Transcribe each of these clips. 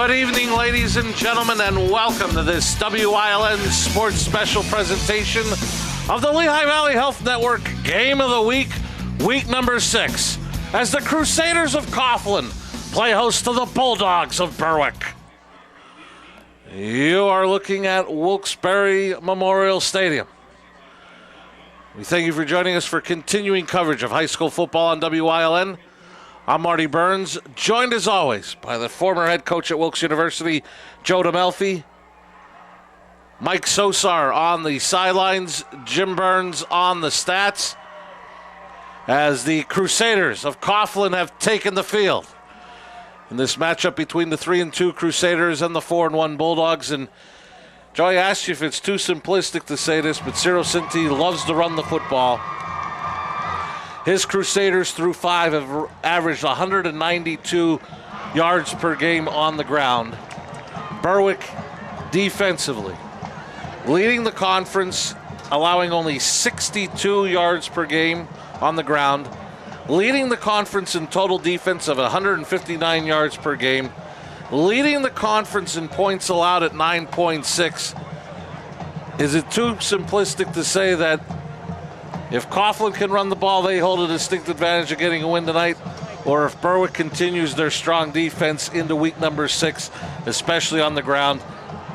Good evening, ladies and gentlemen, and welcome to this WILN Sports Special presentation of the Lehigh Valley Health Network Game of the Week, week number 6, as the Crusaders of Coughlin play host to the Bulldogs of Berwick. You are looking at Wilkes-Barre Memorial Stadium. We thank you for joining us for continuing coverage of high school football on WILN. I'm Marty Burns, joined as always by the former head coach at Wilkes University, Joe DeMelfi, Mike Sosar on the sidelines, Jim Burns on the stats, as the Crusaders of Coughlin have taken the field in this matchup between the 3-2 Crusaders and the 4-1 Bulldogs. And Joe, I asked you if it's too simplistic to say this, but Ciro Cinti loves to run the football. His Crusaders through 5 have averaged 192 yards per game on the ground. Berwick defensively leading the conference, allowing only 62 yards per game on the ground, leading the conference in total defense of 159 yards per game, leading the conference in points allowed at 9.6. Is it too simplistic to say that if Coughlin can run the ball, they hold a distinct advantage of getting a win tonight? Or if Berwick continues their strong defense into week number 6, especially on the ground,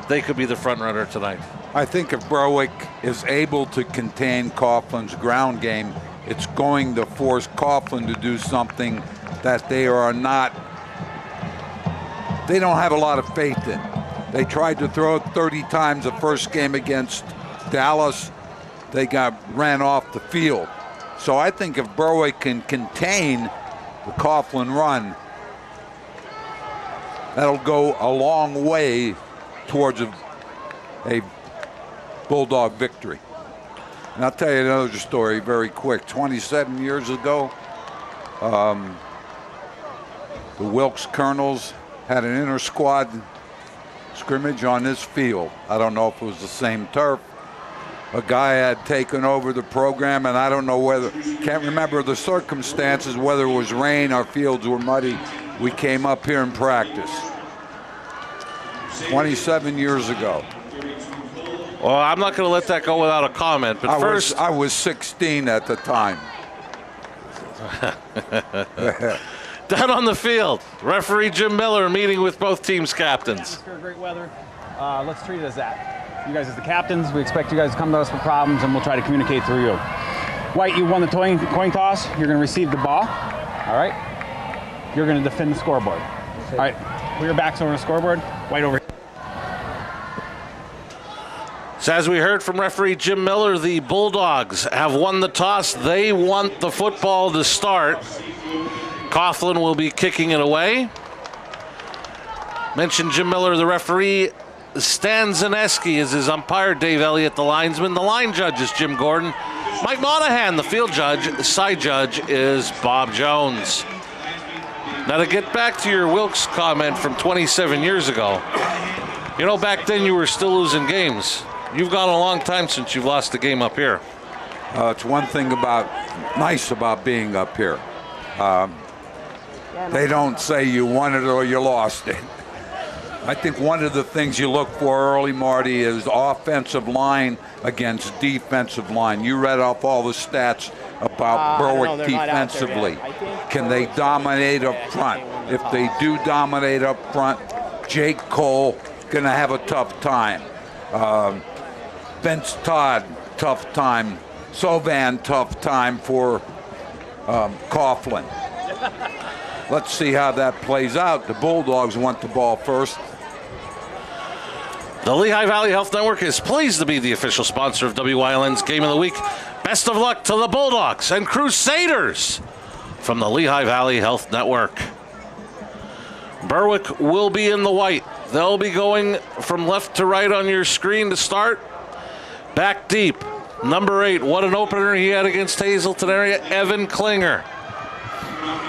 they could be the front runner tonight? I think if Berwick is able to contain Coughlin's ground game, it's going to force Coughlin to do something that they don't have a lot of faith in. They tried to throw it 30 times the first game against Dallas. They ran off the field. So I think if Berwick can contain the Coughlin run, that'll go a long way towards a Bulldog victory. And I'll tell you another story very quick. 27 years ago, the Wilkes Colonels had an inter-squad scrimmage on this field. I don't know if it was the same turf. A guy had taken over the program, and I don't know can't remember the circumstances, whether it was rain or fields were muddy. We came up here and practiced 27 years ago. Well, I'm not going to let that go without a comment, but I was 16 at the time. Down on the field, referee Jim Miller meeting with both teams' captains. Great weather. Let's treat it as that. You guys as the captains, we expect you guys to come to us with problems, and we'll try to communicate through you. White, you won the coin toss. You're going to receive the ball. All right. You're going to defend the scoreboard. All right. Put your backs over the scoreboard. White over here. So as we heard from referee Jim Miller, the Bulldogs have won the toss. They want the football to start. Coughlin will be kicking it away. Mentioned Jim Miller, the referee. Stan Zaneski is his umpire. Dave Elliott, the linesman. The line judge is Jim Gordon. Mike Monahan, the field judge. Side judge is Bob Jones. Now to get back to your Wilkes comment from 27 years ago, you know, back then you were still losing games. You've gone a long time since you've lost a game up here. It's one thing nice about being up here. They don't say you won it or you lost it. I think one of the things you look for early, Marty, is offensive line against defensive line. You read off all the stats about Berwick defensively. Can they dominate up front? If they do dominate up front, Jake Cole going to have a tough time. Vince Todd, tough time. Sovan, tough time for Coughlin. Let's see how that plays out. The Bulldogs want the ball first. The Lehigh Valley Health Network is pleased to be the official sponsor of WILN's Game of the Week. Best of luck to the Bulldogs and Crusaders from the Lehigh Valley Health Network. Berwick will be in the white. They'll be going from left to right on your screen to start. Back deep, number 8. What an opener he had against Hazleton area. Evan Klinger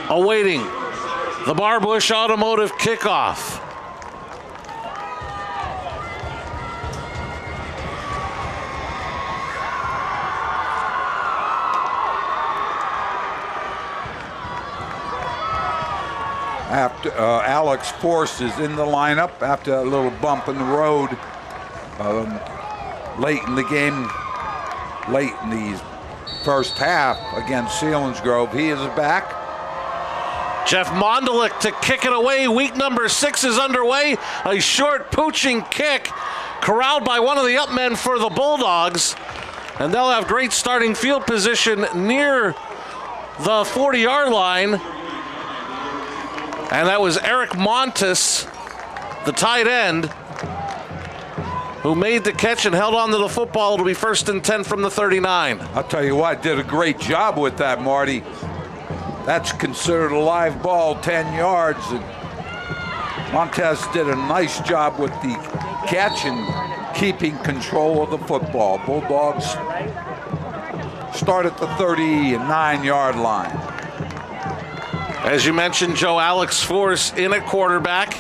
awaiting the Barbush Automotive kickoff. after Alex Force is in the lineup after a little bump in the road late in the game, late in the first half against Selinsgrove. He is back. Jeff Mondelik to kick it away. Week number 6 is underway. A short pooching kick corralled by one of the up men for the Bulldogs. And they'll have great starting field position near the 40-yard line. And that was Eric Montes, the tight end, who made the catch and held on to the football. It'll be 1st and 10 from the 39. I'll tell you what, did a great job with that, Marty. That's considered a live ball, 10 yards. And Montes did a nice job with the catch and keeping control of the football. Bulldogs start at the 39-yard line. As you mentioned, Joe, Alex Force in at quarterback.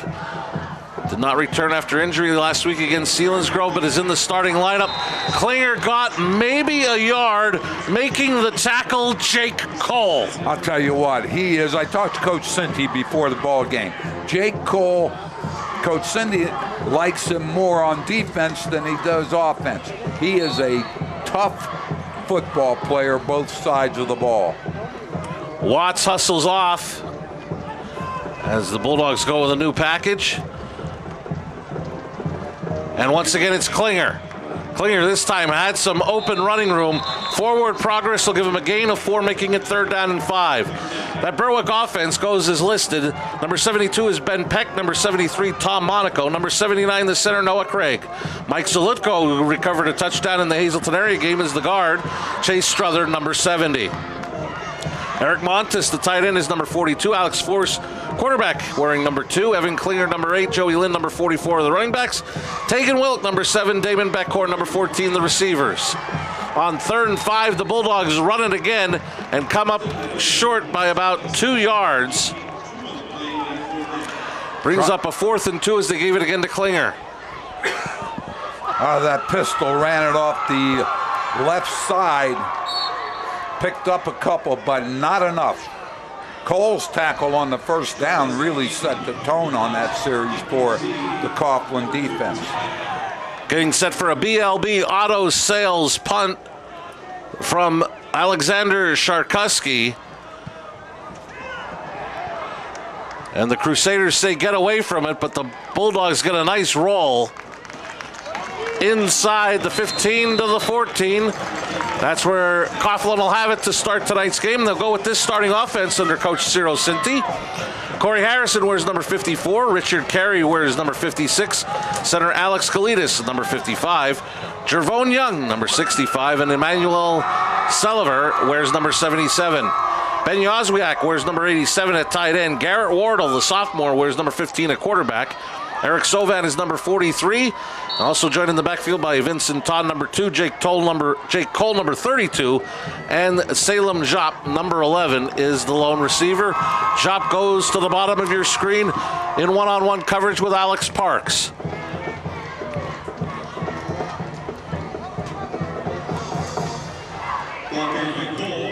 Did not return after injury last week against Selinsgrove, but is in the starting lineup. Klinger got maybe a yard, making the tackle Jake Cole. I'll tell you what, he is. I talked to Coach Cinti before the ball game. Jake Cole, Coach Cinti likes him more on defense than he does offense. He is a tough football player, both sides of the ball. Watts hustles off as the Bulldogs go with a new package. And once again, it's Klinger. Klinger this time had some open running room. Forward progress will give him a gain of 4, making it 3rd down and 5. That Berwick offense goes as listed. Number 72 is Ben Peck. Number 73, Tom Monaco. Number 79, the center, Noah Craig. Mike Zalutko, who recovered a touchdown in the Hazleton area game, is the guard. Chase Strother, number 70. Eric Montes, the tight end, is number 42. Alex Force, quarterback, wearing number 2. Evan Klinger, number 8. Joey Lynn, number 44 of the running backs. Tegan Wilk, number 7. Damon Beckhorn, number 14, the receivers. On 3rd and 5, the Bulldogs run it again and come up short by about 2 yards. Brings up a 4th and 2 as they gave it again to Klinger. That pistol ran it off the left side. Picked up a couple, but not enough. Cole's tackle on the first down really set the tone on that series for the Coughlin defense. Getting set for a BLB auto sales punt from Alexander Sharkuski. And the Crusaders say get away from it, but the Bulldogs get a nice roll. Inside the 15 to the 14. That's where Coughlin will have it to start tonight's game. They'll go with this starting offense under Coach Ciro Cinti. Corey Harrison wears number 54. Richard Carey wears number 56. Center Alex Kalidas, number 55. Jervone Young, number 65. And Emmanuel Sulliver wears number 77. Ben Yoswiak wears number 87 at tight end. Garrett Wardle, the sophomore, wears number 15 at quarterback. Eric Sovan is number 43. Also joined in the backfield by Vincent Todd, number 2, Jake Cole, number 32, and Salem Jop, number 11, is the lone receiver. Jop goes to the bottom of your screen in one-on-one coverage with Alex Parks.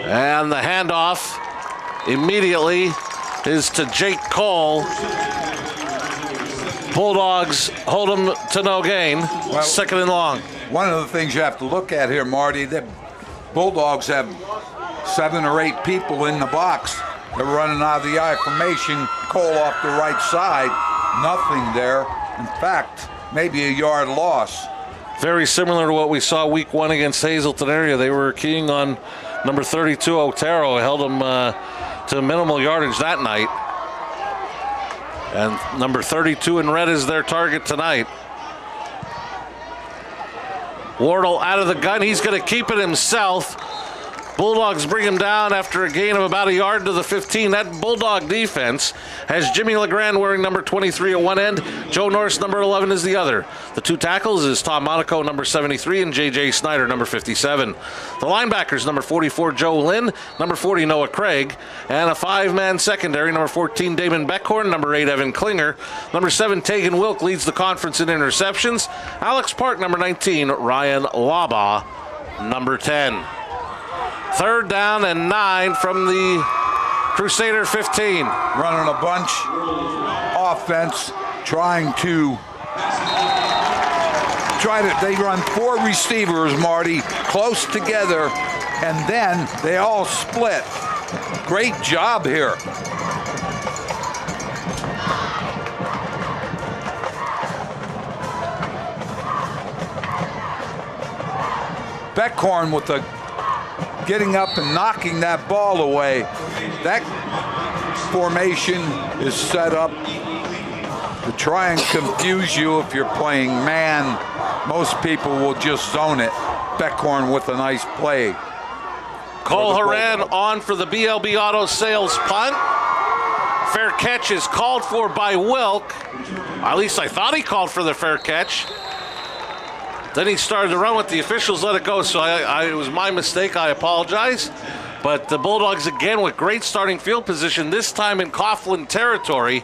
And the handoff immediately is to Jake Cole. Bulldogs hold them to no gain. Well, 2nd and long. One of the things you have to look at here, Marty, the Bulldogs have 7 or 8 people in the box. They're running out of the I formation. Cole off the right side. Nothing there. In fact, maybe a yard loss. Very similar to what we saw week 1 against Hazleton area. They were keying on number 32, Otero. Held him to minimal yardage that night. And number 32 in red is their target tonight. Wardle out of the gun. He's going to keep it himself. Bulldogs bring him down after a gain of about a yard to the 15. That Bulldog defense has Jimmy LeGrand wearing number 23 at one end. Joe Norris, number 11, is the other. The 2 tackles is Tom Monaco, number 73, and J.J. Snyder, number 57. The linebackers, number 44, Joe Lynn, number 40, Noah Craig, and a 5-man secondary, number 14, Damon Beckhorn, number 8, Evan Klinger, number 7, Tegan Wilk leads the conference in interceptions. Alex Park, number 19, Ryan Laba, number 10. 3rd down and 9 from the Crusader 15. Running a bunch offense, they run 4 receivers, Marty, close together, and then they all split. Great job here. Beckhorn with getting up and knocking that ball away. That formation is set up to try and confuse you if you're playing man. Most people will just zone it. Beckhorn with a nice play. Cole Horan on for the BLB Auto Sales punt. Fair catch is called for by Wilk. At least I thought he called for the fair catch. Then he started to run with the officials, let it go. So it was my mistake. I apologize. But the Bulldogs again with great starting field position, this time in Coughlin territory.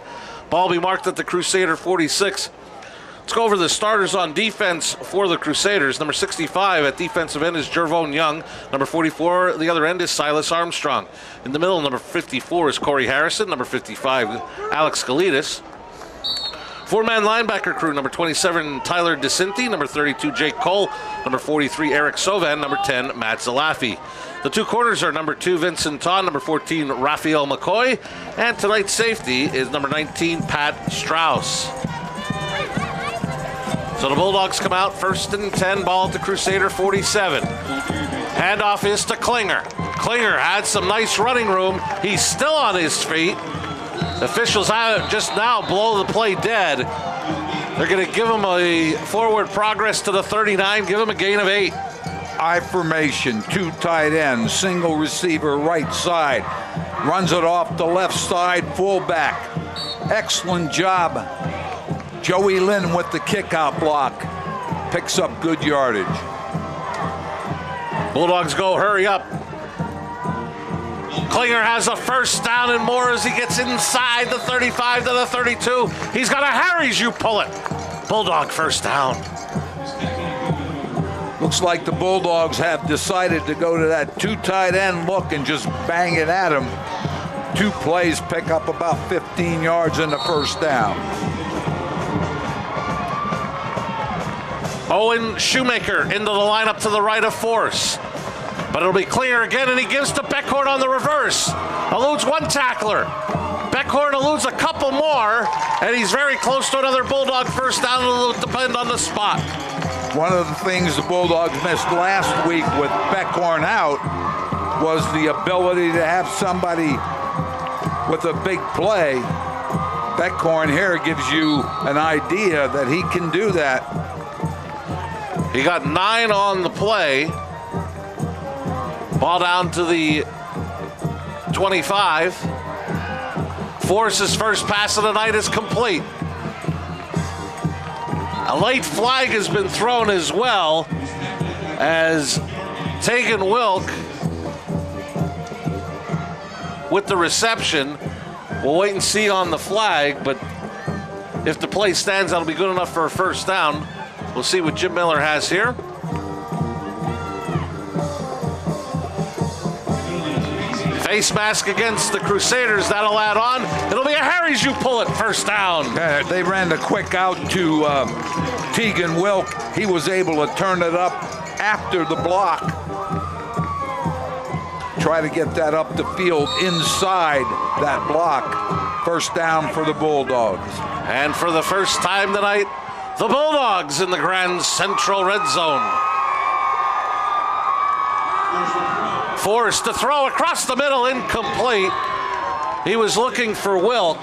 Ball be marked at the Crusader 46. Let's go over the starters on defense for the Crusaders. Number 65 at defensive end is Jervone Young. Number 44, the other end is Silas Armstrong. In the middle, number 54 is Corey Harrison. Number 55, Alex Galidas. 4-man linebacker crew, number 27, Tyler DeCinti. Number 32, Jake Cole. Number 43, Eric Sovan. Number 10, Matt Zalafi. The 2 corners are number 2, Vincent Ton. Number 14, Raphael McCoy. And tonight's safety is number 19, Pat Strauss. So the Bulldogs come out 1st and 10, ball at the Crusader 47. Handoff is to Klinger. Klinger had some nice running room. He's still on his feet. The officials have just now blow the play dead. They're going to give him a forward progress to the 39, give him a gain of 8. I formation, 2 tight ends, single receiver right side. Runs it off the left side, fullback. Excellent job. Joey Lynn with the kickout block. Picks up good yardage. Bulldogs go, hurry up. Klinger has a first down and more as he gets inside the 35 to the 32. He's got a Harry's, you pull it. Bulldog first down. Looks like the Bulldogs have decided to go to that 2 tight end look and just bang it at him. 2 plays pick up about 15 yards in the first down. Owen Shoemaker into the lineup to the right of Force. But it'll be Klinger again, and he gives to Beckhorn on the reverse. Eludes 1 tackler. Beckhorn eludes a couple more, and he's very close to another Bulldog first down. It'll depend on the spot. One of the things the Bulldogs missed last week with Beckhorn out was the ability to have somebody with a big play. Beckhorn here gives you an idea that he can do that. He got 9 on the play. Ball down to the 25. Force's first pass of the night is complete. A late flag has been thrown as well as Tegan Wilk with the reception. We'll wait and see on the flag, but if the play stands, that'll be good enough for a first down. We'll see what Jim Miller has here. Face mask against the Crusaders. That'll add on. It'll be a Harry's, you pull it. First down. They ran the quick out to Tegan Wilk. He was able to turn it up after the block. Try to get that up the field inside that block. First down for the Bulldogs. And for the first time tonight, the Bulldogs in the Grand Central Red Zone. Forced to throw across the middle, incomplete. He was looking for Wilk.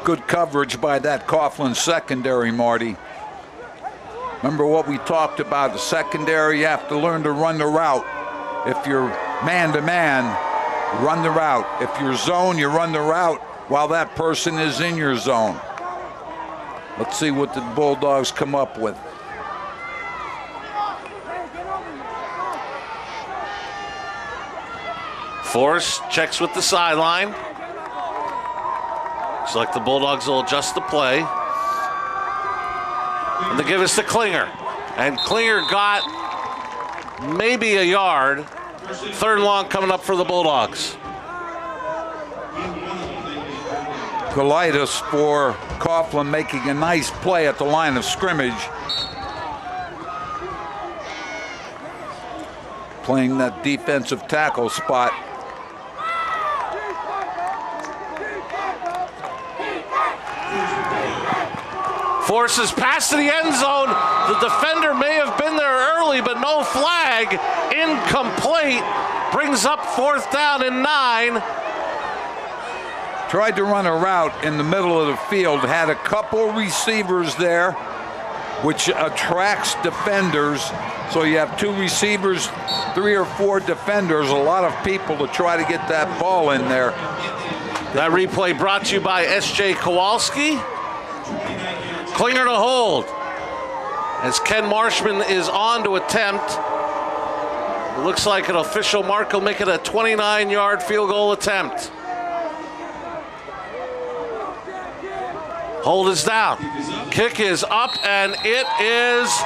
Good coverage by that Coughlin secondary, Marty. Remember what we talked about, the secondary, you have to learn to run the route. If you're man-to-man, run the route. If you're zone, you run the route while that person is in your zone. Let's see what the Bulldogs come up with. Force checks with the sideline. Looks like the Bulldogs will adjust the play. And they give us to Klinger. And Klinger got maybe a yard. Third and long coming up for the Bulldogs. Colitis for Coughlin making a nice play at the line of scrimmage. Playing that defensive tackle spot. Forces pass to the end zone. The defender may have been there early, but no flag. Incomplete. Brings up 4th down and 9. Tried to run a route in the middle of the field. Had a couple receivers there, which attracts defenders. So you have 2 receivers, 3 or 4 defenders, a lot of people to try to get that ball in there. That replay brought to you by S.J. Kowalski. Klinger to hold. As Ken Marshman is on to attempt. It looks like an official mark will make it a 29-yard field goal attempt. Hold is down. Kick is up, and it is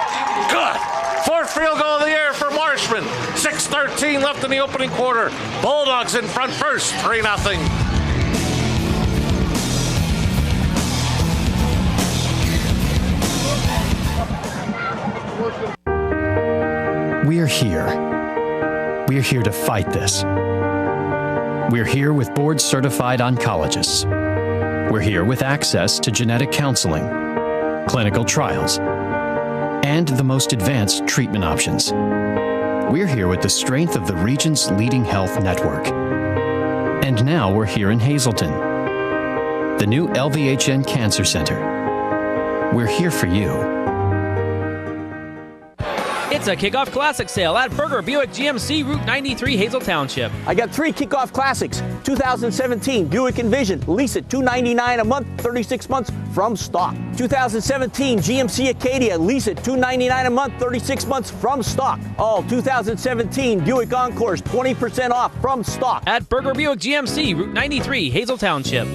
good. 4th field goal of the year for Marshman. 6:13 left in the opening quarter. Bulldogs in front first, 3-0. We're here. We're here to fight this. We're here with board-certified oncologists. We're here with access to genetic counseling, clinical trials, and the most advanced treatment options. We're here with the strength of the region's leading health network. And now we're here in Hazleton, the new LVHN Cancer Center. We're here for you. It's a kickoff classic sale at Berger Buick GMC Route 93 Hazel Township. I got 3 kickoff classics. 2017 Buick Envision. Lease it $299 a month, 36 months from stock. 2017 GMC Acadia. Lease it $299 a month, 36 months from stock. All 2017 Buick Encores, 20% off from stock. At Berger Buick GMC Route 93 Hazel Township.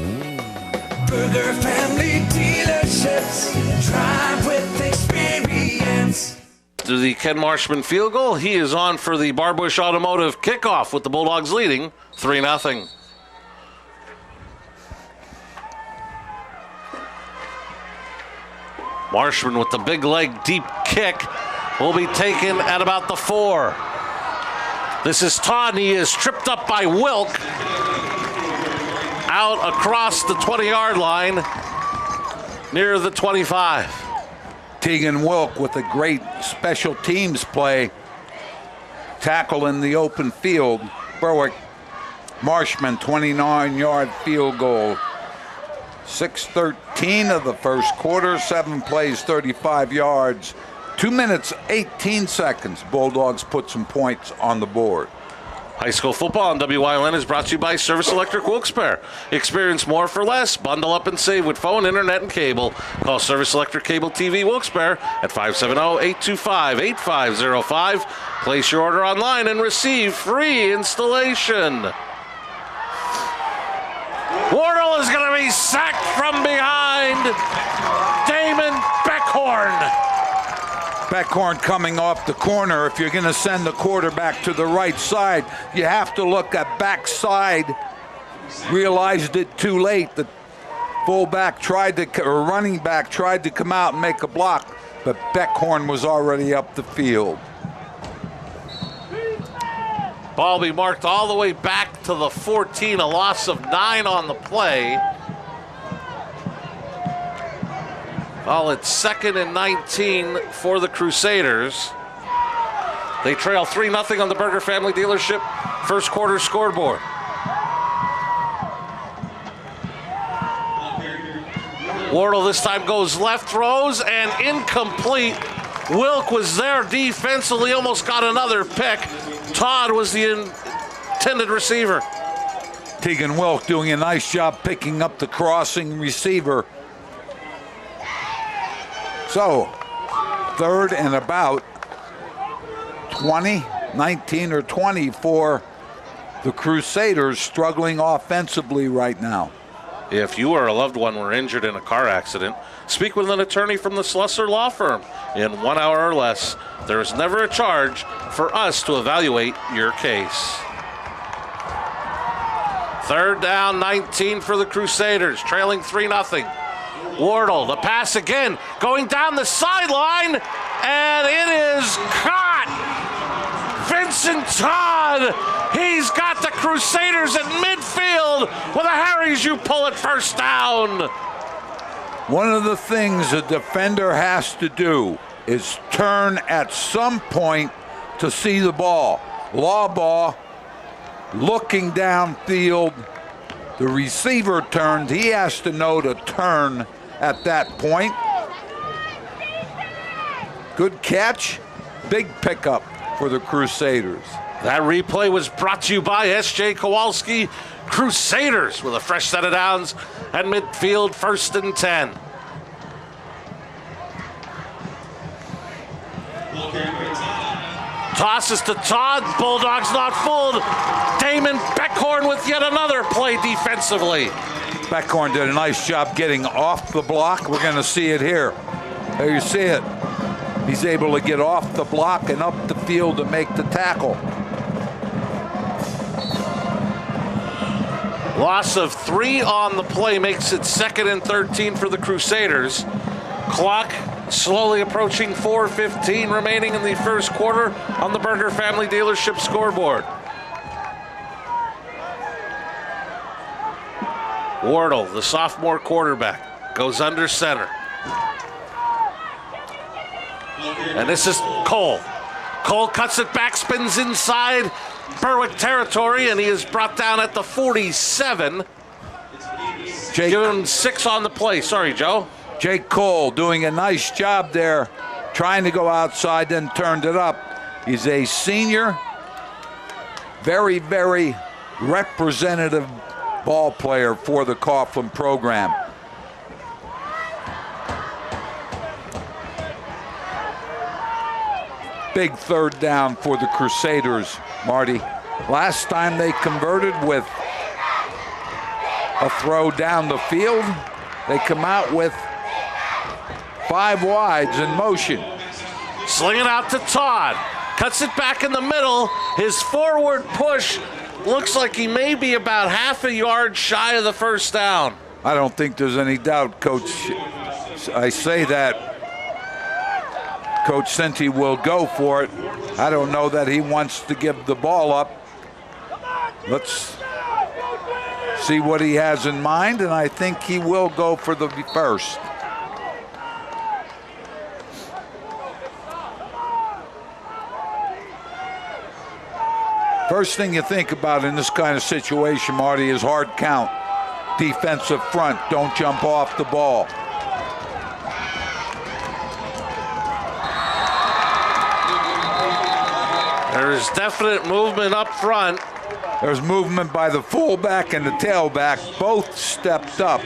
Berger Family Dealerships. Drive with experience. To the Ken Marshman field goal. He is on for the Barbush Automotive kickoff with the Bulldogs leading 3-0. Marshman with the big leg deep kick will be taken at about the 4. This is Todd, and he is tripped up by Wilk out across the 20-yard line near the 25. Tegan Wilk with a great special teams play. Tackle in the open field. Berwick Marshman, 29-yard field goal. 6:13 of the first quarter, 7 plays, 35 yards. 2 minutes, 18 seconds. Bulldogs put some points on the board. High school football on WILN is brought to you by Service Electric Wilkes-Barre. Experience more for less. Bundle up and save with phone, internet, and cable. Call Service Electric Cable TV Wilkes-Barre at 570-825-8505. Place your order online and receive free installation. Wardle is going to be sacked from behind. Damon Beckhorn. Beckhorn coming off the corner. If you're going to send the quarterback to the right side, you have to look at backside. Realized it too late. The fullback or running back tried to come out and make a block, but Beckhorn was already up the field. Ball be marked all the way back to the 14, a loss of 9 on the play. Well, it's 2nd and 19 for the Crusaders. They trail 3-0 on the Berger Family Dealership first quarter scoreboard. Wardle this time goes left, throws, and incomplete. Wilk was there defensively, almost got another pick. Todd was the intended receiver. Tegan Wilk doing a nice job picking up the crossing receiver. So, 3rd and about 20, 19 or 20 for the Crusaders, struggling offensively right now. If you or a loved one were injured in a car accident, speak with an attorney from the Slusser Law Firm in 1 hour or less. There is never a charge for us to evaluate your case. 3rd down, 19 for the Crusaders, trailing 3-0. Wardle, the pass again, going down the sideline, and it is caught. Vincent Todd, he's got the Crusaders at midfield with a Harry's you pull it first down. One of the things a defender has to do is turn at some point to see the ball. Law ball, looking downfield. The receiver turned. He has to know to turn at that point. Good catch. Big pickup for the Crusaders. That replay was brought to you by S.J. Kowalski. Crusaders with a fresh set of downs at midfield, 1st and 10. Tosses to Todd. Bulldogs not fooled. Damon Beckhorn with yet another play defensively. Beckhorn did a nice job getting off the block. We're going to see it here. There you see it. He's able to get off the block and up the field to make the tackle. Loss of 3 on the play makes it 2nd and 13 for the Crusaders. Clock slowly approaching 4:15 remaining in the first quarter on the Berger Family Dealership scoreboard. Wardle, the sophomore quarterback, goes under center. And this is Cole. Cole cuts it back, spins inside Berwick territory, and he is brought down at the 47. Give him 6 on the play. Sorry, Joe. Jake Cole doing a nice job there, trying to go outside, then turned it up. He's a senior, very, very representative ball player for the Coughlin program. Big 3rd down for the Crusaders, Marty. Last time they converted with a throw down the field, they come out with 5 wides in motion. Sling it out to Todd. Cuts it back in the middle. His forward push looks like he may be about half a yard shy of the first down. I don't think there's any doubt, Coach. I say that Coach Cinti will go for it. I don't know that he wants to give the ball up. Let's see what he has in mind, and I think he will go for the first. First thing you think about in this kind of situation, Marty, is hard count. Defensive front, don't jump off the ball. There's definite movement up front. There's movement by the fullback and the tailback. Both stepped up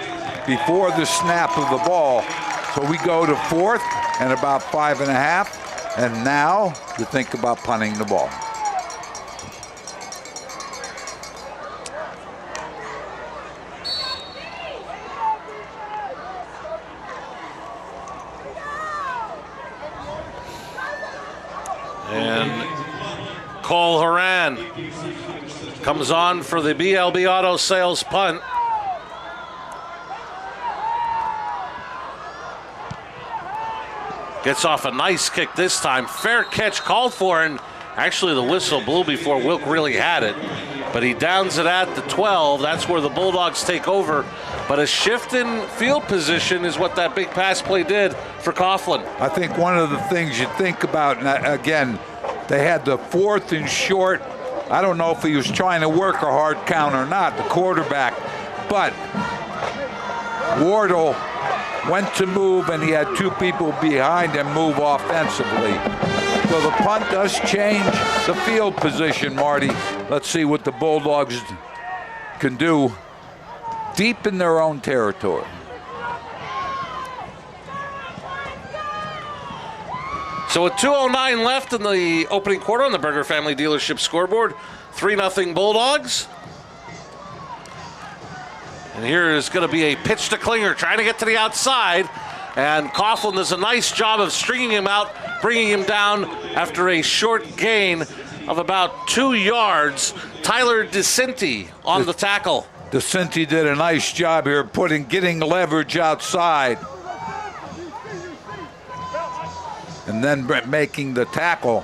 before the snap of the ball. So we go to 4th and about 5.5. And now you think about punting the ball. And Cole Horan comes on for the BLB Auto Sales punt. Gets off a nice kick this time. Fair catch called for, and actually the whistle blew before Wilk really had it. But he downs it at the 12. That's where the Bulldogs take over. But a shift in field position is what that big pass play did for Coughlin. I think one of the things you think about, and again, they had the 4th and short. I don't know if he was trying to work a hard count or not, the quarterback. But Wardle went to move, and he had 2 people behind him move offensively. So the punt does change the field position, Marty. Let's see what the Bulldogs can do deep in their own territory. So with 2:09 left in the opening quarter on the Berger Family Dealership scoreboard, 3-0 Bulldogs. And here is going to be a pitch to Klinger, trying to get to the outside. And Coughlin does a nice job of stringing him out, bringing him down after a short gain of about 2 yards. Tyler DeCinti on the tackle. DeCinti did a nice job here getting leverage outside. And then making the tackle.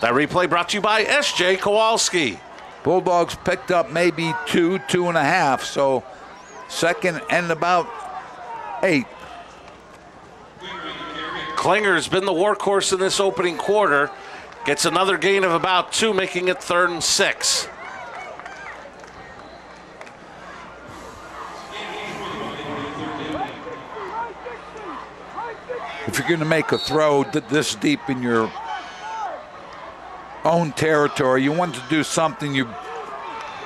That replay brought to you by S.J. Kowalski. Bulldogs picked up maybe 2.5, so second and about 8. Klinger's been the workhorse in this opening quarter. Gets another gain of about 2, making it 3rd and 6. If you're going to make a throw this deep in your own territory, you want to do something you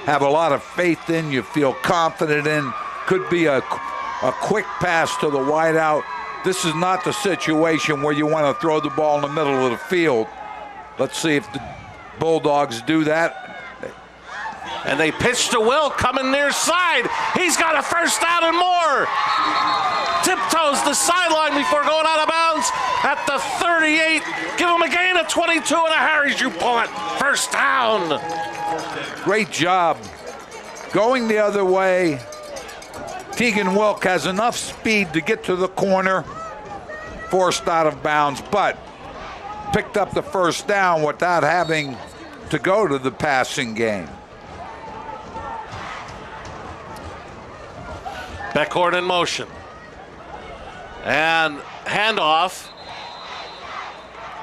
have a lot of faith in, you feel confident in. Could be a quick pass to the wideout. This is not the situation where you want to throw the ball in the middle of the field. Let's see if the Bulldogs do that. And they pitch to Will, coming near side. He's got a first down and more. Tiptoes the sideline before going out of bounds at the 38. Give him a gain of 22 and a Harry's you pull it. First down. Great job. Going the other way. Tegan Wilk has enough speed to get to the corner. Forced out of bounds, but picked up the first down without having to go to the passing game. Beckhorn in motion. And handoff.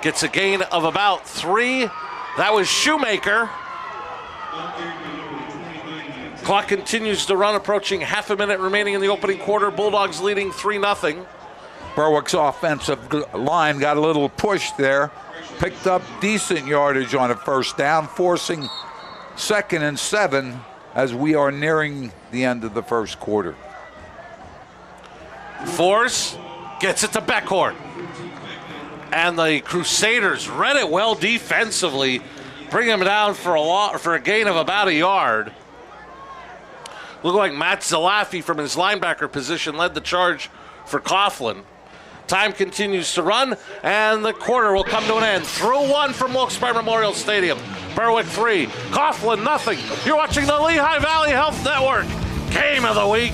Gets a gain of about 3. That was Shoemaker. Clock continues to run, approaching half a minute remaining in the opening quarter. Bulldogs leading 3-0. Berwick's offensive line got a little push there. Picked up decent yardage on a first down, forcing 2nd and 7 as we are nearing the end of the first quarter. Force gets it to Beckhorn. And the Crusaders read it well defensively, bring him down for a gain of about a yard. Looked like Matt Zalafi from his linebacker position led the charge for Coughlin. Time continues to run, and the quarter will come to an end. Through 1 from Wilkes-Barre Memorial Stadium. Berwick 3, Coughlin nothing. You're watching the Lehigh Valley Health Network. Game of the week.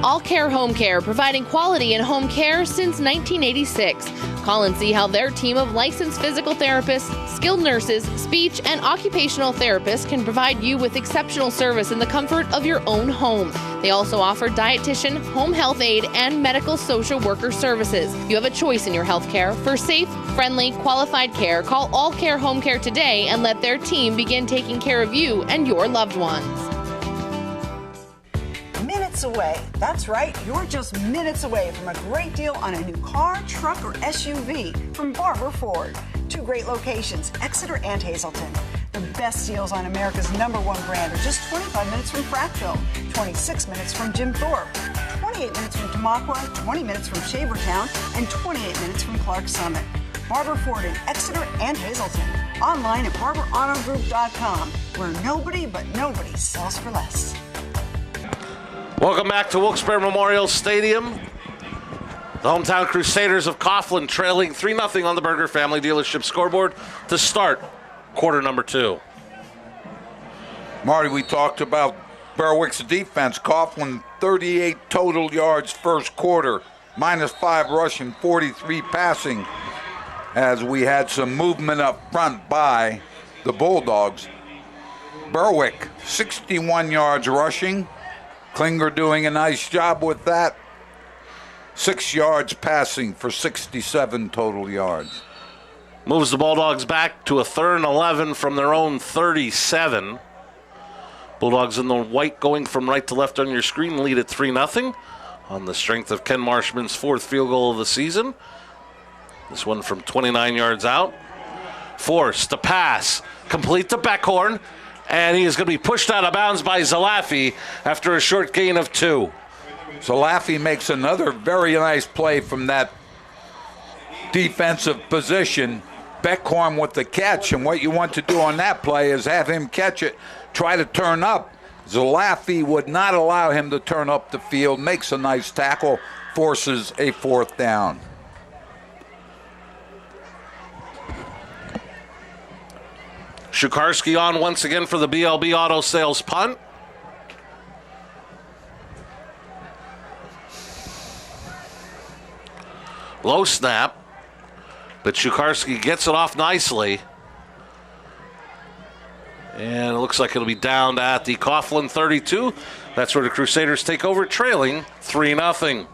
All Care Home Care, providing quality in home care since 1986. Call and see how their team of licensed physical therapists, skilled nurses, speech, and occupational therapists can provide you with exceptional service in the comfort of your own home. They also offer dietitian, home health aide, and medical social worker services. You have a choice in your health care. For safe, friendly, qualified care, call All Care Home Care today and let their team begin taking care of you and your loved ones. Minutes away. That's right, you're just minutes away from a great deal on a new car, truck, or SUV from Barber Ford. 2 great locations, Exeter and Hazleton. The best deals on America's #1 brand are just 25 minutes from Frackville, 26 minutes from Jim Thorpe, 28 minutes from Tamaqua, 20 minutes from Shavertown, and 28 minutes from Clark Summit. Barber Ford in Exeter and Hazleton. Online at barberautogroup.com, where nobody but nobody sells for less. Welcome back to Wilkes-Barre Memorial Stadium. The hometown Crusaders of Coughlin trailing 3-0 on the Berger Family Dealership scoreboard to start quarter number 2. Marty, we talked about Berwick's defense. Coughlin 38 total yards first quarter, -5 rushing, 43 passing, as we had some movement up front by the Bulldogs. Berwick 61 yards rushing. Klinger doing a nice job with that. 6 yards passing for 67 total yards. Moves the Bulldogs back to a 3rd and 11 from their own 37. Bulldogs in the white going from right to left on your screen lead at 3-0 on the strength of Ken Marshman's 4th field goal of the season. This one from 29 yards out. Force to pass, complete to Beckhorn. And he is going to be pushed out of bounds by Zalafi after a short gain of 2. Zalafi makes another very nice play from that defensive position. Beckhorn with the catch, and what you want to do on that play is have him catch it, try to turn up. Zalafi would not allow him to turn up the field, makes a nice tackle, forces a 4th down. Shukarski on once again for the BLB Auto Sales punt. Low snap, but Shukarski gets it off nicely. And it looks like it'll be down at the Coughlin 32. That's where the Crusaders take over, trailing 3-0.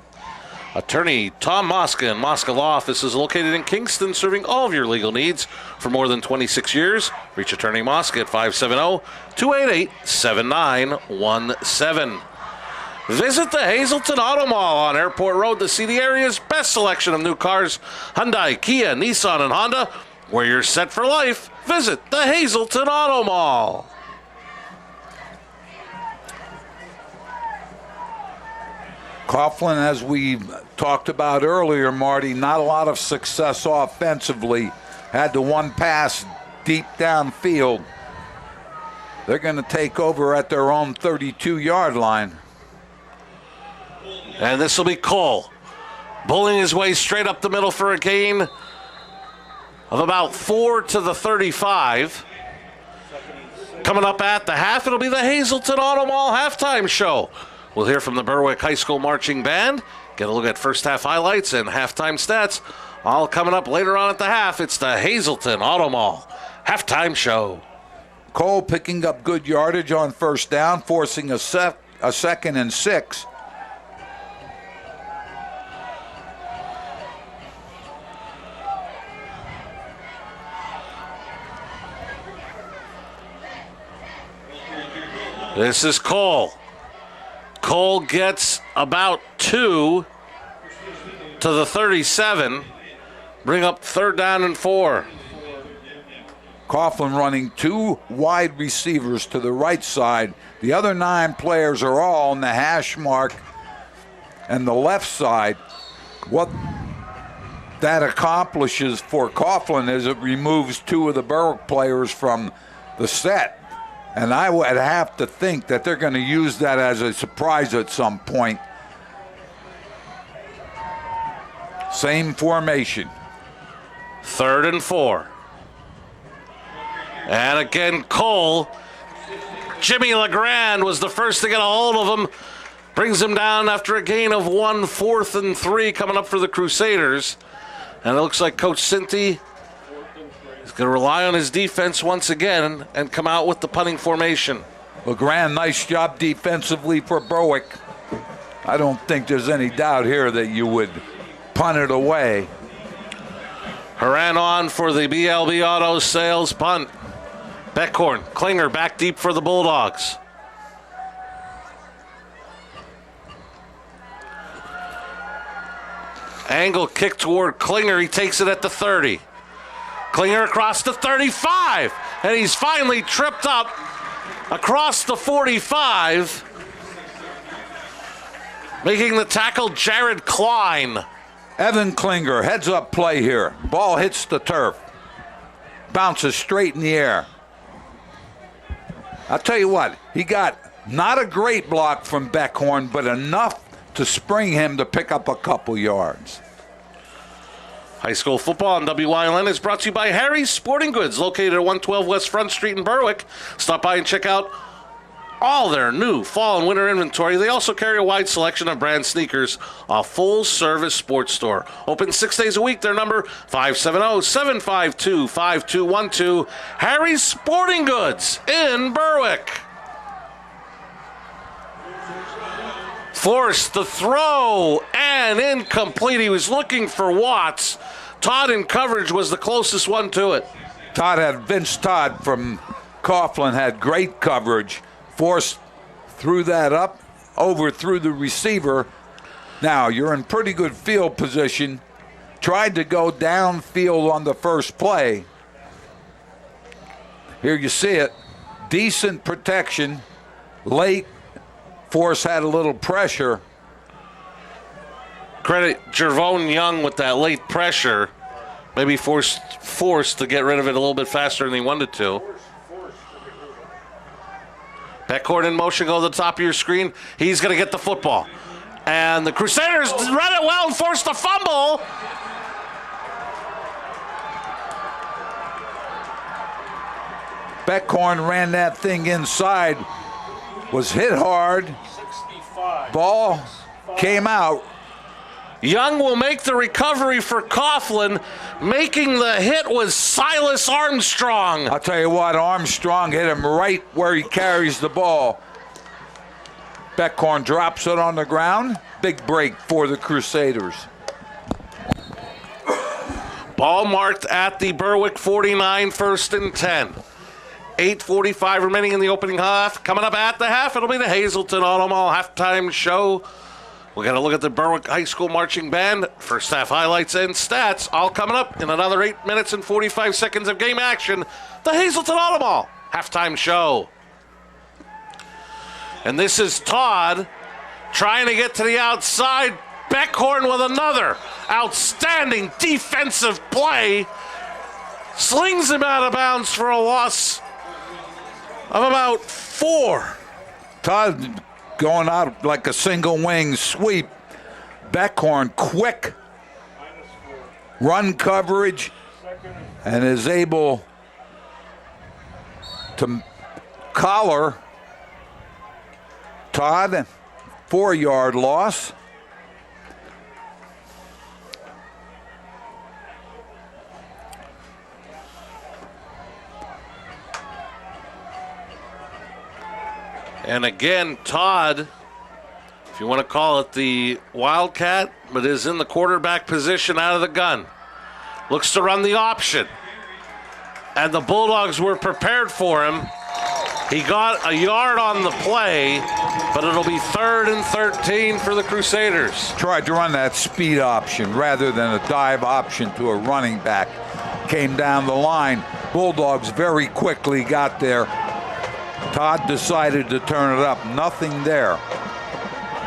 Attorney Tom Mosca and Mosca Law Office is located in Kingston, serving all of your legal needs for more than 26 years. Reach Attorney Mosca at 570-288-7917. Visit the Hazleton Auto Mall on Airport Road to see the area's best selection of new cars, Hyundai, Kia, Nissan, and Honda. Where you're set for life, visit the Hazleton Auto Mall. Coughlin, as we talked about earlier, Marty, not a lot of success offensively. Had the one pass deep downfield. They're going to take over at their own 32-yard line. And this will be Cole, bullying his way straight up the middle for a gain of about 4 to the 35. Coming up at the half, it'll be the Hazleton Auto Mall halftime show. We'll hear from the Berwick High School Marching Band, get a look at first half highlights and halftime stats. All coming up later on at the half. It's the Hazleton Auto Mall halftime show. Cole picking up good yardage on first down, forcing a 2nd and 6. This is Cole. Cole gets about 2 to the 37. Bring up 3rd down and 4. Coughlin running 2 wide receivers to the right side. The other 9 players are all on the hash mark and the left side. What that accomplishes for Coughlin is it removes 2 of the Berwick players from the set. And I would have to think that they're going to use that as a surprise at some point. Same formation. 3rd and 4. And again, Cole. Jimmy LeGrand was the first to get a hold of him. Brings him down after a gain of 1, 4th and 3 coming up for the Crusaders. And it looks like Coach Cinti is going to rely on his defense once again and come out with the punting formation. LeGrand, nice job defensively for Berwick. I don't think there's any doubt here that you would punt it away. Haran on for the BLB Auto Sales punt. Beckhorn, Klinger back deep for the Bulldogs. Angle kick toward Klinger. He takes it at the 30. Klinger across the 35. And he's finally tripped up across the 45. Making the tackle, Jared Klein. Evan Klinger, heads up play here. Ball hits the turf. Bounces straight in the air. I'll tell you what, he got not a great block from Beckhorn, but enough to spring him to pick up a couple yards. High school football on WILN is brought to you by Harry's Sporting Goods, located at 112 West Front Street in Berwick. Stop by and check out all their new fall and winter inventory. They also carry a wide selection of brand sneakers, a full-service sports store. Open 6 days a week. Their number, 570-752-5212. Harry's Sporting Goods in Berwick. Forced the throw and incomplete. He was looking for Watts. Todd in coverage was the closest one to it. Vince Todd from Coughlin had great coverage. Forced threw that up, overthrew the receiver. Now you're in pretty good field position. Tried to go downfield on the first play. Here you see it. Decent protection. Late. Force had a little pressure. Credit Jervone Young with that late pressure. Maybe forced to get rid of it a little bit faster than he wanted to. Beckhorn in motion, go to the top of your screen. He's going to get the football. And the Crusaders read it well and forced a fumble. Beckhorn ran that thing inside, was hit hard. Ball came out. Young will make the recovery for Coughlin. Making the hit was Silas Armstrong. I'll tell you what, Armstrong hit him right where he carries the ball. Beckhorn drops it on the ground. Big break for the Crusaders. Ball marked at the Berwick 49, 1st and 10. 8:45 remaining in the opening half. Coming up at the half, it'll be the Hazleton Automall halftime show. We're going to look at the Berwick High School Marching Band. First half highlights and stats, all coming up in another 8 minutes and 45 seconds of game action. The Hazleton Automall halftime show. And this is Todd trying to get to the outside. Beckhorn with another outstanding defensive play. Slings him out of bounds for a loss of about 4. Todd going out like a single wing sweep. Beckhorn quick run coverage and is able to collar Todd. 4-yard loss. And again, Todd, if you want to call it the Wildcat, but is in the quarterback position out of the gun. Looks to run the option. And the Bulldogs were prepared for him. He got a yard on the play, but it'll be 3rd and 13 for the Crusaders. Tried to run that speed option rather than a dive option to a running back. Came down the line. Bulldogs very quickly got there. Todd decided to turn it up. Nothing there.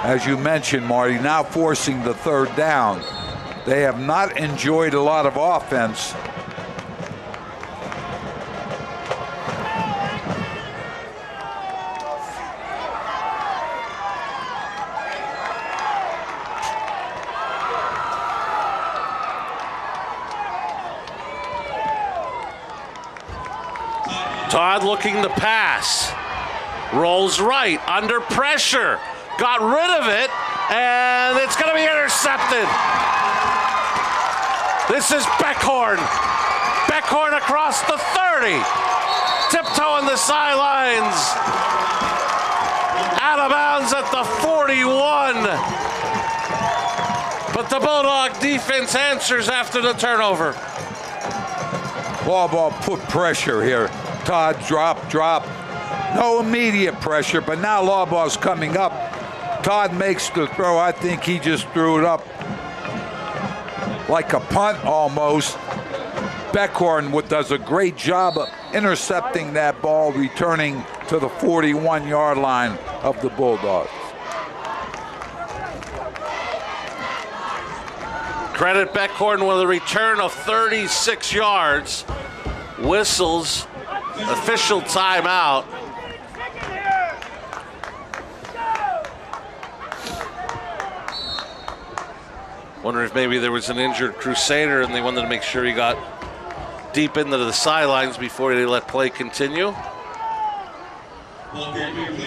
As you mentioned, Marty, now forcing the 3rd down. They have not enjoyed a lot of offense. Todd looking to pass. Rolls right, under pressure. Got rid of it, and it's going to be intercepted. This is Beckhorn. Beckhorn across the 30. Tiptoeing the sidelines. Out of bounds at the 41. But the Bulldog defense answers after the turnover. Ball put pressure here. Todd drop. No immediate pressure, but now Lawball's coming up. Todd makes the throw. I think he just threw it up like a punt almost. Beckhorn does a great job of intercepting that ball, returning to the 41-yard line of the Bulldogs. Credit Beckhorn with a return of 36 yards. Whistles. Official timeout. Wonder if maybe there was an injured Crusader and they wanted to make sure he got deep into the sidelines before they let play continue.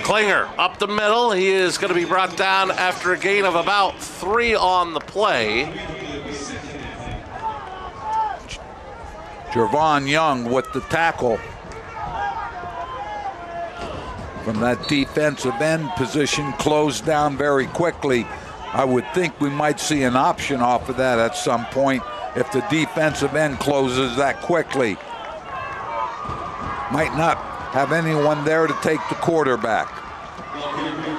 Klinger up the middle. He is going to be brought down after a gain of about 3 on the play. Jervon Young with the tackle. From that defensive end position, closed down very quickly. I would think we might see an option off of that at some point if the defensive end closes that quickly. Might not have anyone there to take the quarterback.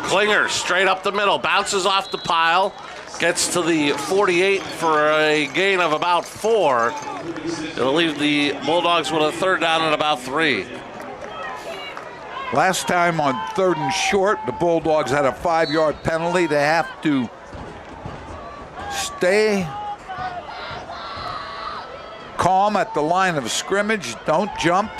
Klinger straight up the middle, bounces off the pile, gets to the 48 for a gain of about 4. It'll leave the Bulldogs with a 3rd down and about 3. Last time on 3rd and short, the Bulldogs had a 5-yard penalty. They have to stay calm at the line of scrimmage. Don't jump.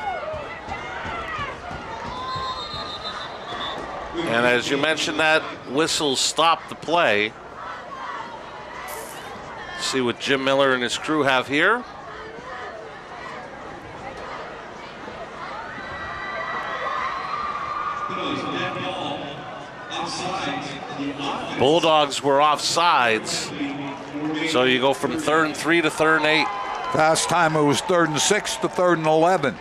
And as you mentioned, that whistle stopped the play. See what Jim Miller and his crew have here. Bulldogs were offsides. So you go from 3rd and 3 to 3rd and 8. Last time it was 3rd and 6 to 3rd and 11.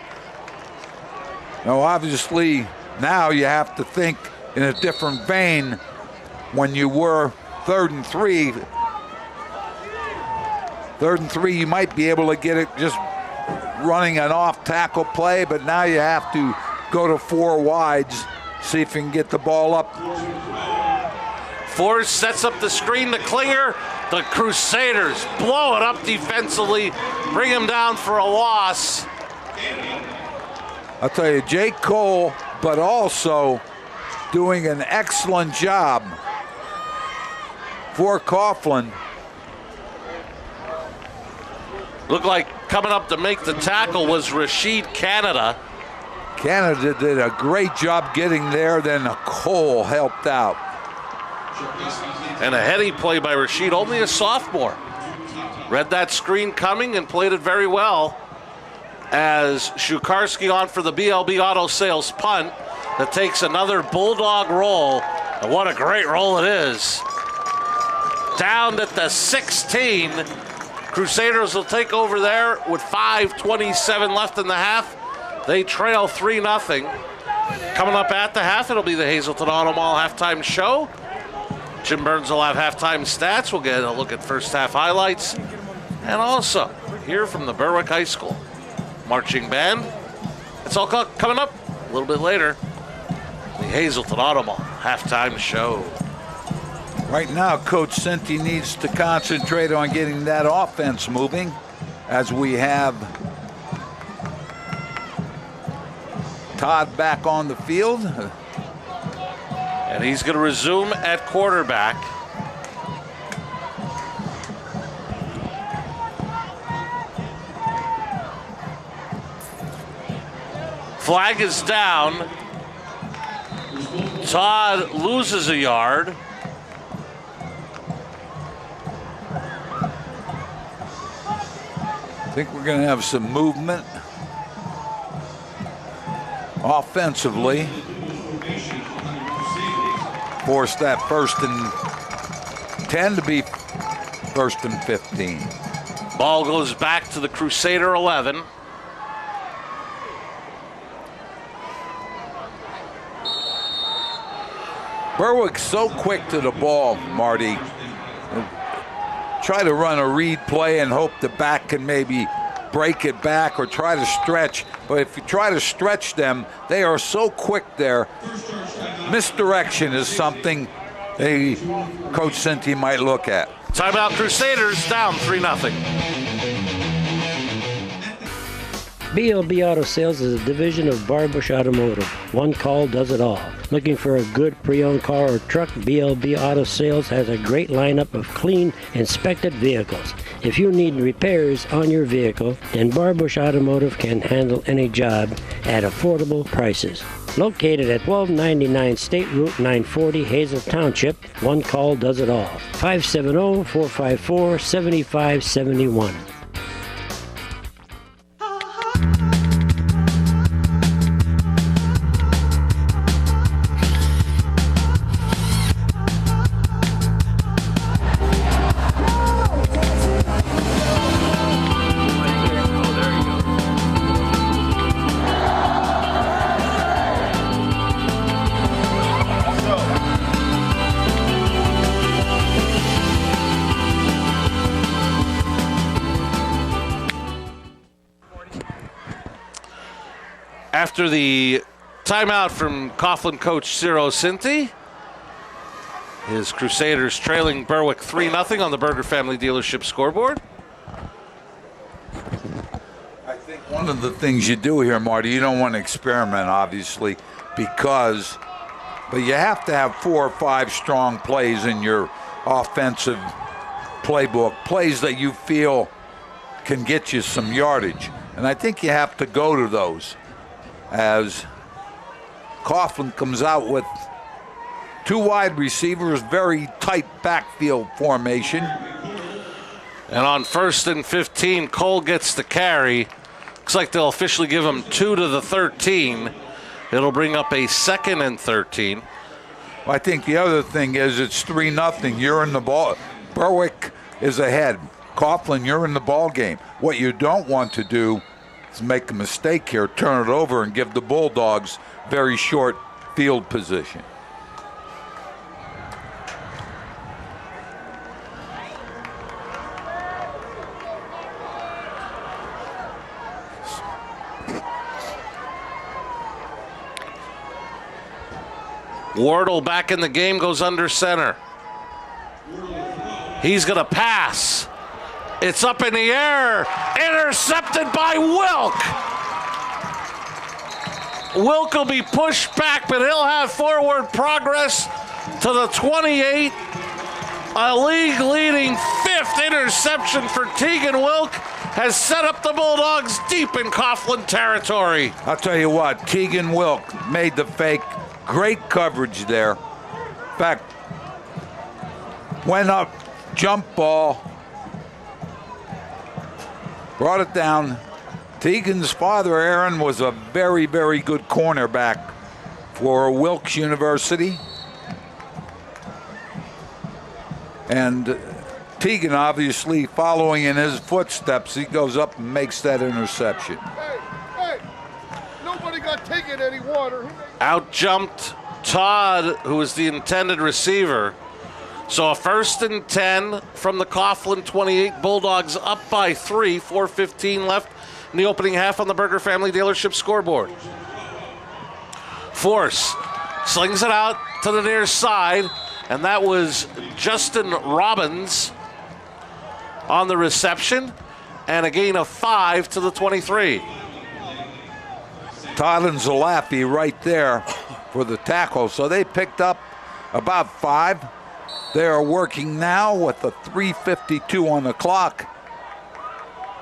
Now, obviously, now you have to think in a different vein when you were 3rd and 3. 3rd and 3, you might be able to get it just running an off-tackle play, but now you have to go to 4 wides, see if you can get the ball up. Force sets up the screen to Klinger. The Crusaders blow it up defensively, bring him down for a loss. I'll tell you, Jake Cole, but also doing an excellent job for Coughlin. Looked like coming up to make the tackle was Rashid Canada. Canada did a great job getting there, then Cole helped out. And a heady play by Rashid, only a sophomore. Read that screen coming and played it very well. As Shukarski on for the BLB Auto Sales punt that takes another Bulldog roll. And what a great roll it is. Down at the 16. Crusaders will take over there with 5:27 left in the half. They trail 3-0. Coming up at the half, it'll be the Hazleton Auto Mall halftime show. Jim Burns will have halftime stats. We'll get a look at first half highlights. And also hear from the Berwick High School marching band. It's all coming up a little bit later. The Hazleton Auto Mall halftime show. Right now, Coach Cinti needs to concentrate on getting that offense moving as we have Todd back on the field. And he's going to resume at quarterback. Flag is down. Todd loses a yard. I think we're going to have some movement offensively. Force that 1st and 10 to be 1st and 15. Ball goes back to the Crusader 11. Berwick's so quick to the ball, Marty. Try to run a read play and hope the back can maybe break it back or try to stretch. But if you try to stretch them, they are so quick there. Misdirection is something Coach Cinti might look at. Timeout, Crusaders down 3-0. BLB Auto Sales is a division of Barbush Automotive. One call does it all. Looking for a good pre-owned car or truck? BLB Auto Sales has a great lineup of clean, inspected vehicles. If you need repairs on your vehicle, then Barbush Automotive can handle any job at affordable prices. Located at 1299 State Route 940, Hazel Township, one call does it all. 570-454-7571. After the timeout from Coughlin coach Ciro Cinti, his Crusaders trailing Berwick 3-0 on the Berger Family Dealership scoreboard. I think one of the things you do here, Marty, you don't want to experiment, obviously, but you have to have 4 or 5 strong plays in your offensive playbook, plays that you feel can get you some yardage. And I think you have to go to those as Coughlin comes out with 2 wide receivers, very tight backfield formation. And on 1st and 15, Cole gets the carry. Looks like they'll officially give him 2 to the 13. It'll bring up a 2nd and 13. I think the other thing is it's 3-0. You're in the ball. Berwick is ahead. Coughlin, you're in the ball game. What you don't want to do is make a mistake here, turn it over, and give the Bulldogs very short field position. Wardle back in the game, goes under center. He's going to pass. It's up in the air. Intercepted by Wilk. Wilk will be pushed back, but he'll have forward progress to the 28. A league-leading 5th interception for Tegan Wilk has set up the Bulldogs deep in Coughlin territory. I'll tell you what, Tegan Wilk made the fake. Great coverage there. In fact, went up, jump ball, brought it down. Tegan's father, Aaron, was a very, very good cornerback for Wilkes University. And Tegan, obviously, following in his footsteps, he goes up and makes that interception. Hey, nobody got taken any water. Out jumped Todd, who was the intended receiver. So a 1st and 10 from the Coughlin 28. Bulldogs up by 3, 4:15 left in the opening half on the Berger Family Dealership scoreboard. Force slings it out to the near side, and that was Justin Robbins on the reception, and a gain of 5 to the 23. Todd and Zalafi right there for the tackle. So they picked up about 5. They are working now with the 3:52 on the clock.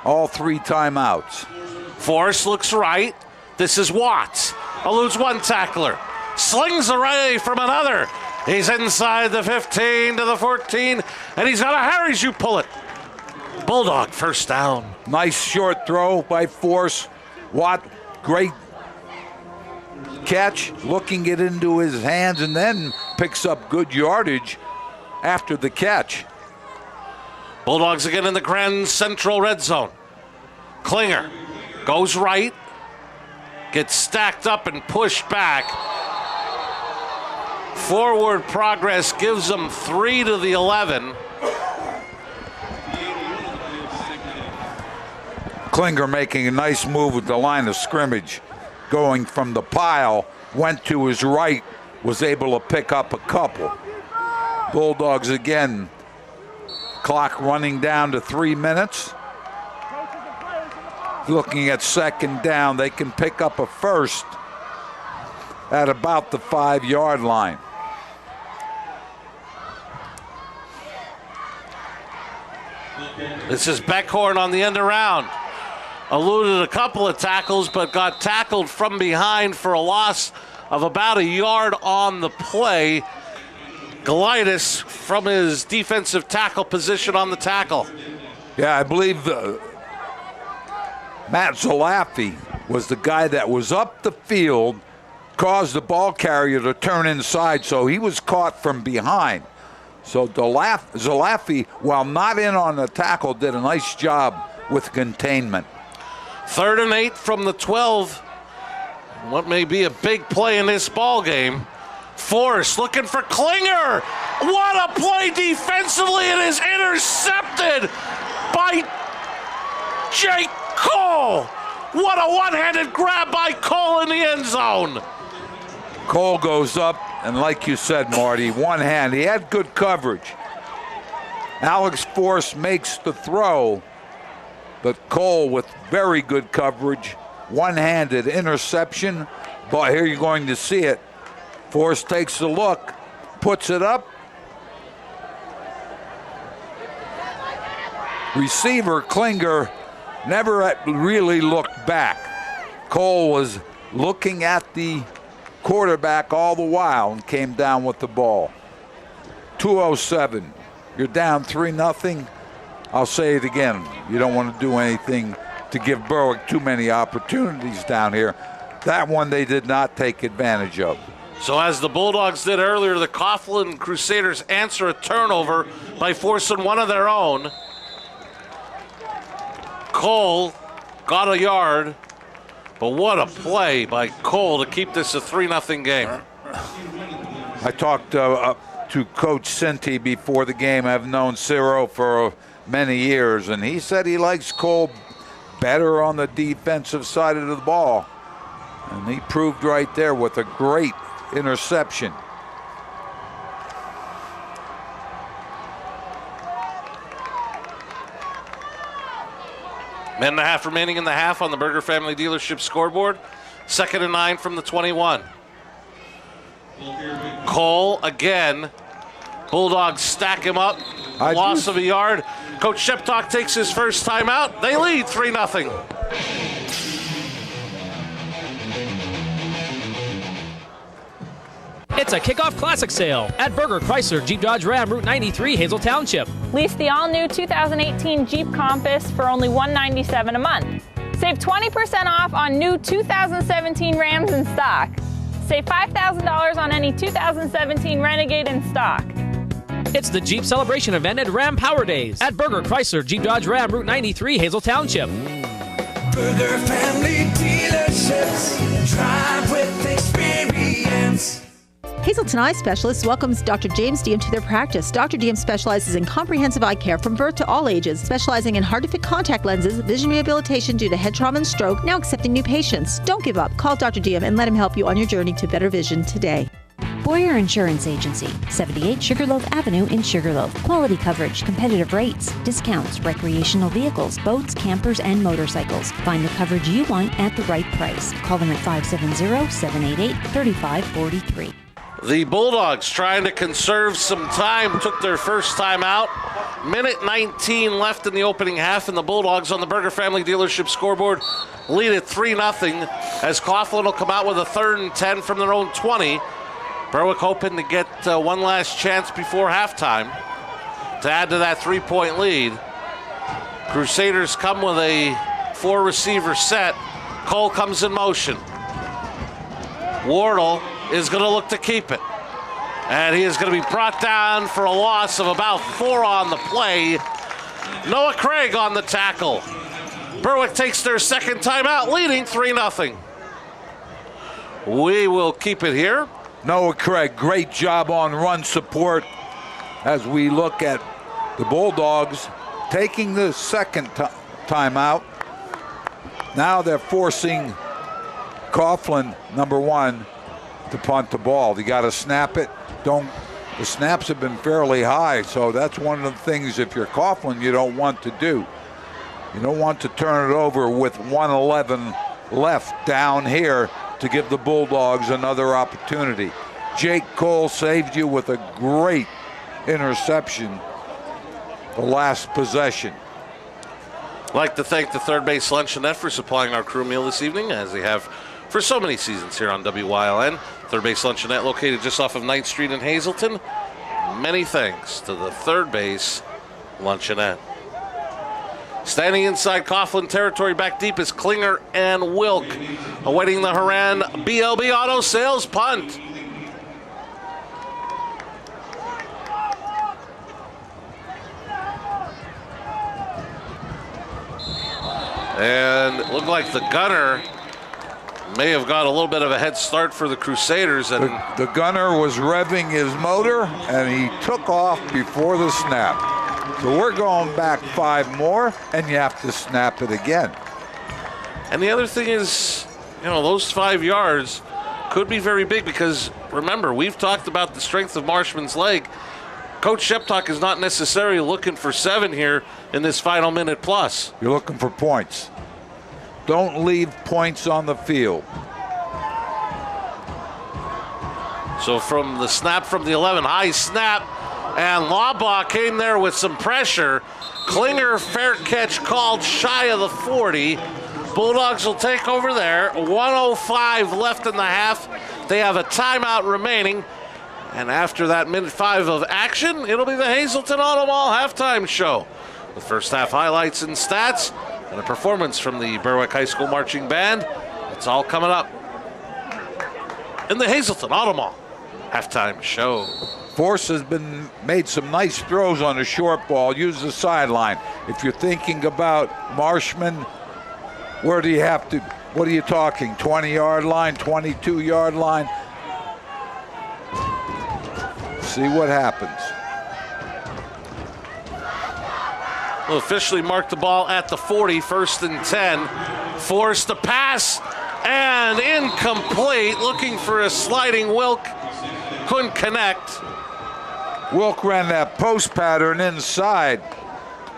All 3 timeouts. Force looks right. This is Watts. Eludes one tackler. Slings away from another. He's inside the 15 to the 14, and he's got a Harry's you pull it. Bulldog first down. Nice short throw by Force. Watt, great catch, looking it into his hands, and then picks up good yardage after the catch. Bulldogs again in the Grand Central red zone. Klinger goes right, gets stacked up and pushed back. Forward progress gives them 3 to the 11. Klinger making a nice move with the line of scrimmage. Going from the pile, went to his right, was able to pick up a couple. Bulldogs again, clock running down to 3 minutes. Looking at 2nd down, they can pick up a 1st at about the 5-yard line. This is Beckhorn on the end around. Eluded a couple of tackles, but got tackled from behind for a loss of about a yard on the play. Galitis from his defensive tackle position on the tackle. Yeah, I believe Matt Zalafi was the guy that was up the field, caused the ball carrier to turn inside, so he was caught from behind. So Zalafi, while not in on the tackle, did a nice job with containment. 3rd and 8 from the 12. What may be a big play in this ball game. Force looking for Klinger. What a play defensively. It is intercepted by Jake Cole. What a one-handed grab by Cole in the end zone. Cole goes up, and like you said, Marty, one hand. He had good coverage. Alex Force makes the throw, but Cole with very good coverage, one-handed interception. But here you're going to see it. Force takes a look, puts it up. Receiver Klinger never really looked back. Cole was looking at the quarterback all the while and came down with the ball. 2:07. You're down 3-0. I'll say it again. You don't want to do anything to give Berwick too many opportunities down here. That one they did not take advantage of. So as the Bulldogs did earlier, the Coughlin Crusaders answer a turnover by forcing one of their own. Cole got a yard, but what a play by Cole to keep this a 3-0 game. I talked to Coach Cinti before the game. I've known Ciro for many years, and he said he likes Cole better on the defensive side of the ball. And he proved right there with a great interception. Minute and a half remaining in the half on the Berger Family Dealership scoreboard. 2nd and 9 from the 21. Cole again. Bulldogs stack him up. Loss of a yard. Coach Sheptock takes his first time out. They lead 3-0. It's a kickoff classic sale at Berger Chrysler Jeep Dodge Ram Route 93, Hazel Township. Lease the all-new 2018 Jeep Compass for only $197 a month. Save 20% off on new 2017 Rams in stock. Save $5,000 on any 2017 Renegade in stock. It's the Jeep Celebration event at Ram Power Days at Berger Chrysler Jeep Dodge Ram Route 93, Hazel Township. Berger Family Dealerships. Drive with experience. Hazelton Eye Specialists welcomes Dr. James Diem to their practice. Dr. Diem specializes in comprehensive eye care from birth to all ages, specializing in hard-to-fit contact lenses, vision rehabilitation due to head trauma and stroke, now accepting new patients. Don't give up. Call Dr. Diem and let him help you on your journey to better vision today. Boyer Insurance Agency, 78 Sugarloaf Avenue in Sugarloaf. Quality coverage, competitive rates, discounts, recreational vehicles, boats, campers, and motorcycles. Find the coverage you want at the right price. Call them at 570-788-3543. The Bulldogs trying to conserve some time, took their first time out. Minute 19 left in the opening half, and the Bulldogs on the Berger Family Dealership scoreboard lead at 3-0 as Coughlin will come out with a 3rd and 10 from their own 20. Berwick hoping to get one last chance before halftime to add to that 3-point lead. Crusaders come with a 4-receiver set. Cole comes in motion. Wardle is going to look to keep it. And he is going to be brought down for a loss of about 4 on the play. Noah Craig on the tackle. Berwick takes their second timeout, leading 3-0. We will keep it here. Noah Craig, great job on run support as we look at the Bulldogs taking the second timeout. Now they're forcing Coughlin, number 1, to punt the ball. You got to snap it. The snaps have been fairly high, so that's one of the things, if you're Coughlin, you don't want to do. You don't want to turn it over with 1:11 left down here to give the Bulldogs another opportunity. Jake Cole saved you with a great interception the last possession. I'd like to thank the Third Base Luncheonette for supplying our crew meal this evening, as they have for so many seasons here on WYLN. Third Base Luncheonette located just off of 9th Street in Hazelton. Many thanks to the Third Base Luncheonette. Standing inside Coughlin territory back deep is Klinger and Wilk, awaiting the Haran BLB Auto Sales punt. And it looked like the gunner may have got a little bit of a head start for the Crusaders. And the gunner was revving his motor, and he took off before the snap. So we're going back 5 more, and you have to snap it again. And the other thing is, those 5 yards could be very big because, remember, we've talked about the strength of Marshman's leg. Coach Sheptock is not necessarily looking for 7 here in this final minute plus. You're looking for points. Don't leave points on the field. So from the snap from the 11, high snap, and Labaugh came there with some pressure, Klinger, fair catch called shy of the 40. Bulldogs will take over there. 1:05 left in the half. They have a timeout remaining. And after that minute 5 of action, it'll be the Hazleton Auto Mall halftime show. The first half highlights and stats and a performance from the Berwick High School Marching Band. It's all coming up in the Hazleton Auto Mall halftime show. Force has made some nice throws on the short ball. Use the sideline. If you're thinking about Marshman, where do you have to, what are you talking, 20-yard line, 22-yard line? See what happens. We'll officially mark the ball at the 40, 1st and 10. Force the pass and incomplete. Looking for a sliding Wilk. Couldn't connect. Wilk ran that post pattern inside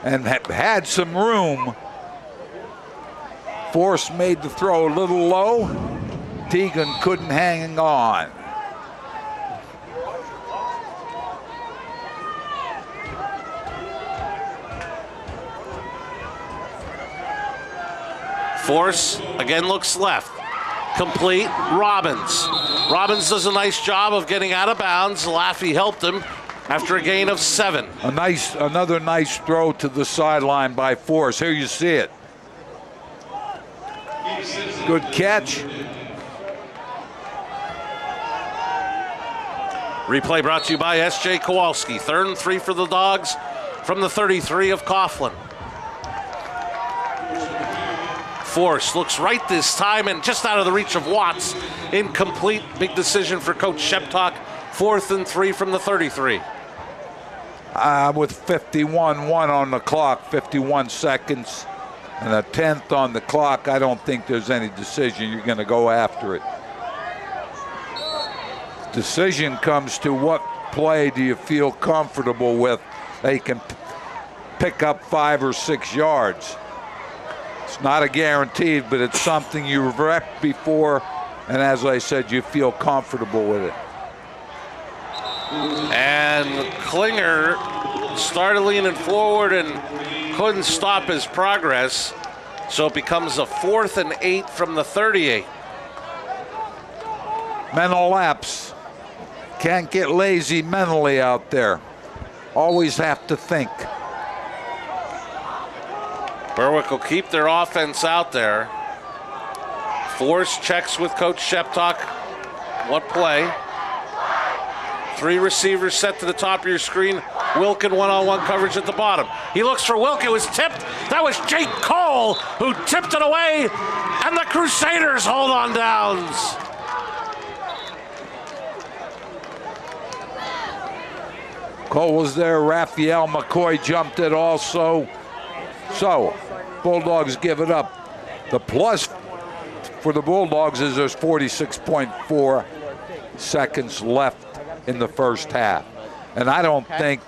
and had some room. Force made the throw a little low. Teagan couldn't hang on. Force again looks left. Complete. Robbins. Robbins does a nice job of getting out of bounds. Laffey helped him after a gain of 7. Another nice throw to the sideline by Force. Here you see it. Good catch. Replay brought to you by S.J. Kowalski. 3rd and 3 for the Dogs from the 33 of Coughlin. Force looks right this time and just out of the reach of Watts. Incomplete. Big decision for Coach Sheptock. 4th and 3 from the 33. With 51-1 on the clock, 51 seconds, and a 10th on the clock, I don't think there's any decision. You're going to go after it. Decision comes to what play do you feel comfortable with? They can pick up 5 or 6 yards. It's not a guarantee, but it's something you've repped before, and as I said, you feel comfortable with it. And Klinger started leaning forward and couldn't stop his progress, so it becomes a 4th and 8 from the 38. Mental lapse. Can't get lazy mentally out there. Always have to think. Berwick will keep their offense out there. Force checks with Coach Sheptock. What play? 3 receivers set to the top of your screen. Wilk in one-on-one coverage at the bottom. He looks for Wilk. It was tipped. That was Jake Cole who tipped it away. And the Crusaders hold on downs. Cole was there. Raphael McCoy jumped it also. So, Bulldogs give it up. The plus for the Bulldogs is there's 46.4 seconds left in the first half. And I don't think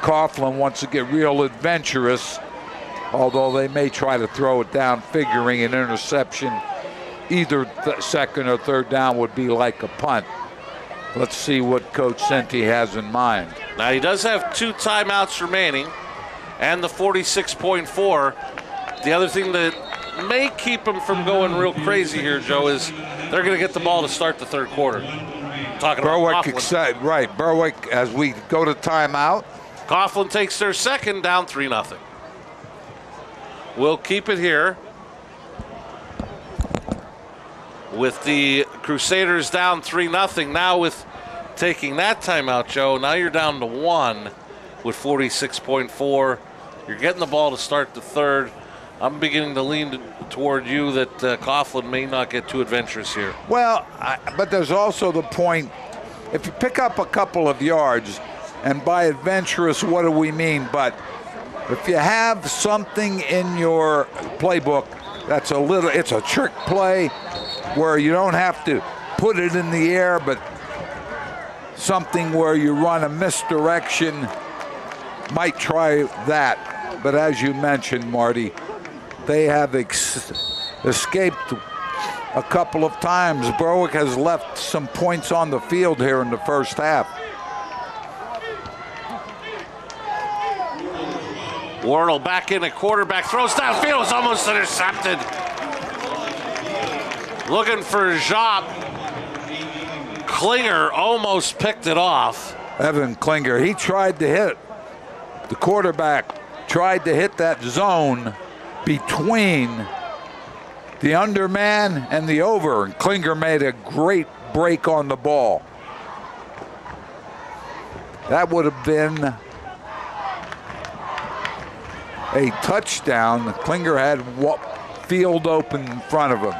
Coughlin wants to get real adventurous, although they may try to throw it down, figuring an interception, either second or third down would be like a punt. Let's see what Coach Senti has in mind. Now he does have 2 timeouts remaining and the 46.4. The other thing that may keep him from going real crazy here, Joe, is they're going to get the ball to start the 3rd quarter. Talking Berwick about Coughlin. Right, Berwick, as we go to timeout. Coughlin takes their second, down 3-0. We'll keep it here with the Crusaders down 3-0. Now with taking that timeout, Joe, now you're down to 1 with 46.4. You're getting the ball to start the 3rd. I'm beginning to lean toward you that Coughlin may not get too adventurous here. Well, but there's also the point, if you pick up a couple of yards, and by adventurous, what do we mean? But if you have something in your playbook that's it's a trick play where you don't have to put it in the air, but something where you run a misdirection, might try that. But as you mentioned, Marty, they have escaped a couple of times. Berwick has left some points on the field here in the first half. Wardle back in at quarterback, throws downfield, was almost intercepted. Looking for Jop. Klinger almost picked it off. Evan Klinger, he tried to hit. The quarterback tried to hit that zone between the underman and the over, and Klinger made a great break on the ball. That would have been a touchdown. Klinger had field open in front of him.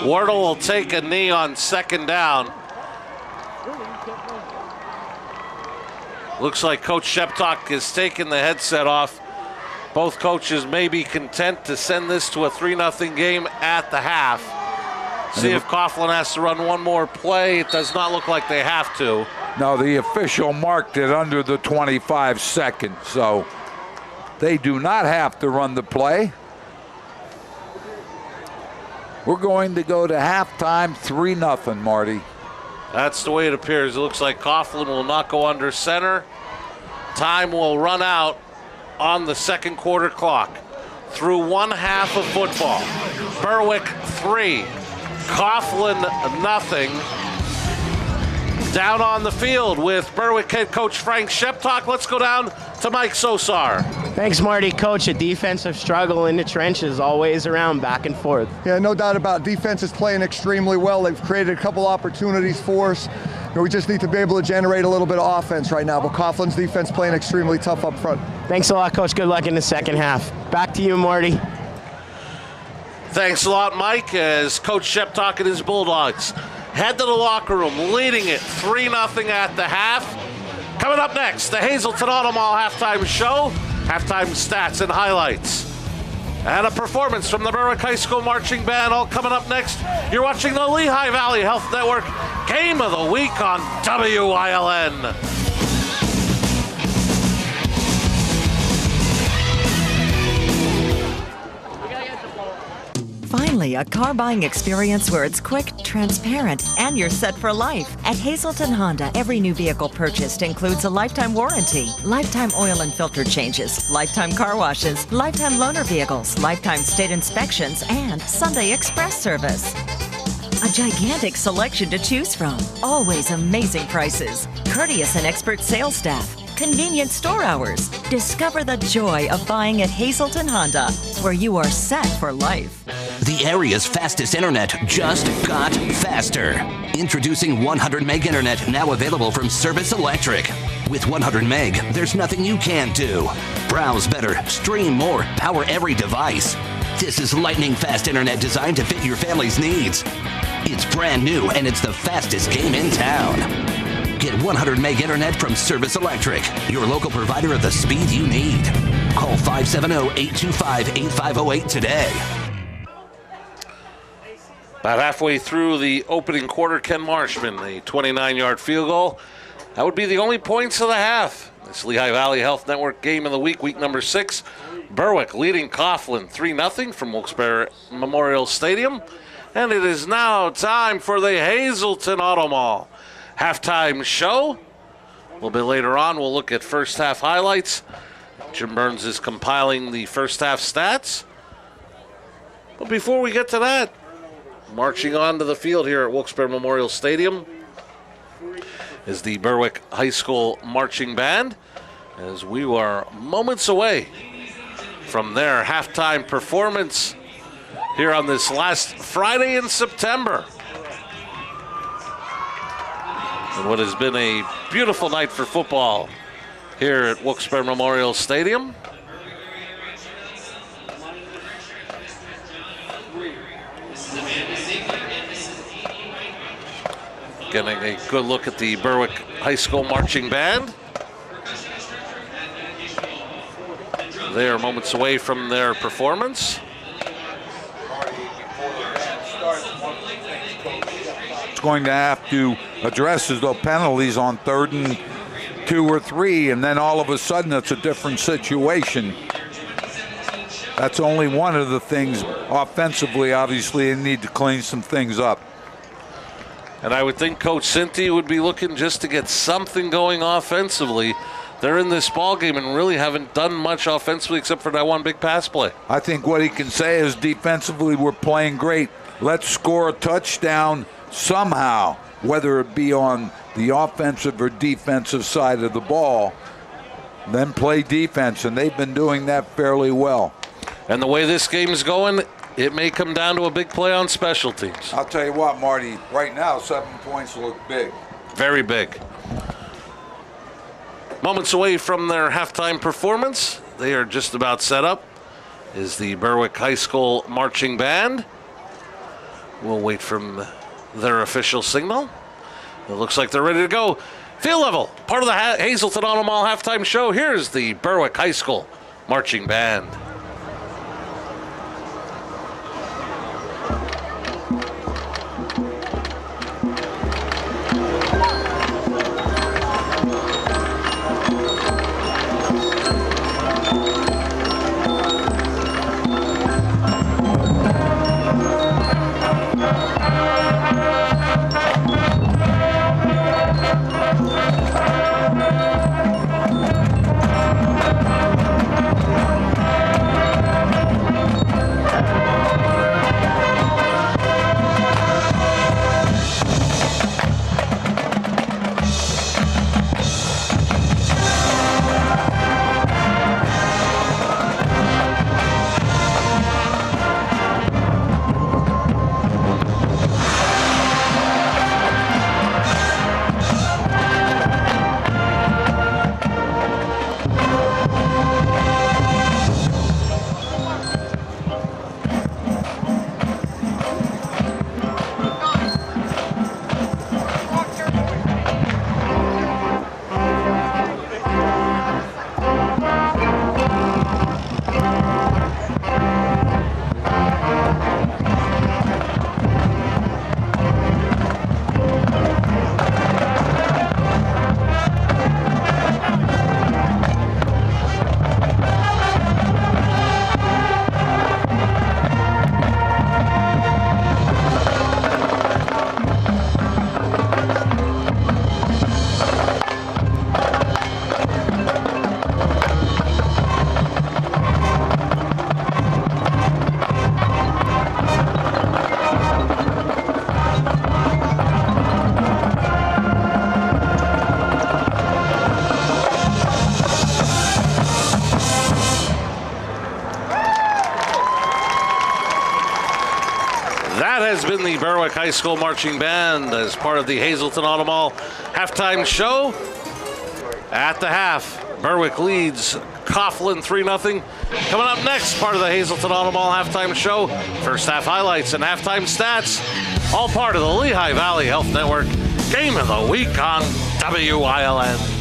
Wardle will take a knee on second down. Looks like Coach Sheptock is taking the headset off. Both coaches may be content to send this to a 3-0 game at the half. See if Coughlin has to run one more play. It does not look like they have to. No, the official marked it under the 25 seconds, so they do not have to run the play. We're going to go to halftime 3-0, Marty. That's the way it appears. It looks like Coughlin will not go under center. Time will run out on the second quarter clock. Through one half of football. Berwick 3, Coughlin nothing. Down on the field with Berwick head coach Frank Sheptock. Let's go down to Mike Sosar. Thanks, Marty. Coach, a defensive struggle in the trenches, always around, back and forth. Yeah, no doubt about it. Defense is playing extremely well. They've created a couple opportunities for us. We just need to be able to generate a little bit of offense right now, but Coughlin's defense playing extremely tough up front. Thanks a lot, Coach. Good luck in the second half. Back to you, Marty. Thanks a lot, Mike, as Coach Sheptock and his Bulldogs head to the locker room, leading it 3-0 at the half. Coming up next, the Hazelton Auto Mall halftime show, halftime stats and highlights, and a performance from the Berwick High School Marching Band, all coming up next. You're watching the Lehigh Valley Health Network Game of the Week on WILN. Finally, a car buying experience where it's quick, transparent, and you're set for life. At Hazelton Honda, every new vehicle purchased includes a lifetime warranty, lifetime oil and filter changes, lifetime car washes, lifetime loaner vehicles, lifetime state inspections, and Sunday express service. A gigantic selection to choose from, always amazing prices, courteous and expert sales staff, convenient store hours. Discover the joy of buying at Hazelton Honda, where you are set for life. The area's fastest internet just got faster. Introducing 100 meg internet, now available from Service Electric. With 100 meg, there's nothing you can't do. Browse better, stream more, power every device. This is lightning fast internet designed to fit your family's needs. It's brand new and it's the fastest game in town. Get 100 meg internet from Service Electric, your local provider of the speed you need. Call 570-825-8508 today. About halfway through the opening quarter, Ken Marshman, a 29-yard field goal. That would be the only points of the half. This Lehigh Valley Health Network Game of the Week, week number 6. Berwick leading Coughlin 3-0 from Wilkes-Barre Memorial Stadium. And it is now time for the Hazelton Auto Mall halftime show. A little bit later on, we'll look at first half highlights. Jim Burns is compiling the first half stats. But before we get to that, marching onto the field here at Wilkes-Barre Memorial Stadium is the Berwick High School Marching Band, as we are moments away from their halftime performance here on this last Friday in September. And what has been a beautiful night for football here at Wilkes-Barre Memorial Stadium. Getting a good look at the Berwick High School Marching Band. They are moments away from their performance. It's going to have to address is those penalties on 3rd and 2 or 3, and then all of a sudden it's a different situation. That's only one of the things. Offensively, obviously, they need to clean some things up. And I would think Coach Cinti would be looking just to get something going offensively. They're in this ball game and really haven't done much offensively except for that one big pass play. I think what he can say is defensively we're playing great. Let's score a touchdown somehow, whether it be on the offensive or defensive side of the ball, then play defense, and they've been doing that fairly well. And the way this game's going, it may come down to a big play on special teams. I'll tell you what, Marty, right now 7 points look big. Very big. Moments away from their halftime performance, they are just about set up, is the Berwick High School Marching Band. We'll wait for their official signal. It looks like they're ready to go. Field level, part of the Hazelton Auto Mall halftime show. Here's the Berwick High School Marching Band. Has been the Berwick High School Marching Band as part of the Hazelton Auto Mall halftime show. At the half, Berwick leads Coughlin 3-0. Coming up next, part of the Hazelton Auto Mall halftime show. First half highlights and halftime stats, all part of the Lehigh Valley Health Network Game of the Week on WILN.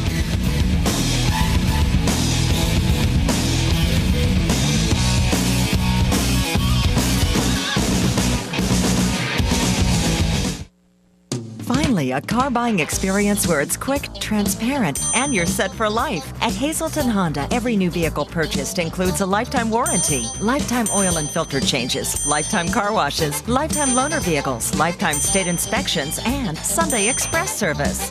Finally, a car buying experience where it's quick, transparent, and you're set for life. At Hazelton Honda, every new vehicle purchased includes a lifetime warranty, lifetime oil and filter changes, lifetime car washes, lifetime loaner vehicles, lifetime state inspections, and Sunday express service.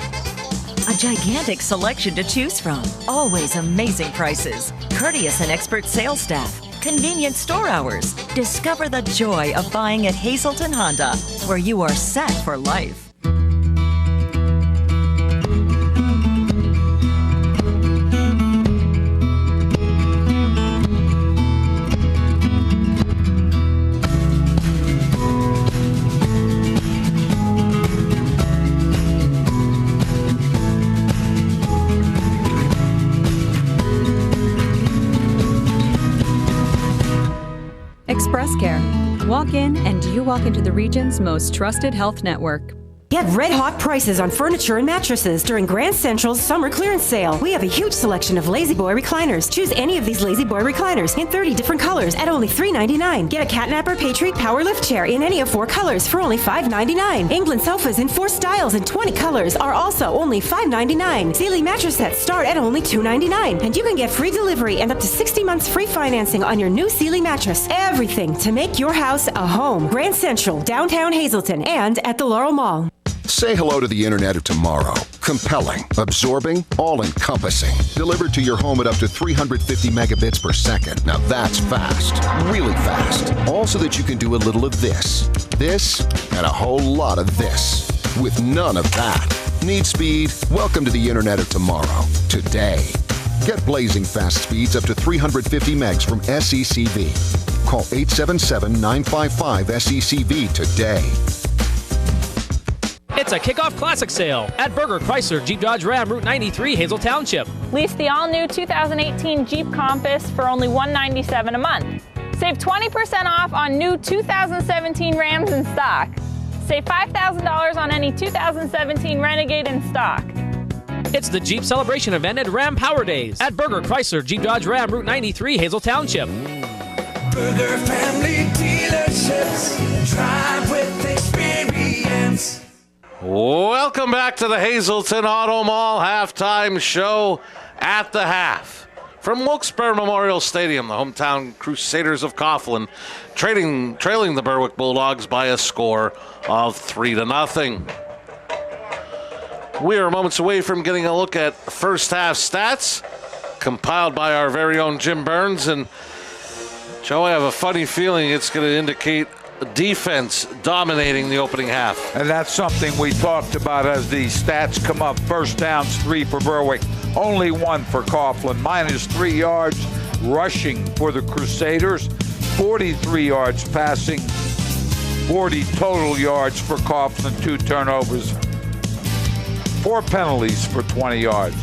A gigantic selection to choose from. Always amazing prices. Courteous and expert sales staff. Convenient store hours. Discover the joy of buying at Hazelton Honda, where you are set for life. Express Care. Walk in and you walk into the region's most trusted health network. Get red-hot prices on furniture and mattresses during Grand Central's summer clearance sale. We have a huge selection of Lazy Boy recliners. Choose any of these Lazy Boy recliners in 30 different colors at only $3.99. Get a Catnapper Patriot Power Lift chair in any of 4 colors for only $5.99. England sofas in 4 styles and 20 colors are also only $5.99. Sealy mattress sets start at only $2.99. And you can get free delivery and up to 60 months free financing on your new Sealy mattress. Everything to make your house a home. Grand Central, downtown Hazelton, and at the Laurel Mall. Say hello to the internet of tomorrow. Compelling, absorbing, all-encompassing. Delivered to your home at up to 350 megabits per second. Now that's fast. Really fast. All so that you can do a little of this, and a whole lot of this. With none of that. Need speed? Welcome to the internet of tomorrow. Today. Get blazing fast speeds up to 350 megs from SECV. Call 877-955-SECV today. It's a kickoff classic sale at Berwick, Chrysler, Jeep, Dodge, Ram, Route 93, Hazel Township. Lease the all-new 2018 Jeep Compass for only $197 a month. Save 20% off on new 2017 Rams in stock. Save $5,000 on any 2017 Renegade in stock. It's the Jeep Celebration event at Ram Power Days at Berwick, Chrysler, Jeep, Dodge, Ram, Route 93, Hazel Township. Burger Family Dealerships. Drive with experience. Welcome back to the Hazleton Auto Mall halftime show at the half. From Wilkes-Barre Memorial Stadium, the hometown Crusaders of Coughlin trailing the Berwick Bulldogs by a score of 3-0. We are moments away from getting a look at first half stats compiled by our very own Jim Burns. And Joe, I have a funny feeling it's going to indicate defense dominating the opening half. And that's something we talked about as the stats come up. First downs, 3 for Berwick, only 1 for Coughlin. -3 yards rushing for the Crusaders, 43 yards passing, 40 total yards for Coughlin, 2 turnovers, 4 penalties for 20 yards.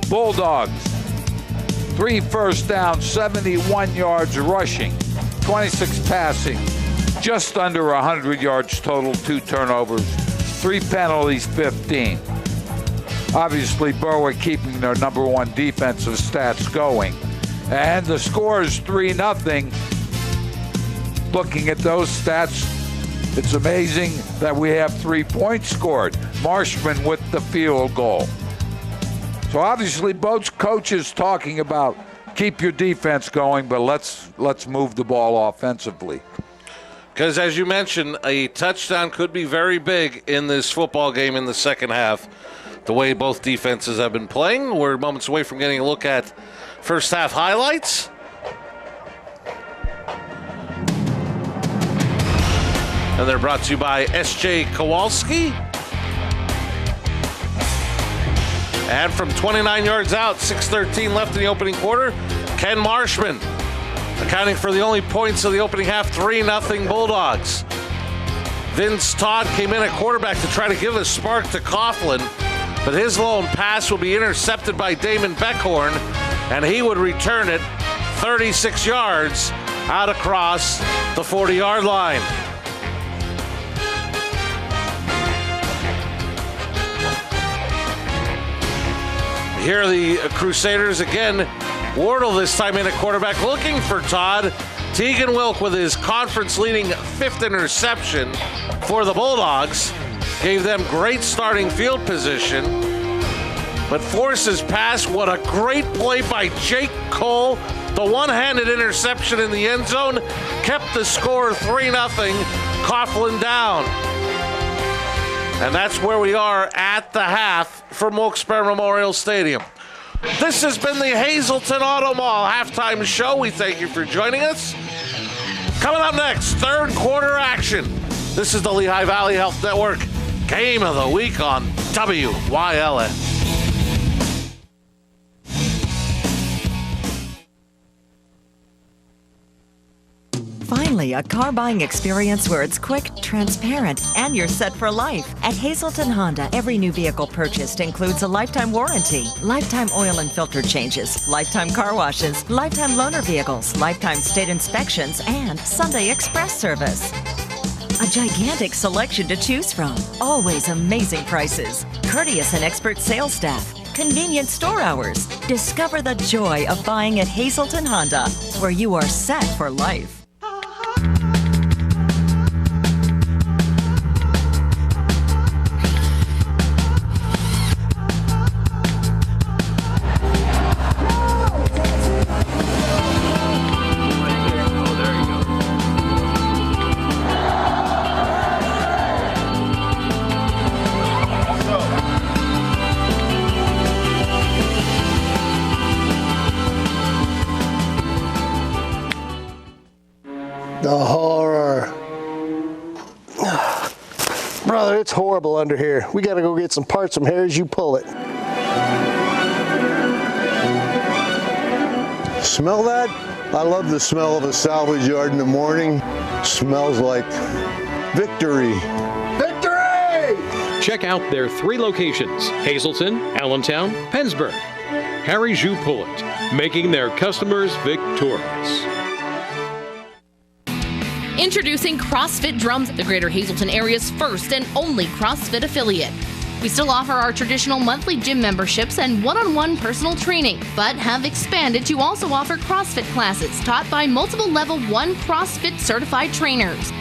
Bulldogs, 3 first downs, 71 yards rushing, 26 passing, just under 100 yards total, 2 turnovers, 3 penalties, 15. Obviously, Berwick keeping their number 1 defensive stats going. And the score is 3-0. Looking at those stats, it's amazing that we have 3 points scored. Marshman with the field goal. So obviously both coaches talking about keep your defense going, but let's move the ball offensively. Because as you mentioned, a touchdown could be very big in this football game in the second half. The way both defenses have been playing. We're moments away from getting a look at first half highlights. And they're brought to you by S.J. Kowalski. And from 29 yards out, 6:13 left in the opening quarter, Ken Marshman accounting for the only points of the opening half, 3-0 Bulldogs. Vince Todd came in at quarterback to try to give a spark to Coughlin, but his lone pass will be intercepted by Damon Beckhorn, and he would return it 36 yards out across the 40-yard line. Here are the Crusaders again. Wardle this time in at quarterback looking for Todd. Tegan Wilk with his conference-leading 5th interception for the Bulldogs. Gave them great starting field position. But forces pass. What a great play by Jake Cole. The one-handed interception in the end zone kept the score 3-0. Coughlin down. And that's where we are at the half from Wilkes-Barre Memorial Stadium. This has been the Hazleton Auto Mall halftime show. We thank you for joining us. Coming up next, third quarter action. This is the Lehigh Valley Health Network Game of the Week on WYLN. Finally, a car buying experience where it's quick, transparent, and you're set for life. At Hazleton Honda, every new vehicle purchased includes a lifetime warranty, lifetime oil and filter changes, lifetime car washes, lifetime loaner vehicles, lifetime state inspections, and Sunday express service. A gigantic selection to choose from, always amazing prices, courteous and expert sales staff, convenient store hours. Discover the joy of buying at Hazleton Honda, where you are set for life. The horror. Brother, it's horrible under here. We gotta go get some parts from here as you pull it. Smell that? I love the smell of a salvage yard in the morning. Smells like victory. Victory! Check out their 3 locations, Hazleton, Allentown, Pennsburg. Harry Jou Pullet, making their customers victorious. Introducing CrossFit Drums, the Greater Hazleton area's first and only CrossFit affiliate. We still offer our traditional monthly gym memberships and one-on-one personal training, but have expanded to also offer CrossFit classes taught by multiple Level 1 CrossFit certified trainers.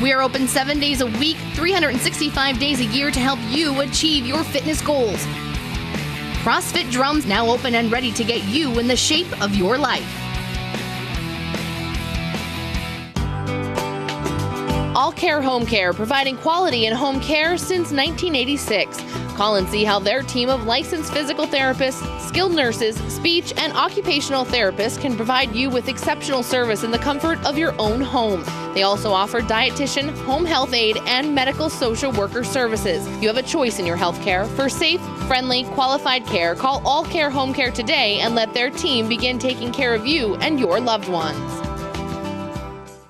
We are open 7 days a week, 365 days a year to help you achieve your fitness goals. CrossFit Drums now open and ready to get you in the shape of your life. All Care Home Care, providing quality in home care since 1986. Call and see how their team of licensed physical therapists, skilled nurses, speech, and occupational therapists can provide you with exceptional service in the comfort of your own home. They also offer dietitian, home health aide, and medical social worker services. You have a choice in your health care. For safe, friendly, qualified care, call All Care Home Care today and let their team begin taking care of you and your loved ones.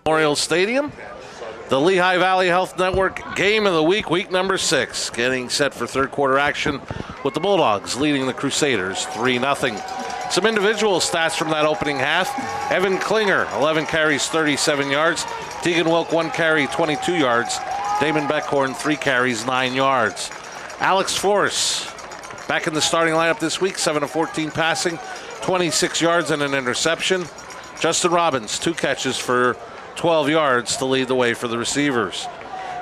Memorial Stadium. The Lehigh Valley Health Network Game of the Week, week number 6, getting set for third quarter action with the Bulldogs leading the Crusaders 3-0. Some individual stats from that opening half. Evan Klinger, 11 carries, 37 yards. Tegan Wilk, 1 carry, 22 yards. Damon Beckhorn, 3 carries, 9 yards. Alex Force, back in the starting lineup this week, 7 of 14 passing, 26 yards and an interception. Justin Robbins, 2 catches for 12 yards to lead the way for the receivers.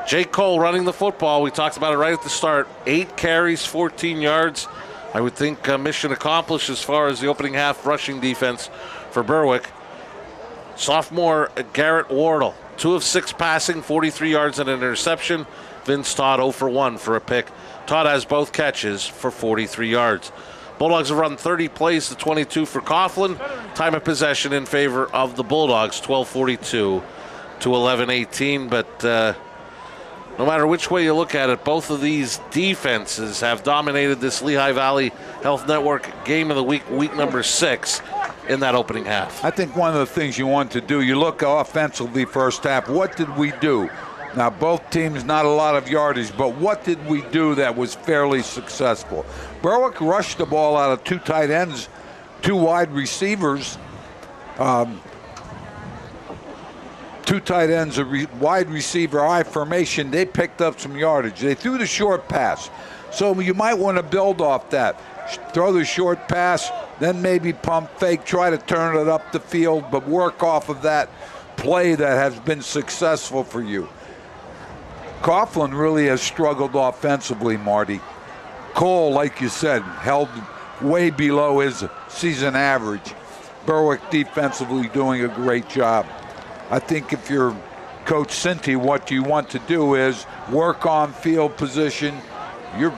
Jake Cole running the football. We talked about it right at the start. 8 carries, 14 yards. I would think mission accomplished as far as the opening half rushing defense for Berwick. Sophomore Garrett Wardle, 2 of 6 passing, 43 yards and an interception. Vince Todd 0 for 1 for a pick. Todd has both catches for 43 yards. Bulldogs have run 30 plays to 22 for Coughlin. Time of possession in favor of the Bulldogs, 12:42 to 11:18. But no matter which way you look at it, both of these defenses have dominated this Lehigh Valley Health Network Game of the Week, week number 6, in that opening half. I think one of the things you want to do, you look offensively first half, what did we do? Now, both teams, not a lot of yardage, but what did we do that was fairly successful? Berwick rushed the ball out of 2 tight ends, 2 wide receivers, 2 tight ends, a wide receiver I formation. They picked up some yardage. They threw the short pass. So you might want to build off that. Throw the short pass, then maybe pump fake, try to turn it up the field, but work off of that play that has been successful for you. Coughlin really has struggled offensively, Marty. Cole, like you said, held way below his season average. Berwick defensively doing a great job. I think if you're Coach Cinti, what you want to do is work on field position. You're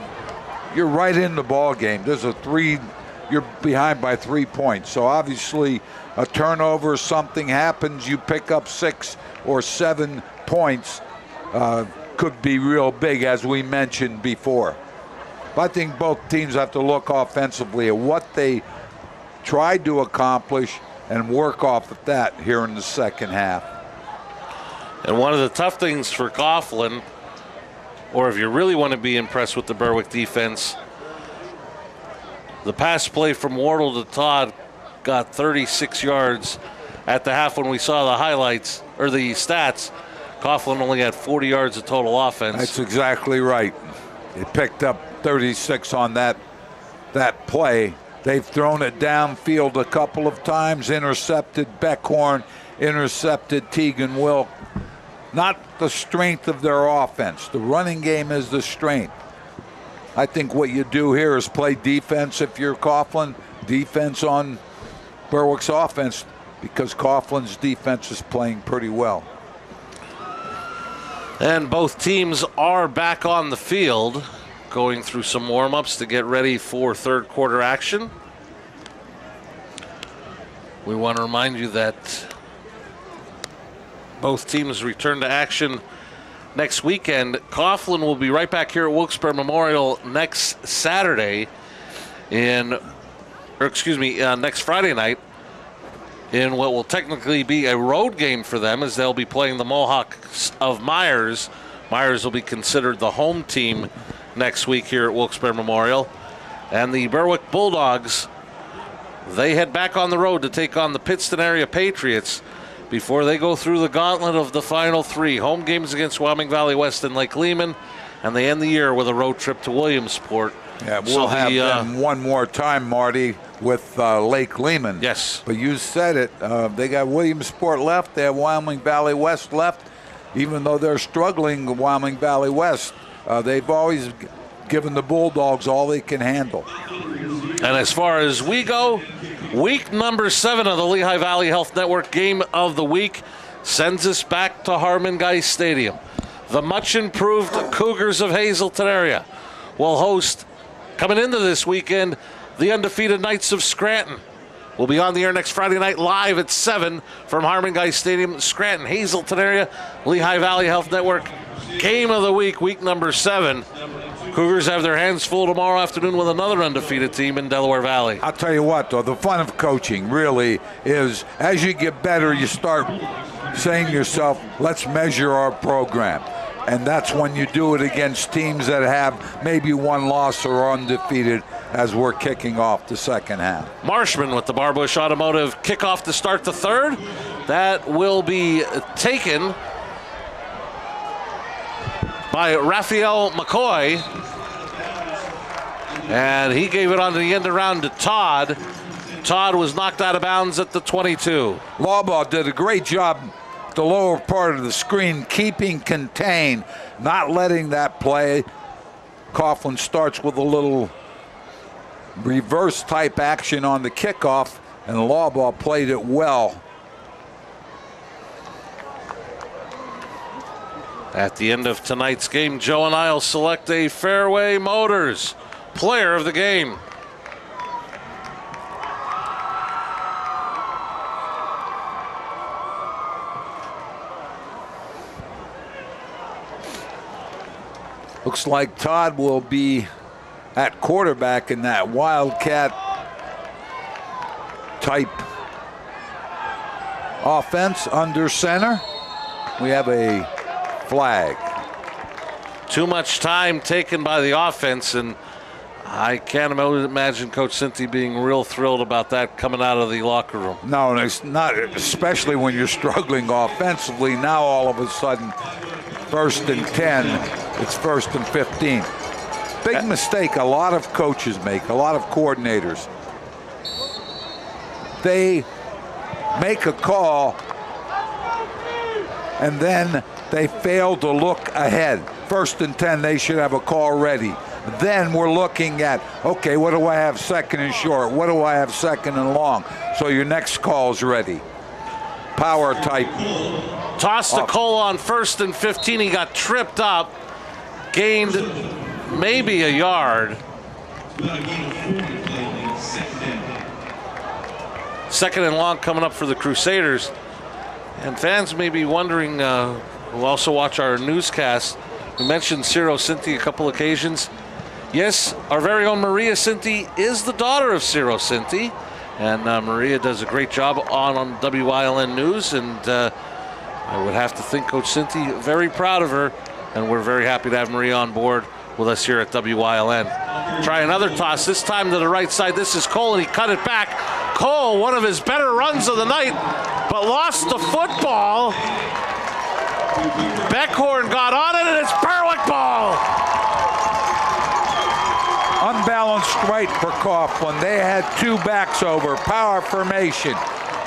right in the ball game. There's a 3, you're behind by 3 points. So obviously a turnover, something happens, you pick up 6 or 7 points. Could be real big, as we mentioned before. But I think both teams have to look offensively at what they tried to accomplish and work off of that here in the second half. And one of the tough things for Coughlin, or if you really want to be impressed with the Berwick defense, the pass play from Wardle to Todd got 36 yards at the half. When we saw the highlights, or the stats, Coughlin only had 40 yards of total offense. That's exactly right. They picked up 36 on that play. They've thrown it downfield a couple of times, intercepted Beckhorn, intercepted Tegan Wilk. Not the strength of their offense. The running game is the strength. I think what you do here is play defense if you're Coughlin, defense on Berwick's offense, because Coughlin's defense is playing pretty well. And both teams are back on the field, going through some warm-ups to get ready for third quarter action. We want to remind you that Both teams return to action next weekend. Coughlin will be right back here at Wilkes-Barre Memorial next Saturday next Friday night in what will technically be a road game for them, as they'll be playing the Mohawks of Myers. Myers will be considered the home team next week here at Wilkes-Barre Memorial. And the Berwick Bulldogs, they head back on the road to take on the Pittston area Patriots before they go through the gauntlet of the final 3 home games against Wyoming Valley West and Lake Lehman, and they end the year with a road trip to Williamsport. Yeah, we'll have them one more time, Marty, with Lake Lehman. Yes. But you said it. They got Williamsport left. They have Wyoming Valley West left. Even though they're struggling, Wyoming Valley West, they've always given the Bulldogs all they can handle. And as far as we go, week number 7 of the Lehigh Valley Health Network Game of the Week sends us back to Harmon Guy Stadium. The much improved Cougars of Hazelton area will host, coming into this weekend, the undefeated Knights of Scranton. We'll be on the air next Friday night live at 7 from Harmon Guy Stadium, Scranton, Hazelton area, Lehigh Valley Health Network Game of the Week, week number 7. Cougars have their hands full tomorrow afternoon with another undefeated team in Delaware Valley. I'll tell you what, though, the fun of coaching really is as you get better, you start saying to yourself, let's measure our program. And that's when you do it against teams that have maybe one loss or are undefeated as we're kicking off the second half. Marshman with the Barbush Automotive kickoff to start the third. That will be taken by Raphael McCoy. And he gave it on the end around to Todd. Todd was knocked out of bounds at the 22. Lawbaugh did a great job the lower part of the screen, keeping contained, not letting that play. Coughlin starts with a little reverse type action on the kickoff, and Lawbaugh played it well. At the end of tonight's game, Joe and I will select a Fairway Motors player of the game. Looks like Todd will be at quarterback in that Wildcat type offense under center. We have a flag. Too much time taken by the offense, and I can't imagine Coach Cinti being real thrilled about that coming out of the locker room. No, it's not, especially when you're struggling offensively. Now all of a sudden, 1st and 10, it's 1st and 15. Big mistake a lot of coaches make, a lot of coordinators. They make a call and then they fail to look ahead. 1st and 10, they should have a call ready. Then we're looking at, okay, what do I have 2nd and short? What do I have 2nd and long? So your next call is ready. Power type. Toss to Cole on 1st and 15. He got tripped up, gained maybe a yard. 2nd and long coming up for the Crusaders. And fans may be wondering, who also watch our newscast, we mentioned Ciro Cinti a couple occasions. Yes, our very own Maria Cinti is the daughter of Ciro Cinti. And Maria does a great job on WILN News. And I would have to think Coach Cinti very proud of her. And we're very happy to have Maria on board with us here at WILN. Try another toss, this time to the right side. This is Cole, and he cut it back. Cole, one of his better runs of the night, but lost the football. Beckhorn got on it, and it's Berwick ball. Unbalanced right for Coughlin. They had 2 backs over. Power formation.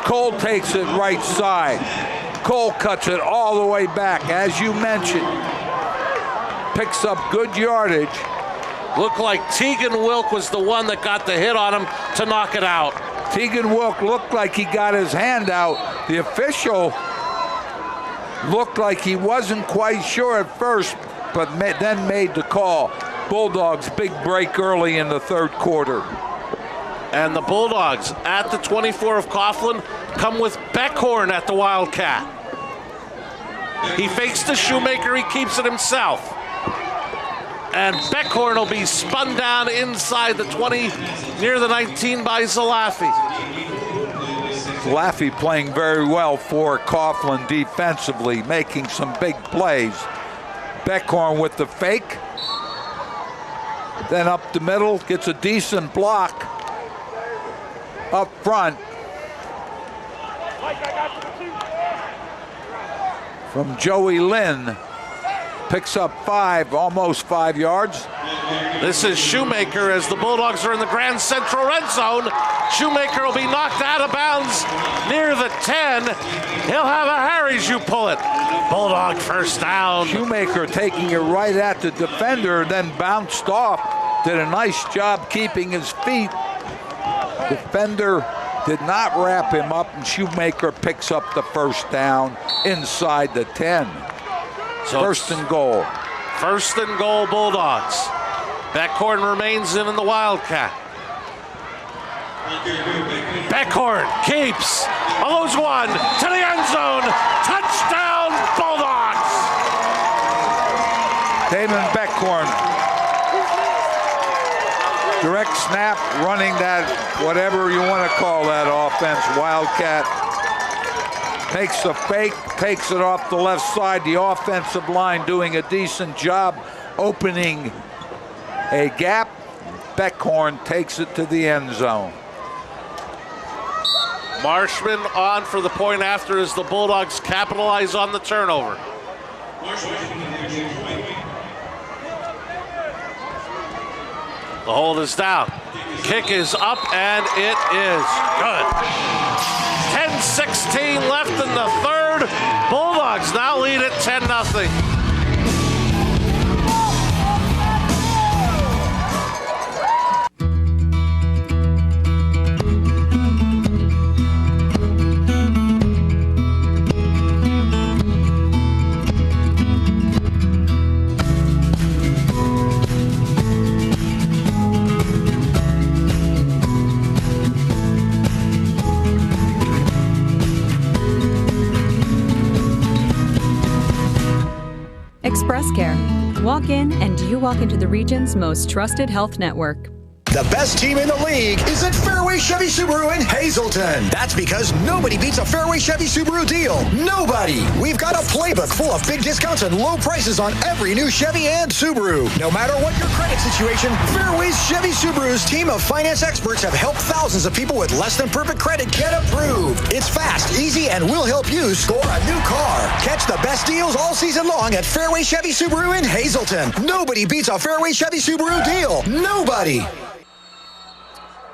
Cole takes it right side. Cole cuts it all the way back, as you mentioned. Picks up good yardage. Looked like Tegan Wilk was the one that got the hit on him to knock it out. Tegan Wilk looked like he got his hand out. The official looked like he wasn't quite sure at first, but then made the call. Bulldogs, big break early in the 3rd quarter. And the Bulldogs at the 24 of Coughlin come with Beckhorn at the Wildcat. He fakes the Shoemaker. He keeps it himself. And Beckhorn will be spun down inside the 20, near the 19 by Zalafi. Zalafi playing very well for Coughlin defensively, making some big plays. Beckhorn with the fake. Then up the middle, gets a decent block. Up front. From Joey Lynn. Picks up 5, almost 5 yards. This is Shoemaker as the Bulldogs are in the Grand Central red zone. Shoemaker will be knocked out of bounds near the 10. He'll have a Harry's you pull it. Bulldog first down. Shoemaker taking it right at the defender, then bounced off. Did a nice job keeping his feet. Defender did not wrap him up, and Shoemaker picks up the first down inside the 10. So first and goal. First and goal, Bulldogs. Beckhorn remains in the Wildcat. Beckhorn keeps. Almost one to the end zone. Touchdown, Bulldogs. Damon Beckhorn. Direct snap, running that, whatever you want to call that offense, Wildcat. Makes the fake, takes it off the left side. The offensive line doing a decent job opening a gap. Beckhorn takes it to the end zone. Marshman on for the point after as the Bulldogs capitalize on the turnover. The hold is down. Kick is up, and it is good. 10-16 left in the third. Bulldogs now lead at 10-0. Express Care. Walk in and you walk into the region's most trusted health network. The best team in the league is at Fairway Chevy Subaru in Hazleton. That's because nobody beats a Fairway Chevy Subaru deal. Nobody. We've got a playbook full of big discounts and low prices on every new Chevy and Subaru. No matter what your credit situation, Fairway's Chevy Subaru's team of finance experts have helped thousands of people with less than perfect credit get approved. It's fast, easy, and will help you score a new car. Catch the best deals all season long at Fairway Chevy Subaru in Hazleton. Nobody beats a Fairway Chevy Subaru deal. Nobody.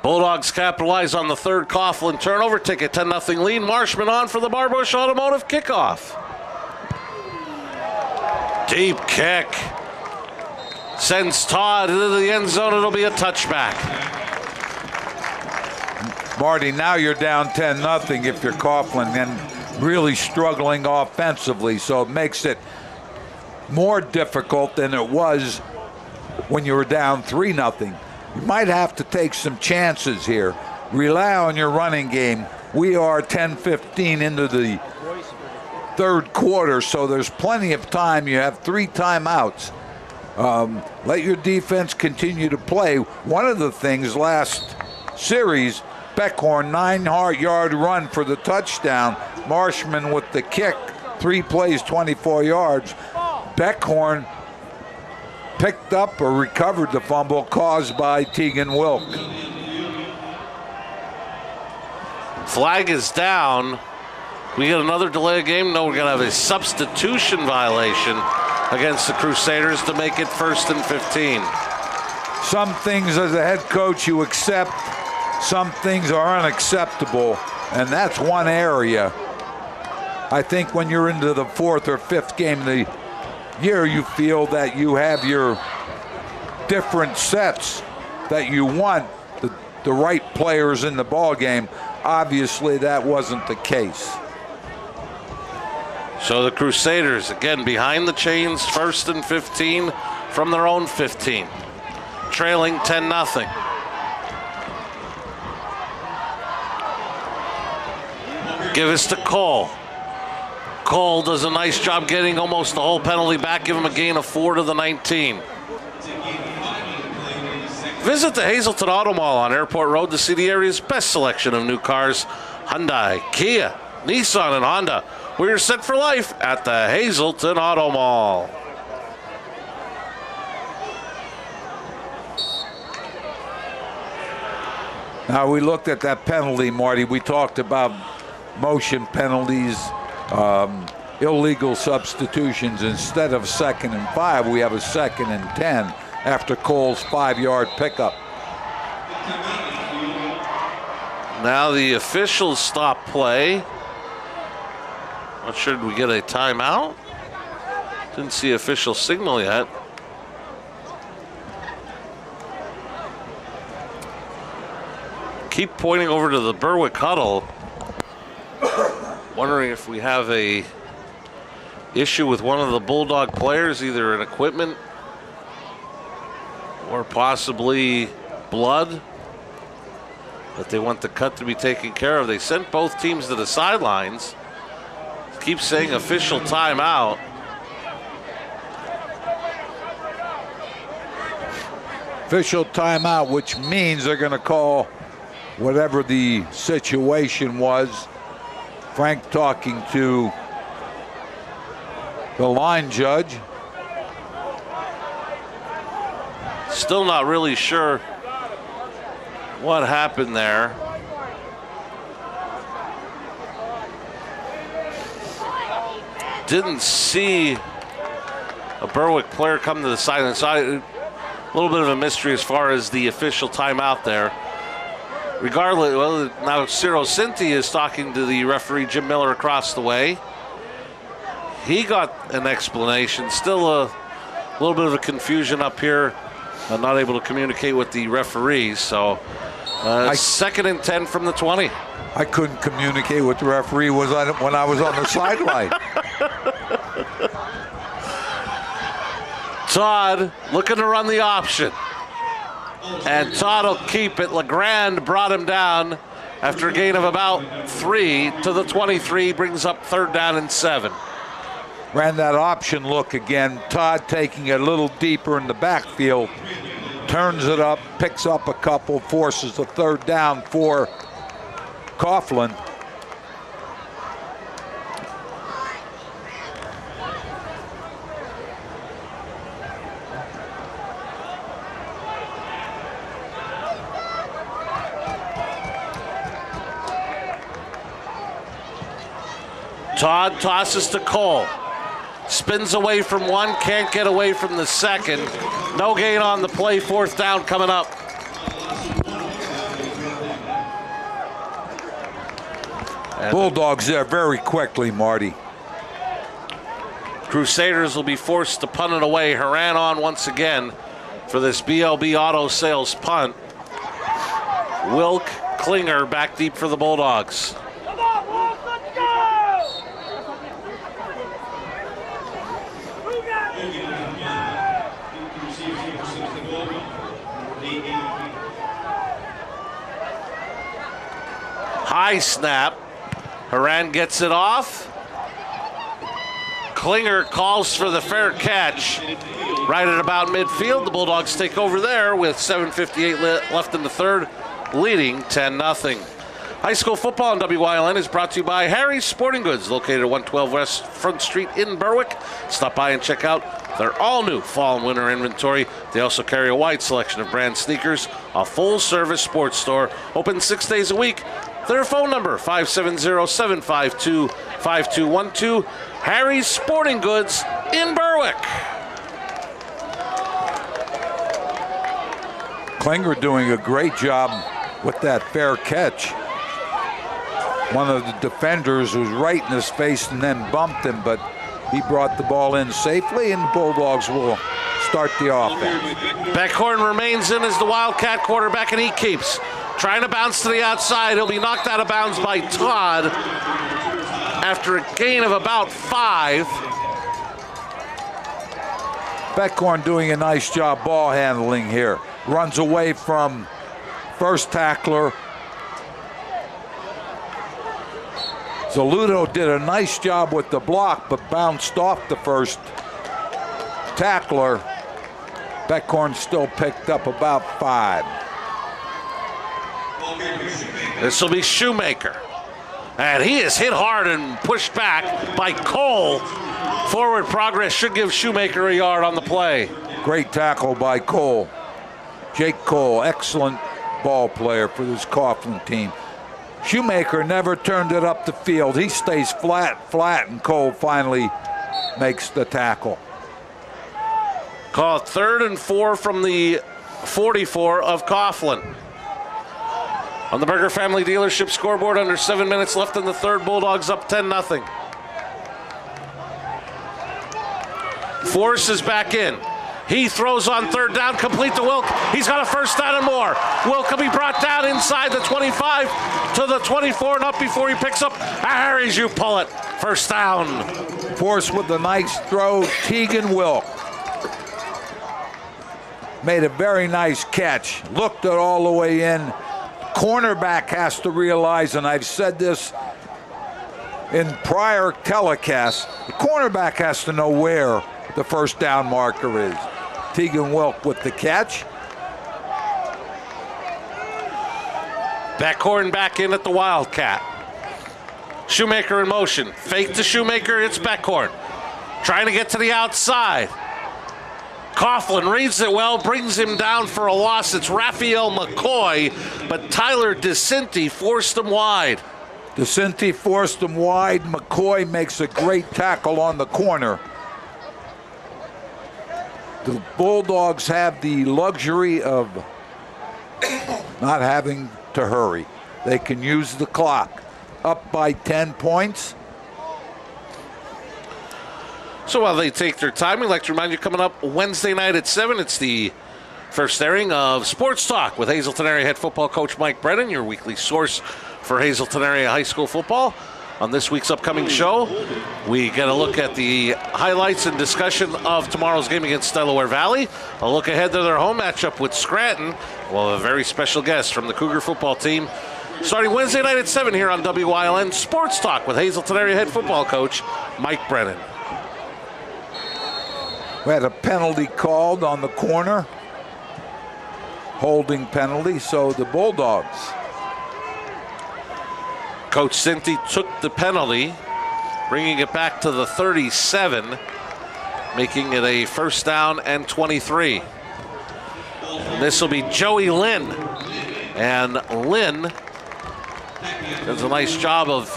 Bulldogs capitalize on the third Coughlin turnover, take a 10-0 lead. Marshman on for the Barbush Automotive kickoff. Deep kick. Sends Todd into the end zone. It'll be a touchback. Marty, now you're down 10-0 if you're Coughlin and really struggling offensively, so it makes it more difficult than it was when you were down 3-0. You might have to take some chances here. Rely on your running game. We are 10-15 into the third quarter, so there's plenty of time. You have 3 timeouts. Let your defense continue to play. One of the things last series, Beckhorn 9-yard run for the touchdown. Marshman with the kick, 3 plays, 24 yards. Beckhorn picked up or recovered the fumble caused by Tegan Wilk. Flag is down. We get another delay of game. No, we're going to have a substitution violation against the Crusaders to make it 1st and 15. Some things as a head coach you accept, some things are unacceptable, and that's one area. I think when you're into the 4th or 5th game of the year, you feel that you have your different sets that you want the right players in the ball game. Obviously, that wasn't the case. So the Crusaders, again, behind the chains, 1st and 15 from their own 15. Trailing 10-0. Give us to Cole. Cole does a nice job getting almost the whole penalty back, give him a gain of 4 to the 19. Visit the Hazleton Auto Mall on Airport Road to see the area's best selection of new cars. Hyundai, Kia, Nissan, and Honda. We're set for life at the Hazleton Auto Mall. Now, we looked at that penalty, Marty. We talked about motion penalties, illegal substitutions. Instead of 2nd and 5, we have a 2nd and 10 after Cole's 5-yard pickup. Now the officials stop play. Not sure, did we get a timeout? Didn't see official signal yet. Keep pointing over to the Berwick huddle. Wondering if we have a issue with one of the Bulldog players, either an equipment or possibly blood that they want the cut to be taken care of. They sent both teams to the sidelines. Keep saying official timeout. Official timeout, which means they're going to call whatever the situation was. Frank talking to the line judge. Still not really sure what happened there. Didn't see a Berwick player come to the sideline. So a little bit of a mystery as far as the official timeout there. Regardless, well, now Ciro Cinti is talking to the referee Jim Miller across the way. He got an explanation. Still a little bit of a confusion up here. Not able to communicate with the referees. So 2nd and 10 from the 20. I couldn't communicate with the referee when I was on the sideline. Todd looking to run the option. And Todd will keep it. LeGrand brought him down after a gain of about 3 to the 23. Brings up 3rd down and 7. Ran that option look again. Todd taking it a little deeper in the backfield. Turns it up, picks up a couple, forces a 3rd down for Coughlin. Todd tosses to Cole. Spins away from one, can't get away from the second. No gain on the play, 4th down coming up. Bulldogs there very quickly, Marty. Crusaders will be forced to punt it away. Haran on once again for this BLB Auto Sales punt. Wilk, Klinger back deep for the Bulldogs. High snap. Haran gets it off. Klinger calls for the fair catch. Right at about midfield. The Bulldogs take over there with 7:58 left in the 3rd, leading 10-0. High school football on WYLN is brought to you by Harry's Sporting Goods, located at 112 West Front Street in Berwick. Stop by and check out their all-new fall and winter inventory. They also carry a wide selection of brand sneakers, a full-service sports store, open 6 days a week. Their phone number, 570-752-5212. Harry's Sporting Goods in Berwick. Klinger doing a great job with that fair catch. One of the defenders was right in his face and then bumped him, but he brought the ball in safely, and the Bulldogs will start the offense. Beckhorn remains in as the Wildcat quarterback, and he keeps trying to bounce to the outside. He'll be knocked out of bounds by Todd after a gain of about 5. Beckhorn doing a nice job ball handling here. Runs away from first tackler. Zaludo did a nice job with the block, but bounced off the first tackler. Beckhorn still picked up about 5. This will be Shoemaker. And he is hit hard and pushed back by Cole. Forward progress should give Shoemaker a yard on the play. Great tackle by Cole. Jake Cole, excellent ball player for this Coughlin team. Shoemaker never turned it up the field. He stays flat, and Cole finally makes the tackle. Call it 3rd and 4 from the 44 of Coughlin. On the Berger Family Dealership scoreboard, under 7 minutes left in the third, Bulldogs up 10-0. Force is back in. He throws on 3rd down, complete to Wilk. He's got a 1st down and more. Wilk will be brought down inside the 25 to the 24 and up before he picks up a Harry's. You pull it. 1st down. Force with a nice throw. Tegan Wilk made a very nice catch. Looked it all the way in. Cornerback has to realize, and I've said this in prior telecasts, the cornerback has to know where the 1st down marker is. Tegan Wilk with the catch. Beckhorn back in at the Wildcat. Shoemaker in motion. Fake to Shoemaker, it's Beckhorn. Trying to get to the outside. Coughlin reads it well, brings him down for a loss. It's Raphael McCoy, but Tyler DeCinti forced him wide. DeCinti forced him wide. McCoy makes a great tackle on the corner. The Bulldogs have the luxury of not having to hurry. They can use the clock. Up by 10 points. So while they take their time, we'd like to remind you, coming up Wednesday night at 7, it's the first airing of Sports Talk with Hazleton Area head football coach Mike Brennan, your weekly source for Hazleton Area high school football. On this week's upcoming show, we get a look at the highlights and discussion of tomorrow's game against Delaware Valley. A look ahead to their home matchup with Scranton. We'll have a very special guest from the Cougar football team. Starting Wednesday night at 7 here on WILN Sports Talk with Hazleton Area head football coach Mike Brennan. We had a penalty called on the corner. Holding penalty, so the Bulldogs. Coach Cinti took the penalty, bringing it back to the 37, making it a 1st down and 23. And this will be Joey Lynn. And Lynn does a nice job of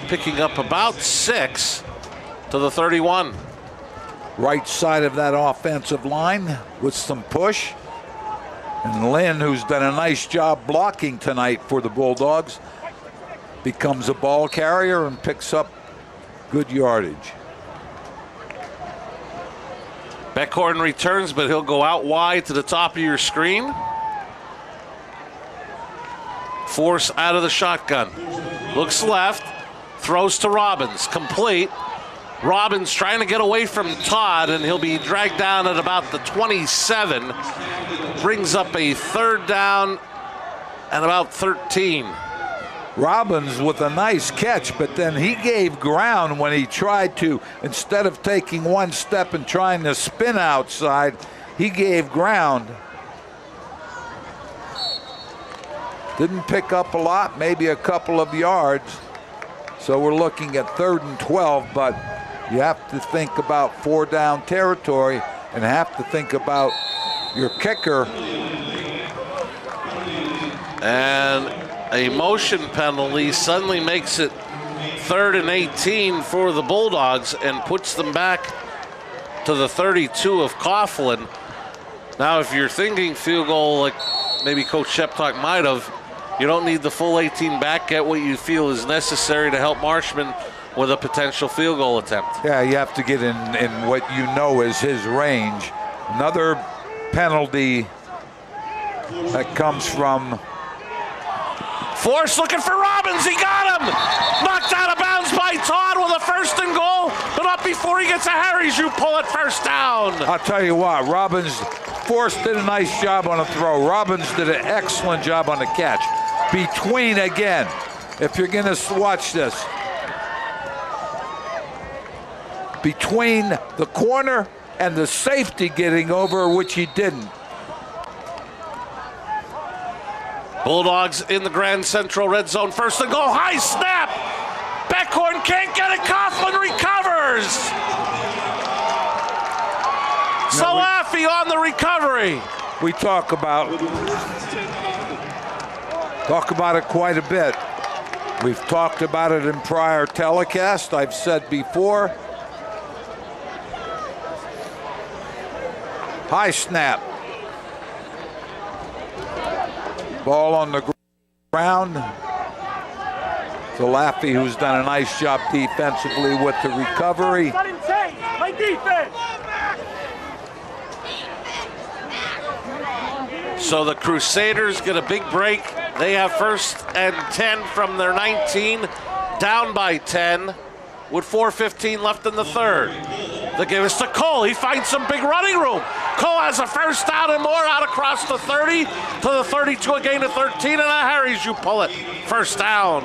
picking up about 6 to the 31. Right side of that offensive line with some push. And Lynn, who's done a nice job blocking tonight for the Bulldogs, becomes a ball carrier and picks up good yardage. Beckhorn returns, but he'll go out wide to the top of your screen. Force out of the shotgun. Looks left, throws to Robbins, complete. Robbins trying to get away from Todd, and he'll be dragged down at about the 27. Brings up a 3rd down and about 13. Robbins with a nice catch, but then he gave ground when he tried to, instead of taking one step and trying to spin outside, he gave ground. Didn't pick up a lot, maybe a couple of yards. So we're looking at 3rd and 12, but you have to think about 4-down territory and have to think about your kicker. And a motion penalty suddenly makes it 3rd and 18 for the Bulldogs and puts them back to the 32 of Coughlin. Now, if you're thinking field goal like maybe Coach Sheptock might have, you don't need the full 18 back. Get what you feel is necessary to help Marshman with a potential field goal attempt. Yeah, you have to get in what you know is his range. Another penalty that comes from Force looking for Robbins. He got him. Knocked out of bounds by Todd with a 1st and goal, but not before he gets a Harry's. You pull it 1st down. I'll tell you what, Force did a nice job on a throw. Robbins did an excellent job on the catch. Between again, if you're going to watch this, between the corner and the safety getting over, which he didn't. Bulldogs in the Grand Central red zone. First and goal. High snap. Beckhorn can't get it. Coughlin recovers. Salafi on the recovery. We talk about it quite a bit. We've talked about it in prior telecasts. I've said before. High snap. Ball on the ground. Salafi, who's done a nice job defensively with the recovery. So the Crusaders get a big break. They have first and 10 from their 19, down by 10, with 4:15 left in the third. They give us to Cole. He finds some big running room. Cole has a first down and more out across the 30 to the 32, a gain of 13, and a Harry Jupulit first down.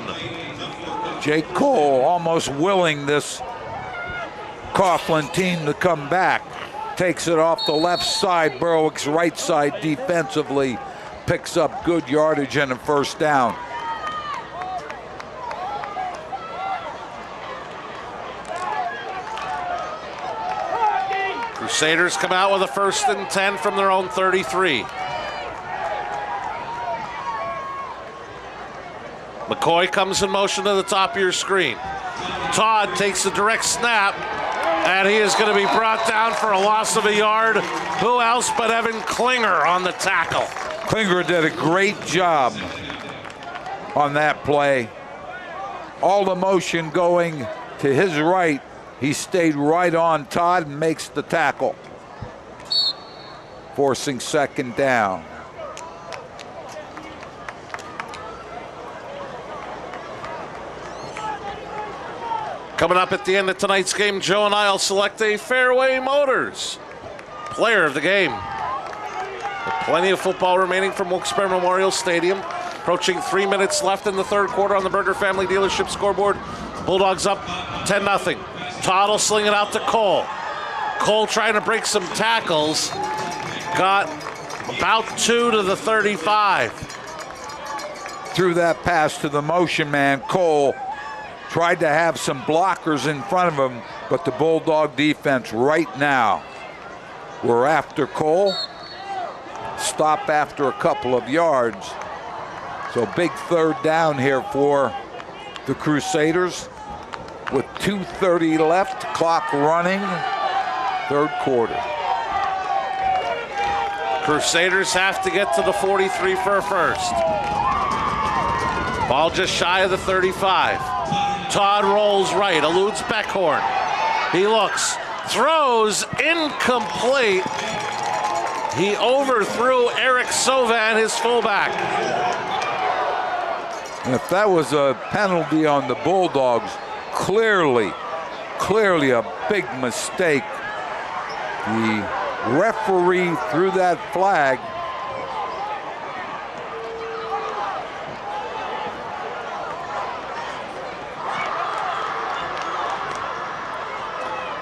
Jake Cole almost willing this Coughlin team to come back. Takes it off the left side. Berwick's right side defensively picks up good yardage and a first down. Crusaders come out with a first and 10 from their own 33. McCoy comes in motion to the top of your screen. Todd takes the direct snap, and he is going to be brought down for a loss of a yard. Who else but Evan Klinger on the tackle? Klinger did a great job on that play. All the motion going to his right. He stayed right on Todd and makes the tackle, forcing second down. Coming up at the end of tonight's game, Joe and I will select a Fairway Motors player of the game. With plenty of football remaining from Wilkes-Barre Memorial Stadium. Approaching 3 minutes left in the third quarter on the Berger Family Dealership scoreboard. Bulldogs up 10-0. Todd will sling it out to Cole. Cole trying to break some tackles. Got about 2 to the 35. Threw that pass to the motion man. Cole tried to have some blockers in front of him, but the Bulldog defense right now, we're after Cole. Stop after a couple of yards. So big third down here for the Crusaders with 2:30 left, clock running, third quarter. Crusaders have to get to the 43 for a first. Ball just shy of the 35. Todd rolls right, eludes Beckhorn. He looks, throws, incomplete. He overthrew Eric Sovan, his fullback. And if that was a penalty on the Bulldogs, clearly a big mistake. The referee threw that flag.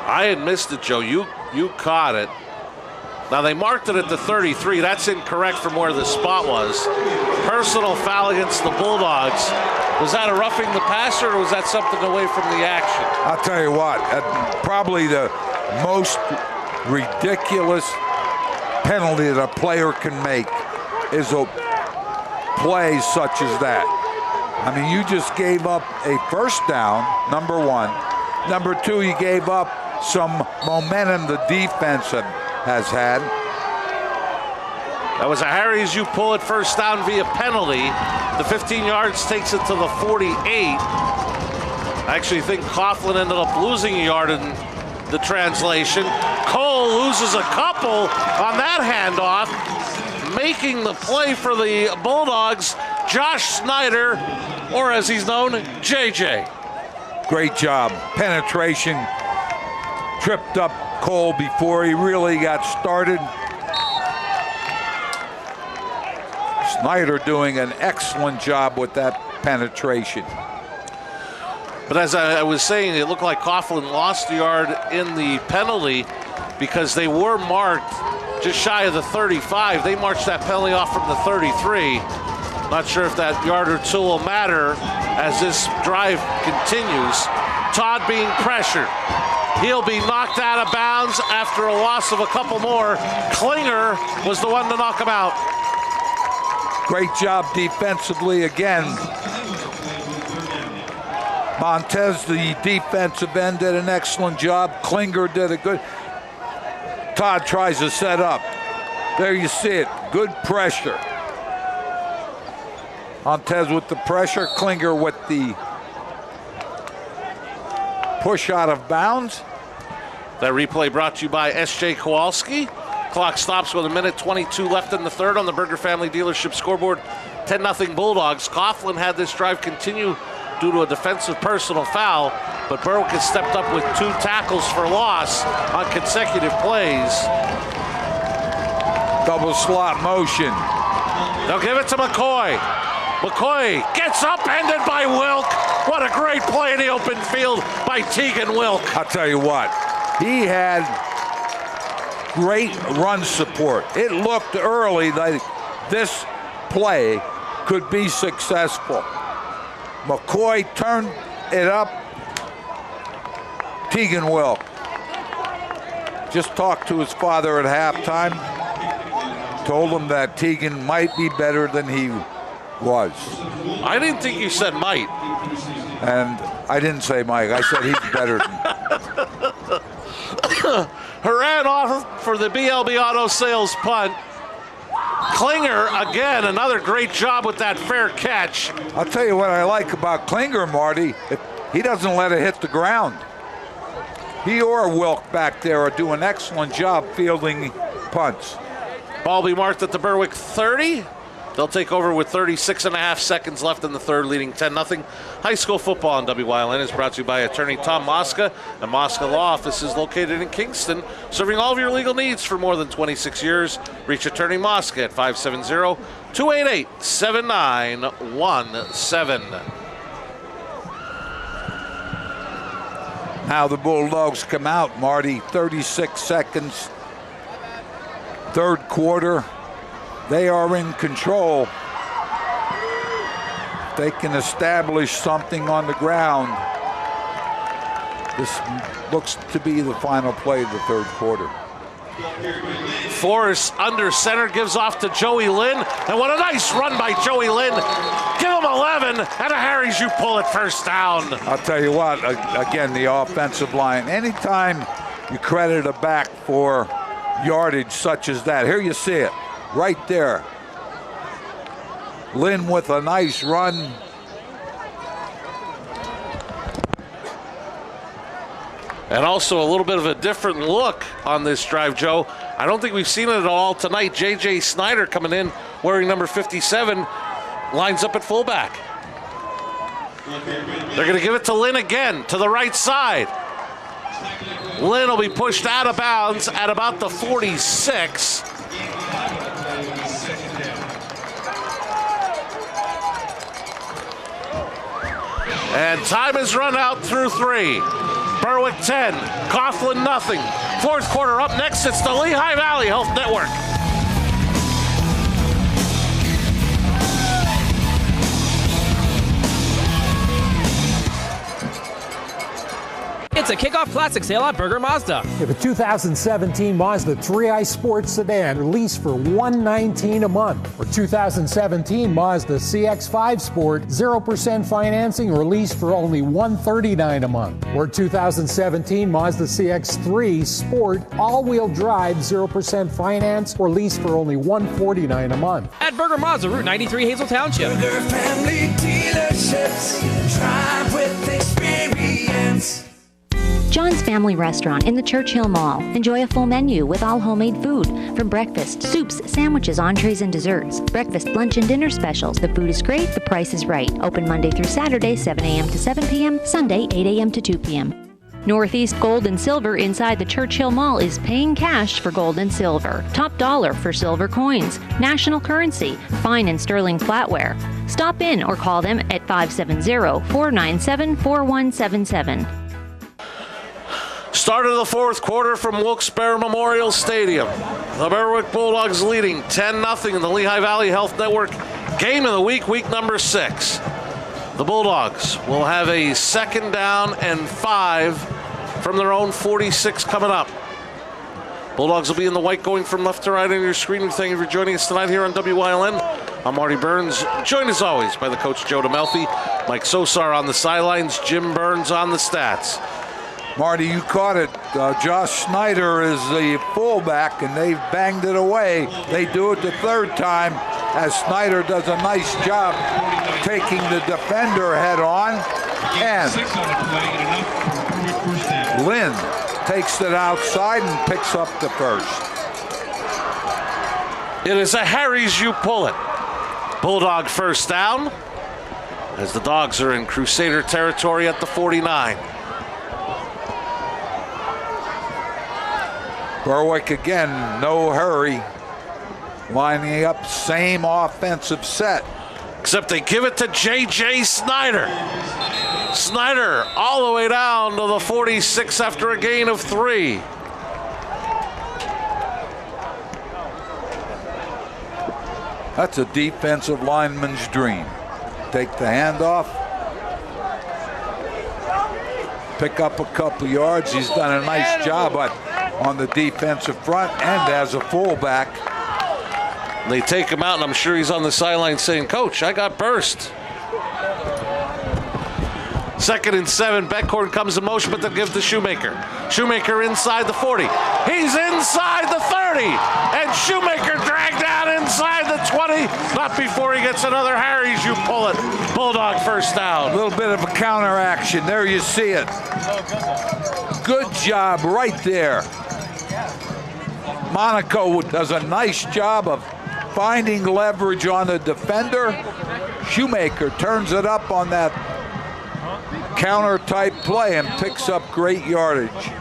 I had missed it, Joe. You caught it. Now they marked it at the 33. That's incorrect from where the spot was. Personal foul against the Bulldogs. Was that a roughing the passer, or was that something away from the action? I'll tell you what, probably the most ridiculous penalty that a player can make is a play such as that. I mean, you just gave up a first down, number one. Number two, you gave up some momentum the defense has had. That was a Harry Jupulit first down via penalty. The 15 yards takes it to the 48. I actually think Coughlin ended up losing a yard in the translation. Cole loses a couple on that handoff. Making the play for the Bulldogs, Josh Snyder, or as he's known, JJ. Great job. Penetration. Tripped up Cole before he really got started. Snyder doing an excellent job with that penetration. But as I was saying, it looked like Coughlin lost a yard in the penalty because they were marked just shy of the 35. They marched that penalty off from the 33. Not sure if that yard or two will matter as this drive continues. Todd being pressured. He'll be knocked out of bounds after a loss of a couple more. Klinger was the one to knock him out. Great job defensively again. Montez, the defensive end, did an excellent job. Klinger did a good. Todd tries to set up. There you see it. Good pressure. Montez with the pressure. Klinger with the push out of bounds. That replay brought to you by S.J. Kowalski. Clock stops with 1:22 left in the third on the Berger Family Dealership scoreboard. 10-0 Bulldogs. Coughlin had this drive continue due to a defensive personal foul, but Berwick has stepped up with 2 tackles for loss on consecutive plays. Double slot motion. They'll give it to McCoy. McCoy gets upended by Wilk. What a great play in the open field by Tegan Wilk. I'll tell you what, he had great run support. It looked early like this play could be successful. McCoy turned it up. Tegan Wilk just talked to his father at halftime. Told him that Tegan might be better than he was. I didn't think you said might. And I didn't say Mike. I said he's better than. Haran off for the BLB Auto Sales punt. Klinger, again, another great job with that fair catch. I'll tell you what I like about Klinger, Marty. He doesn't let it hit the ground. He or Wilk back there are doing an excellent job fielding punts. Ball be marked at the Berwick 30. They'll take over with 36.5 seconds left in the third, leading 10-0. High school football on WYLN is brought to you by attorney Tom Mosca. The Mosca Law Office is located in Kingston, serving all of your legal needs for more than 26 years. Reach attorney Mosca at 570-288-7917. Now the Bulldogs come out, Marty, 36 seconds. Third quarter. They are in control. They can establish something on the ground. This looks to be the final play of the third quarter. Forrest under center, gives off to Joey Lynn. And what a nice run by Joey Lynn. Give him 11 and a Harry Ju pull it first down. I'll tell you what, again, the offensive line. Anytime you credit a back for yardage such as that, here you see it. Right there. Lynn with a nice run. And also a little bit of a different look on this drive, Joe. I don't think we've seen it at all tonight. J.J. Snyder coming in wearing number 57, lines up at fullback. They're going to give it to Lynn again, to the right side. Lynn will be pushed out of bounds at about the 46. And time has run out through 3. Berwick 10, Coughlin nothing. Fourth quarter up next, it's the Lehigh Valley Health Network. It's a kickoff classic sale at Berger Mazda. We have a 2017 Mazda 3i Sport Sedan released for $119 a month. Or 2017 Mazda CX-5 Sport 0% financing released for only $139 a month. Or 2017 Mazda CX-3 Sport all-wheel drive 0% finance or lease for only $149 a month. At Berger Mazda, Route 93, Hazel Township. Berger Family Dealerships, drive with experience. John's Family Restaurant in the Churchill Mall. Enjoy a full menu with all homemade food. From breakfast, soups, sandwiches, entrees, and desserts. Breakfast, lunch, and dinner specials. The food is great, the price is right. Open Monday through Saturday, 7 a.m. to 7 p.m., Sunday, 8 a.m. to 2 p.m. Northeast Gold and Silver inside the Churchill Mall is paying cash for gold and silver. Top dollar for silver coins. National currency. Fine and sterling flatware. Stop in or call them at 570-497-4177. Start of the fourth quarter from Wilkes-Barre Memorial Stadium. The Berwick Bulldogs leading 10-0 in the Lehigh Valley Health Network Game of the Week, week number 6. The Bulldogs will have a 2nd down and 5 from their own 46 coming up. Bulldogs will be in the white going from left to right on your screen. We thank you for joining us tonight here on WYLN. I'm Marty Burns, joined as always by the coach Joe DeMelfi, Mike Sosar on the sidelines, Jim Burns on the stats. Marty, you caught it. Josh Snyder is the fullback, and they've banged it away. They do it the 3rd time as Snyder does a nice job taking the defender head on. And Lynn takes it outside and picks up the first. It is a Harry's You Pull It. Bulldog first down as the Dogs are in Crusader territory at the 49. Berwick again, no hurry. Lining up, same offensive set. Except they give it to J.J. Snyder. Snyder all the way down to the 46 after a gain of 3. That's a defensive lineman's dream. Take the handoff. Pick up a couple yards. He's done a nice job on the defensive front and as a fullback. They take him out, and I'm sure he's on the sideline saying, Coach, I got burst. 2nd and 7. Beckhorn comes in motion, but they'll give to Shoemaker. Shoemaker inside the 40. He's inside the 30. And Shoemaker dragged down inside the 20. Not before he gets another Harry's You Pull It. Bulldog first down. A little bit of a counter action. There you see it. Good job right there. Monaco does a nice job of finding leverage on the defender. Shoemaker turns it up on that counter type play and picks up great yardage.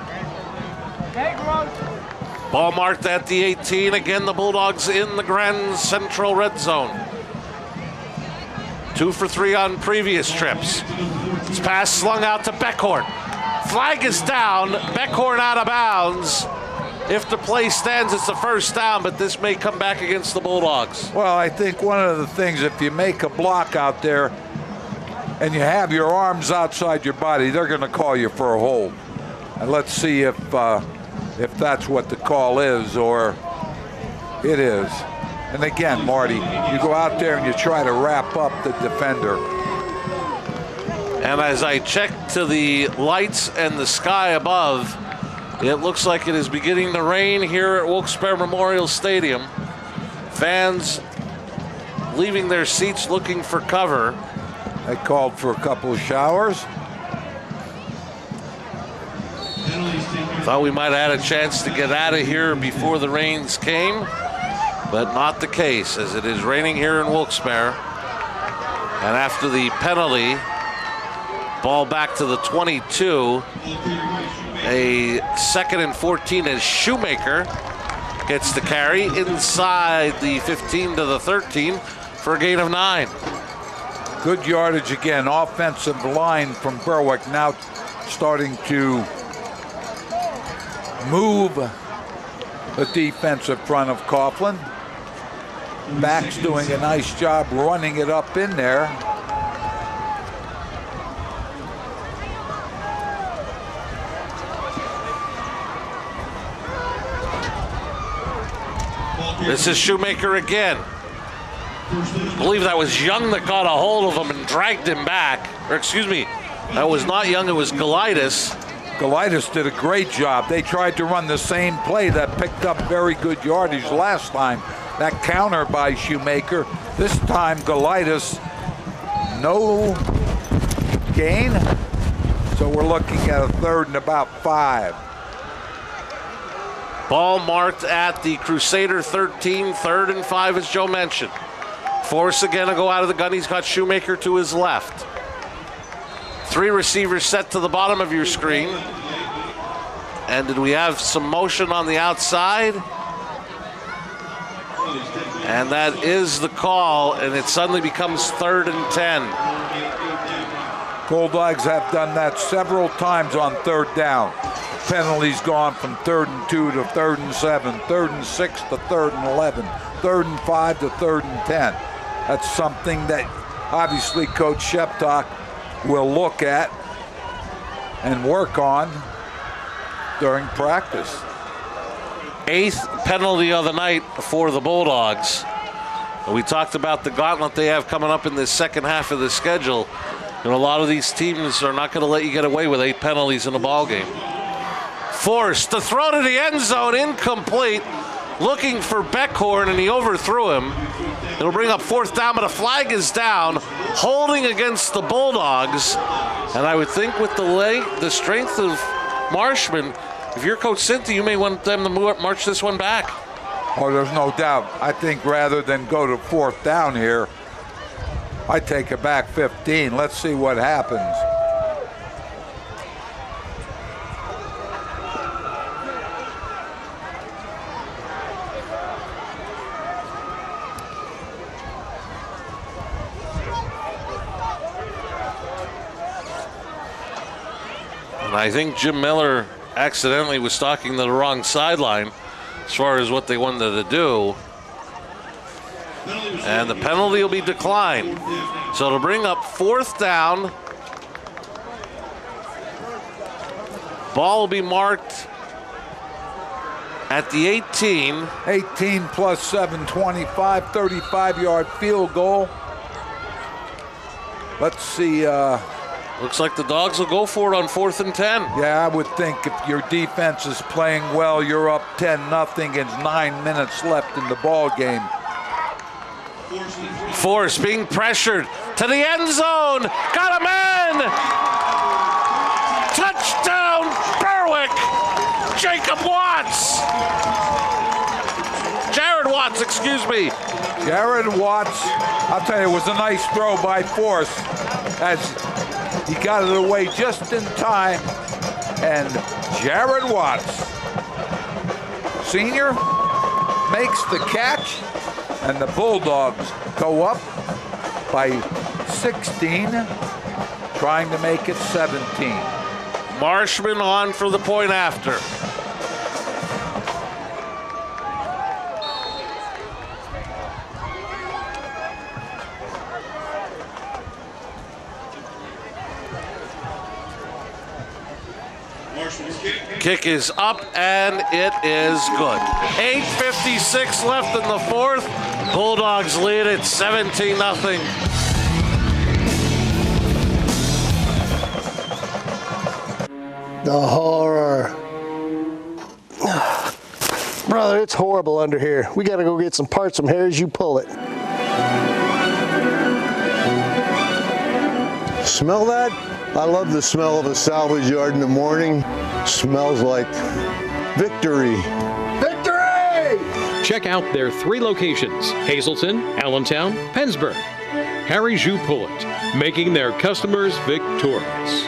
Ball marked at the 18. Again, the Bulldogs in the Grand Central red zone. 2 for 3 on previous trips. This pass slung out to Beckhorn. Flag is down. Beckhorn out of bounds. If the play stands, it's the first down, but this may come back against the Bulldogs. Well, I think one of the things, if you make a block out there and you have your arms outside your body, they're going to call you for a hold. And let's see if that's what the call is, or it is. And again, Marty, you go out there and you try to wrap up the defender. And as I check to the lights and the sky above, it looks like it is beginning to rain here at Wilkes-Barre Memorial Stadium. Fans leaving their seats looking for cover. They called for a couple of showers. Thought we might have had a chance to get out of here before the rains came, but not the case, as it is raining here in Wilkes-Barre. And after the penalty, ball back to the 22. A 2nd and 14 as Shoemaker gets the carry inside the 15 to the 13 for a gain of 9. Good yardage again. Offensive line from Berwick now starting to move the defensive front of Coughlin. Back's doing a nice job running it up in there. This is Shoemaker again. I believe that was Young that got a hold of him and dragged him back. Or excuse me, that was not Young, it was Golitis. Golitis did a great job. They tried to run the same play that picked up very good yardage last time. That counter by Shoemaker. This time Golitis, no gain. So we're looking at a 3rd and about 5. Ball marked at the Crusader 13, 3rd and 5 as Joe mentioned. Force again to go out of the gun. He's got Shoemaker to his left. 3 receivers set to the bottom of your screen. And did we have some motion on the outside? And that is the call, and it suddenly becomes 3rd and 10. Bulldogs have done that several times on 3rd down. Penalties gone from 3rd and 2 to 3rd and 7, 3rd and 6 to 3rd and 11, 3rd and 5 to 3rd and 10. That's something that obviously Coach Sheptock will look at and work on during practice. 8th penalty of the night for the Bulldogs. We talked about the gauntlet they have coming up in the second half of the schedule. And a lot of these teams are not going to let you get away with 8 penalties in a ball game. Forced to throw to the end zone, incomplete. Looking for Beckhorn, and he overthrew him. It'll bring up 4th down, but a flag is down, holding against the Bulldogs. And I would think with the strength of Marshman, if you're Coach Cinti, you may want them to march this one back. Oh, there's no doubt. I think rather than go to 4th down here, I take it back 15. Let's see what happens. And I think Jim Miller accidentally was stalking the wrong sideline as far as what they wanted to do. And the penalty will be declined. So it'll bring up 4th down. Ball will be marked at the 18. 18 plus 7, 25, 35-yard field goal. Let's see. Looks like the Dogs will go for it on 4th and 10. Yeah, I would think if your defense is playing well, you're up 10-0 and 9 minutes left in the ball game. Force being pressured to the end zone. Got him in. Touchdown, Berwick. Jacob Watts. Jared Watts, excuse me. Jared Watts, I'll tell you, it was a nice throw by Force as he got it away just in time. And Jared Watts, senior, makes the catch. And the Bulldogs go up by 16, trying to make it 17. Marshman on for the point after. Kick is up, and it is good. 8:56 left in the 4th. Bulldogs lead it 17-0. The horror. Brother, it's horrible under here. We gotta go get some parts from here as you pull it. Smell that? I love the smell of a salvage yard in the morning. Smells like victory. Victory! Check out their 3 locations, Hazleton, Allentown, Pennsburg. Harry Jou Pullet, making their customers victorious.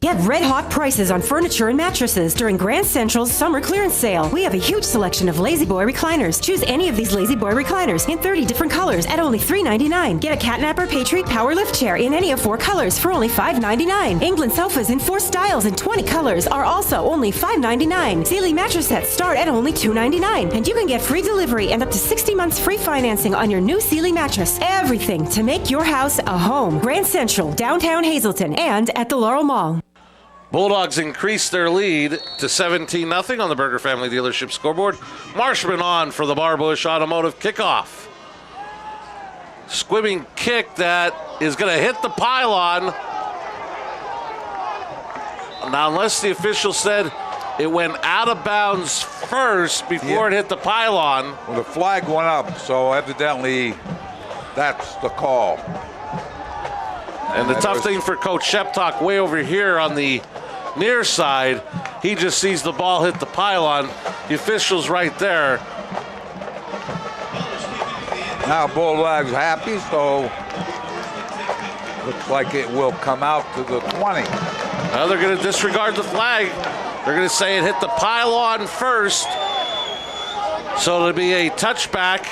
Get red-hot prices on furniture and mattresses during Grand Central's summer clearance sale. We have a huge selection of Lazy Boy recliners. Choose any of these Lazy Boy recliners in 30 different colors at only $3.99. Get a Catnap or Patriot Power Lift chair in any of 4 colors for only $5.99. England sofas in 4 styles and 20 colors are also only $5.99. Sealy mattress sets start at only $2.99. And you can get free delivery and up to 60 months free financing on your new Sealy mattress. Everything to make your house a home. Grand Central, downtown Hazleton, and at the Laurel Mall. Bulldogs increase their lead to 17-0 on the Berger Family Dealership scoreboard. Marshman on for the Barbush Automotive kickoff. Squibbing kick that is going to hit the pylon. Now, unless the official said it went out of bounds first before it hit the pylon. Well, the flag went up, so evidently that's the call. And the tough thing for Coach Sheptock way over here on the near side, he just sees the ball hit the pylon. The official's right there. Now Bulldogs happy, so looks like it will come out to the 20. Well, they're going to disregard the flag. They're going to say it hit the pylon first. So it'll be a touchback.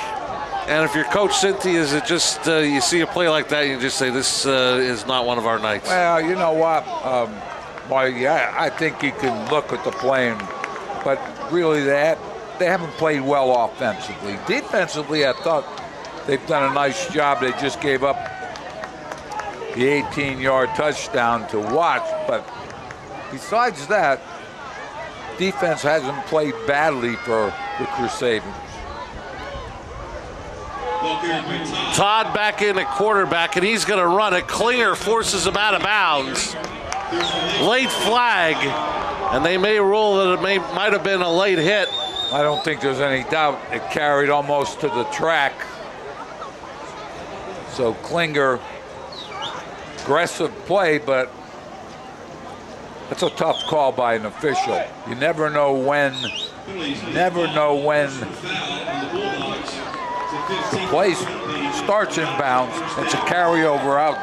And if you're Coach Cynthia, is it just you see a play like that, you just say this is not one of our nights? Well, you know what? I think you can look at the play, but really they haven't played well offensively. Defensively, I thought they've done a nice job. They just gave up the 18-yard touchdown to Watts. But besides that, defense hasn't played badly for the Crusaders. Todd back in at quarterback, and he's going to run it. Klinger forces him out of bounds. Late flag, and they may rule that it might have been a late hit. I don't think there's any doubt. It carried almost to the track. So Klinger, aggressive play, but that's a tough call by an official. You never know when the play starts in bounds. It's a carryover out.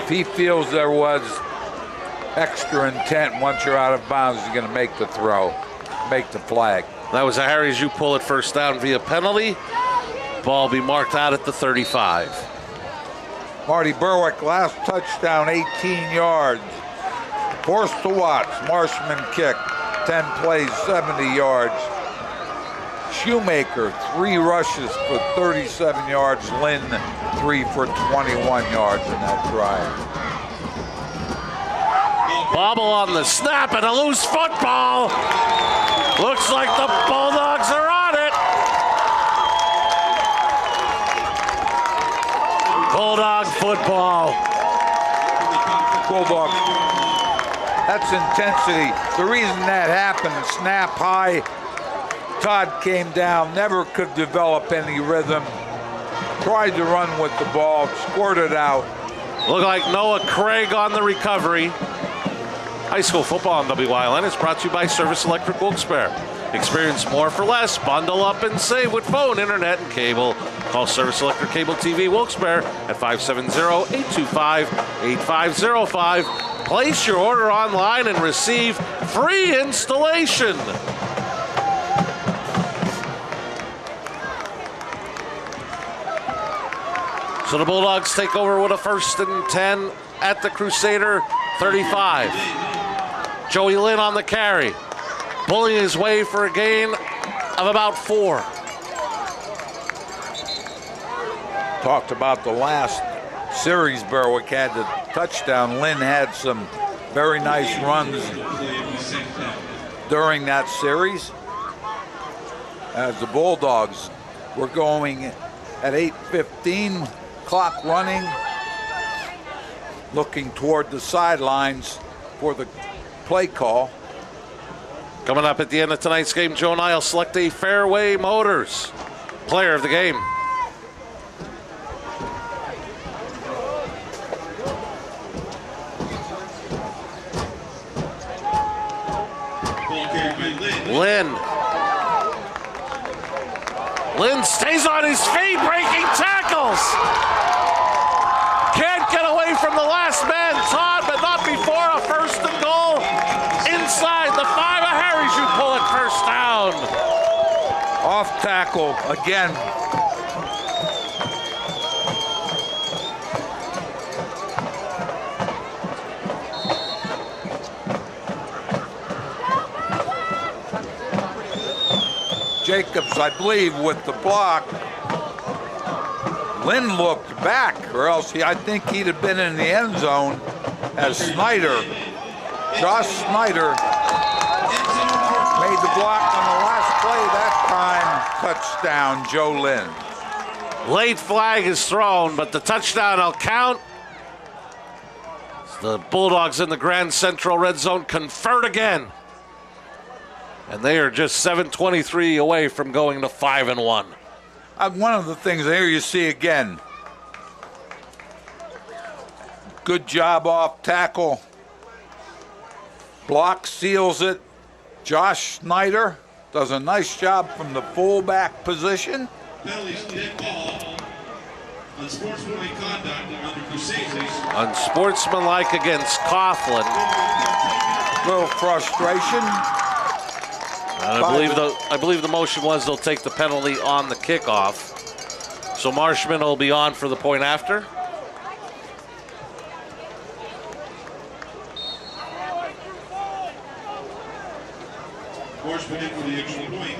If he feels there was extra intent once you're out of bounds, he's going to make the throw, make the flag. That was a Harry Jou pull it first down via penalty. Ball be marked out at the 35. Marty Berwick, last touchdown, 18 yards. Forced to Watts, Marshman kick, 10 plays, 70 yards. Shoemaker, 3 rushes for 37 yards. Lynn, 3 for 21 yards in that drive. Bobble on the snap and a loose football. Looks like the Bulldogs are on it. Bulldog football. Bulldog. That's intensity. The reason that happened, snap high. Todd came down, never could develop any rhythm. Tried to run with the ball, squirted out. Looked like Noah Craig on the recovery. High school football on WYLN is brought to you by Service Electric Wilkes-Barre. Experience more for less. Bundle up and save with phone, internet, and cable. Call Service Electric Cable TV Wilkes-Barre at 570-825-8505. Place your order online and receive free installation. So the Bulldogs take over with a 1st and 10 at the Crusader 35. Joey Lynn on the carry, bullying his way for a gain of about 4. Talked about the last series Berwick had the touchdown. Lynn had some very nice runs during that series. As the Bulldogs were going at 8:15, clock running, looking toward the sidelines for the play call. Coming up at the end of tonight's game, Joe and I will select a Fairway Motors player of the game. Lynn stays on his feet, breaking tackles. Can't get away from the last man, Todd, but not before a 1st and goal. Inside the 5 of Harry Jou pull it first down. Off tackle again. Jacobs, I believe, with the block. Lynn looked back, or else I think he'd have been in the end zone as Snyder, Josh Snyder, made the block on the last play that time. Touchdown, Joe Lynn. Late flag is thrown, but the touchdown will count. The Bulldogs in the Grand Central red zone convert again. And they are just 7:23 away from going to 5-1. One of the things here you see again. Good job off tackle. Block seals it. Josh Snyder does a nice job from the fullback position. Unsportsmanlike conduct under Crusaders. Unsportsmanlike against Coughlin. Little frustration. And I believe the motion was they'll take the penalty on the kickoff. So Marshman will be on for the point after. Marshman in for the extra point.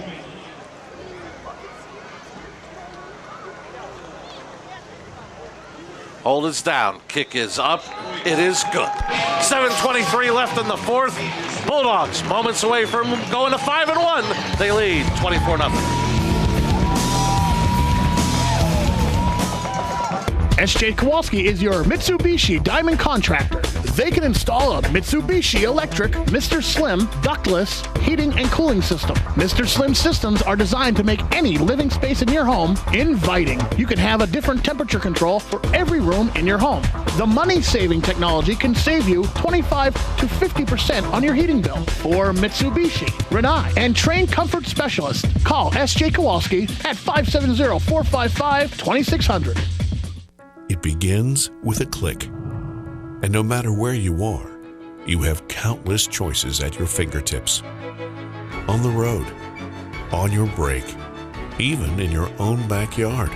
Hold is down. Kick is up. It is good. 7:23 left in the fourth. Bulldogs moments away from going to 5-1. They lead 24-0. S.J. Kowalski is your Mitsubishi Diamond contractor. They can install a Mitsubishi electric Mr. Slim ductless heating and cooling system. Mr. Slim systems are designed to make any living space in your home inviting. You can have a different temperature control for every room in your home. The money-saving technology can save you 25 to 50% on your heating bill. For Mitsubishi, Renai, and trained comfort specialists, call S.J. Kowalski at 570-455-2600. It begins with a click. And no matter where you are, you have countless choices at your fingertips. On the road, on your break, even in your own backyard.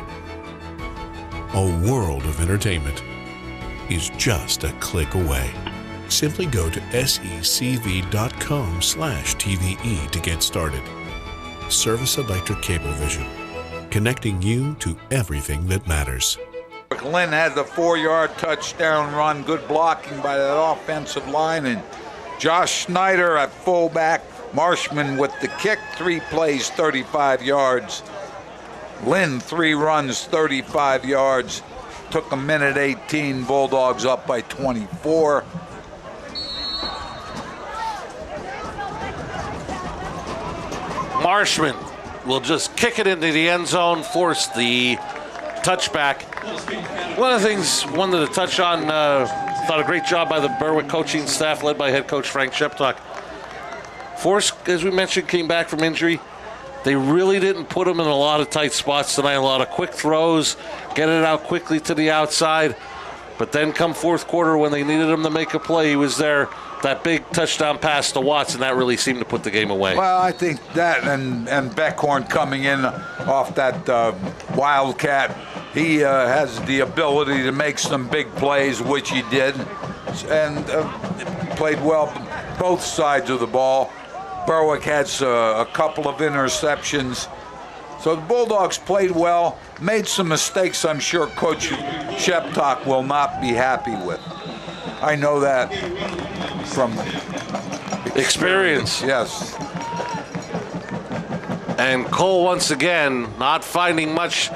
A world of entertainment is just a click away. Simply go to secv.com/TVE to get started. Service Electric Cablevision, connecting you to everything that matters. Lynn had the 4-yard touchdown run. Good blocking by that offensive line. And Josh Schneider at fullback. Marshman with the kick. 3 plays, 35 yards. Lynn, 3 runs, 35 yards. Took a minute 18. Bulldogs up by 24. Marshman will just kick it into the end zone, force the touchback. One of the things wanted to touch on, thought a great job by the Berwick coaching staff led by head coach Frank Sheptock. Force, as we mentioned, came back from injury. They really didn't put him in a lot of tight spots tonight. A lot of quick throws, get it out quickly to the outside. But then come fourth quarter when they needed him to make a play, he was there. That big touchdown pass to Watson, that really seemed to put the game away. Well, I think that and Beckhorn coming in off that Wildcat, he has the ability to make some big plays, which he did, and played well both sides of the ball. Berwick had a couple of interceptions. So the Bulldogs played well, made some mistakes I'm sure Coach Sheptock will not be happy with. I know that from experience. Yes. And Cole, once again, not finding much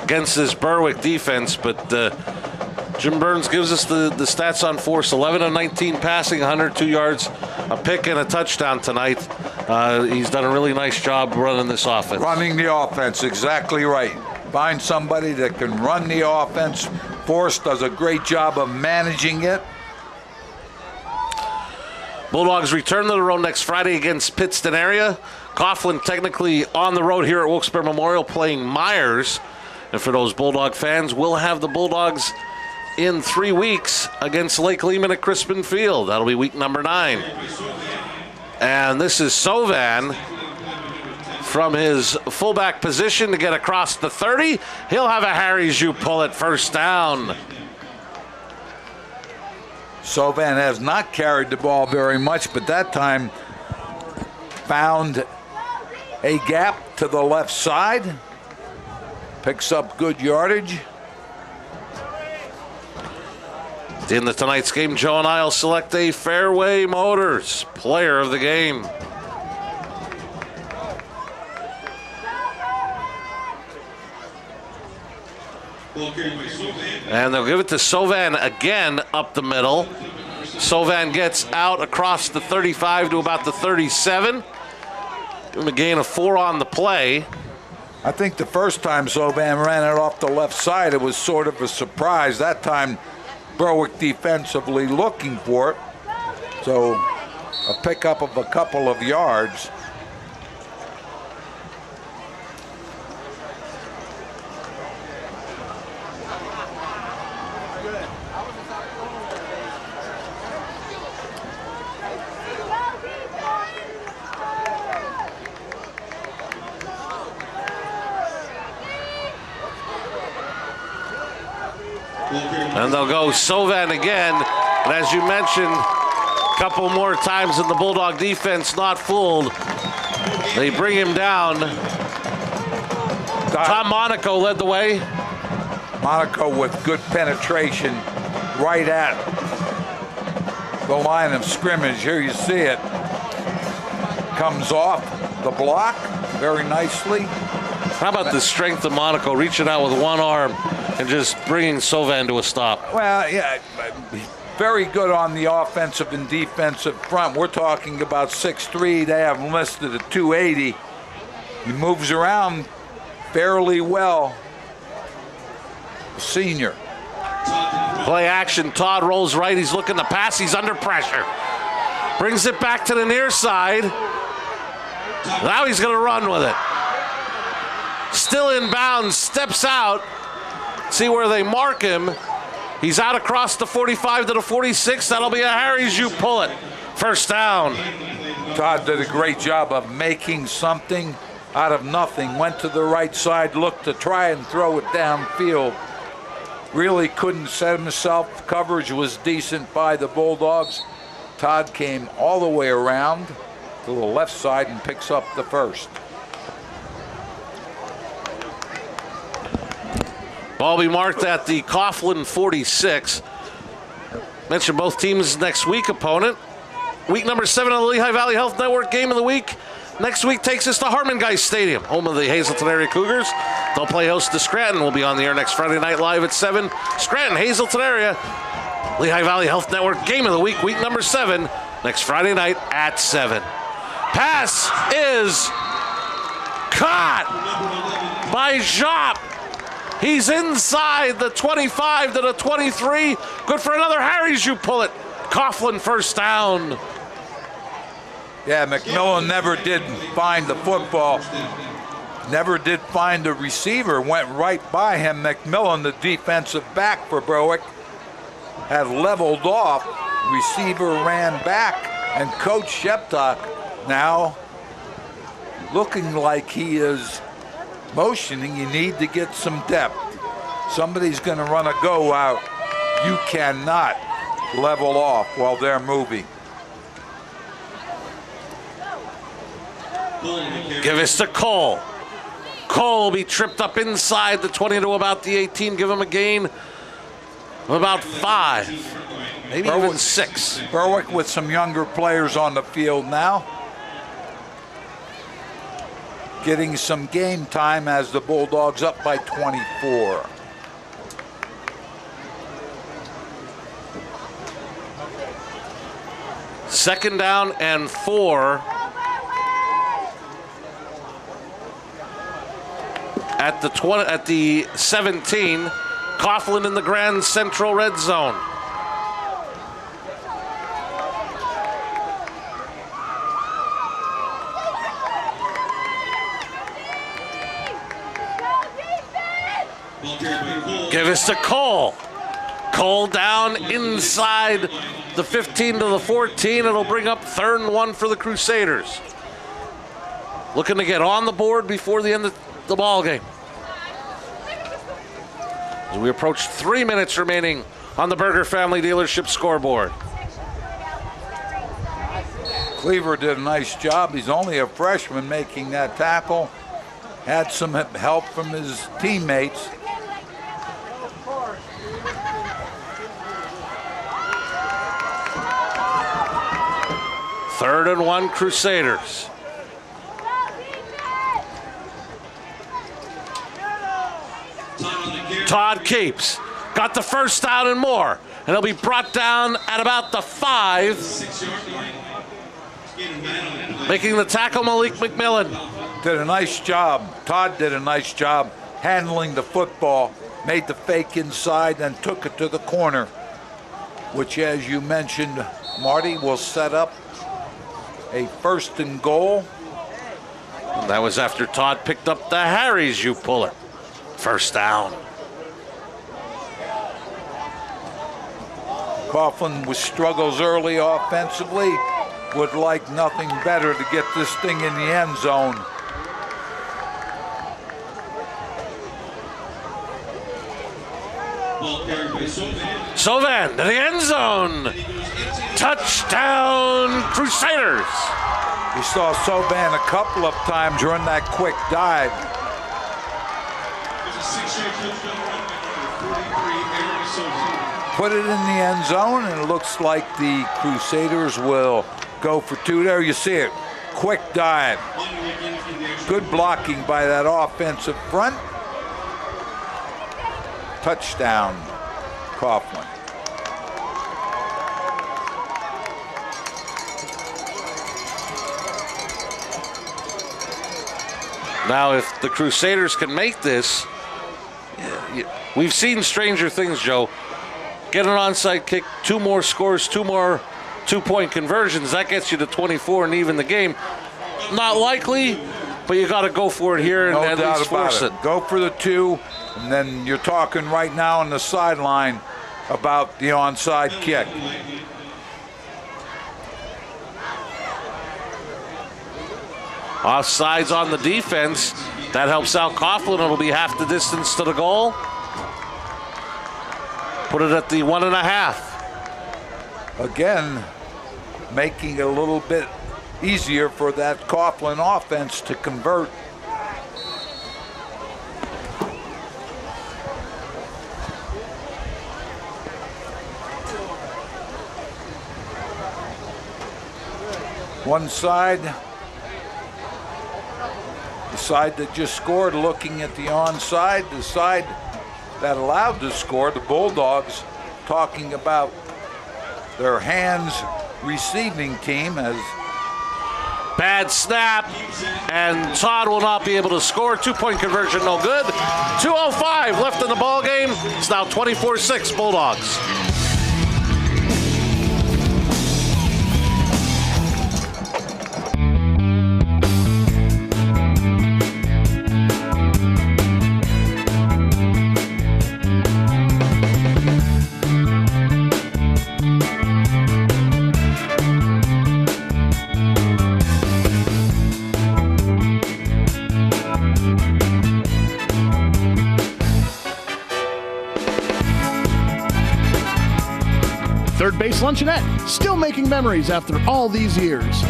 against this Berwick defense, but Jim Burns gives us the stats on Force. 11 of 19 passing, 102 yards, a pick and a touchdown tonight. He's done a really nice job running this offense. Running the offense, exactly right. Find somebody that can run the offense. Force does a great job of managing it. Bulldogs return to the road next Friday against Pittston area. Coughlin technically on the road here at Wilkes-Barre Memorial playing Myers. And for those Bulldog fans, we'll have the Bulldogs in 3 weeks against Lake Lehman at Crispin Field. That'll be week number 9. And this is Sovan from his fullback position to get across the 30. He'll have a Harry Jou pull it first down. Sovan has not carried the ball very much, but that time found a gap to the left side. Picks up good yardage. At the end of tonight's game, Joe and I will select a Fairway Motors player of the game. And they'll give it to Sovan again up the middle. Sovan gets out across the 35 to about the 37. Give him a gain of 4 on the play. I think the first time Sovan ran it off the left side, it was sort of a surprise. That time, Berwick defensively looking for it. So a pickup of a couple of yards. And they'll go Sovan again. And as you mentioned, a couple more times in the Bulldog defense not fooled. They bring him down. Tom Monaco led the way. Monaco with good penetration right at the line of scrimmage. Here you see it. Comes off the block very nicely. How about the strength of Monaco reaching out with one arm and just bringing Sovan to a stop? Well, yeah, very good on the offensive and defensive front. We're talking about 6'3". They have him listed at 280. He moves around fairly well. Senior. Play action. Todd rolls right. He's looking to pass. He's under pressure. Brings it back to the near side. Now he's going to run with it. Still in bounds. Steps out. See where they mark him. He's out across the 45 to the 46. That'll be a Harry's you pull it. First down. Todd did a great job of making something out of nothing. Went to the right side, looked to try and throw it downfield. Really couldn't set himself. Coverage was decent by the Bulldogs. Todd came all the way around to the left side and picks up the first. Ball be marked at the Coughlin 46. Mention both teams next week opponent. Week number 7 of the Lehigh Valley Health Network Game of the Week. Next week takes us to Harmon-Guy Stadium, home of the Hazleton area Cougars. They'll play host to Scranton. We'll be on the air next Friday night live at 7. Scranton, Hazleton area, Lehigh Valley Health Network Game of the Week, week number 7, next Friday night at 7. Pass is caught by Jop. He's inside the 25 to the 23. Good for another Harry's you pull it. Coughlin first down. Yeah, McMillan never did find the football. Never did find the receiver. Went right by him. McMillan, the defensive back for Berwick, had leveled off. Receiver ran back. And Coach Sheptock now looking like he is motioning. You need to get some depth. Somebody's going to run a go out. You cannot level off while they're moving. Give us to Cole. Cole will be tripped up inside the 20 to about the 18. Give him a gain of about 5, maybe even 6. Berwick with some younger players on the field now. Getting some game time as the Bulldogs up by 24. Second down and 4 at the 17. Coughlin in the Grand Central red zone. Give us to Cole. Cole down inside the 15 to the 14. It'll bring up 3rd and 1 for the Crusaders. Looking to get on the board before the end of the ball game. As we approach 3 minutes remaining on the Berger Family Dealership scoreboard. Cleaver did a nice job. He's only a freshman making that tackle. Had some help from his teammates. Third and 1 Crusaders. Todd keeps. Got the first down and more. And he'll be brought down at about the 5. Making the tackle, Malik McMillan. Did a nice job. Todd did a nice job handling the football. Made the fake inside and took it to the corner. Which, as you mentioned, Marty, will set up a 1st and goal. And that was after Todd picked up the Harry's you pull it. First down. Coughlin with struggles early offensively. Would like nothing better to get this thing in the end zone. Ball carried by Sovan. Sovan to the end zone. Touchdown, Crusaders. You saw Sovan a couple of times during that quick dive. There's a 6-yard touchdown run by number 43, Aaron Sovan. Put it in the end zone, and it looks like the Crusaders will go for two. There you see it. Quick dive. Good blocking by that offensive front. Touchdown, Coughlin. Now, if the Crusaders can make this, we've seen stranger things, Joe. Get an onside kick, 2 more scores, 2 more 2-point conversions. That gets you to 24 and even the game. Not likely, but you got to go for it here and No at doubt least about force it. Go for the 2, and then you're talking right now on the sideline about the onside kick. Offsides on the defense. That helps out Coughlin. It'll be half the distance to the goal. Put it at the 1.5. Again, making it a little bit easier for that Coughlin offense to convert. One side, the side that just scored looking at the onside, the side that allowed to score, the Bulldogs, talking about their hands receiving team as bad snap, and Todd will not be able to score. 2-point conversion, no good. 2:05 left in the ball game. It's now 24-6 Bulldogs. Third Base Luncheonette, still making memories after all these years.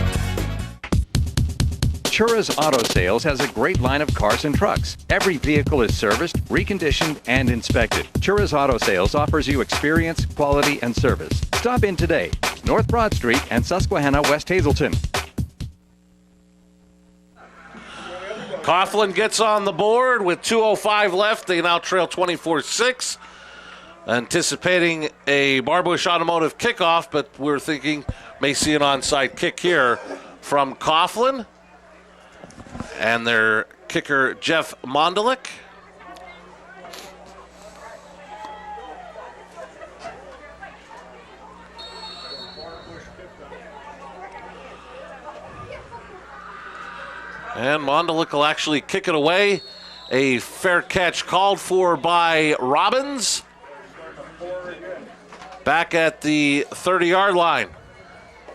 Chura's Auto Sales has a great line of cars and trucks. Every vehicle is serviced, reconditioned, and inspected. Chura's Auto Sales offers you experience, quality, and service. Stop in today, North Broad Street and Susquehanna, West Hazleton. Coughlin gets on the board with 2:05 left. They now trail 24-6. Anticipating a Barbush Automotive kickoff, but we're thinking may see an onside kick here from Coughlin and their kicker Jeff Mondelik. And Mondelik will actually kick it away. A fair catch called for by Robbins. Back at the 30-yard line.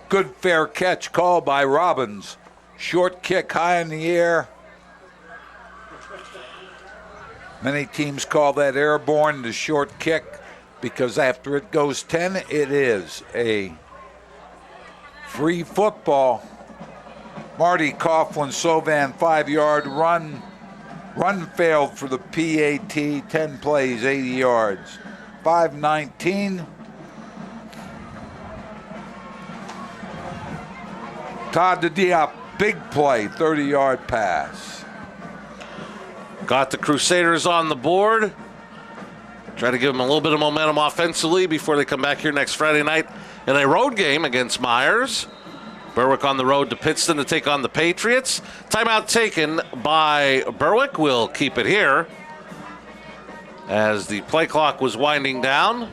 Good fair catch call by Robbins. Short kick high in the air. Many teams call that airborne, the short kick, because after it goes 10, it is a free football. Marty Coughlin, Sovan, 5-yard run. Run failed for the PAT, 10 plays, 80 yards. 5:19. Todd Diop, big play, 30-yard pass. Got the Crusaders on the board. Try to give them a little bit of momentum offensively before they come back here next Friday night in a road game against Myers. Berwick on the road to Pittston to take on the Patriots. Timeout taken by Berwick. We'll keep it here as the play clock was winding down.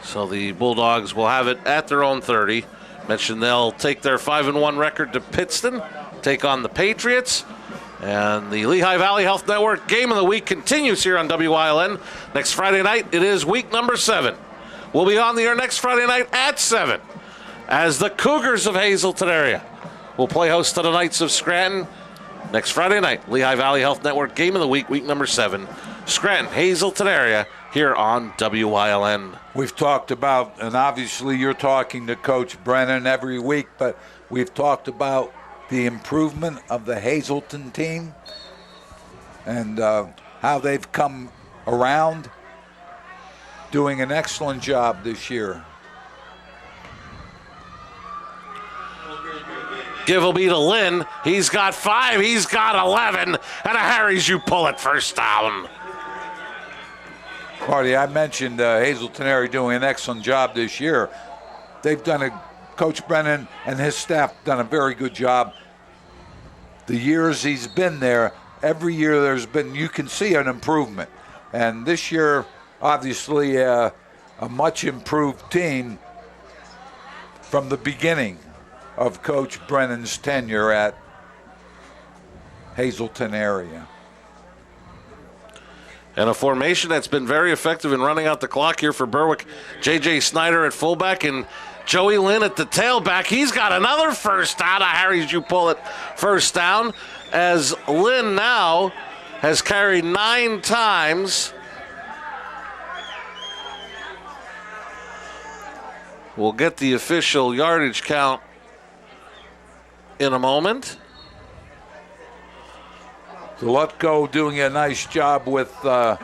So the Bulldogs will have it at their own 30. Mentioned they'll take their 5-1 record to Pittston, take on the Patriots. And the Lehigh Valley Health Network Game of the Week continues here on WILN. Next Friday night, it is week number 7. We'll be on the air next Friday night at 7 as the Cougars of Hazleton area will play host to the Knights of Scranton. Next Friday night, Lehigh Valley Health Network Game of the Week, week number 7. Scranton, Hazleton area here on WYLN. We've talked about, and obviously you're talking to Coach Brennan every week, but we've talked about the improvement of the Hazleton team and how they've come around, doing an excellent job this year. Give will be to Lynn. He's got 5. He's got 11. And a Harry's you pull it first down. Marty, I mentioned Hazleton area doing an excellent job this year. They've done Coach Brennan and his staff done a very good job. The years he's been there, every year there's been, you can see an improvement. And this year, obviously, a much improved team from the beginning of Coach Brennan's tenure at Hazleton area. And a formation that's been very effective in running out the clock here for Berwick. J.J. Snyder at fullback and Joey Lynn at the tailback. He's got another first down. Harry's you pull it first down, as Lynn now has carried 9 times. We'll get the official yardage count in a moment. Lutko doing a nice job with the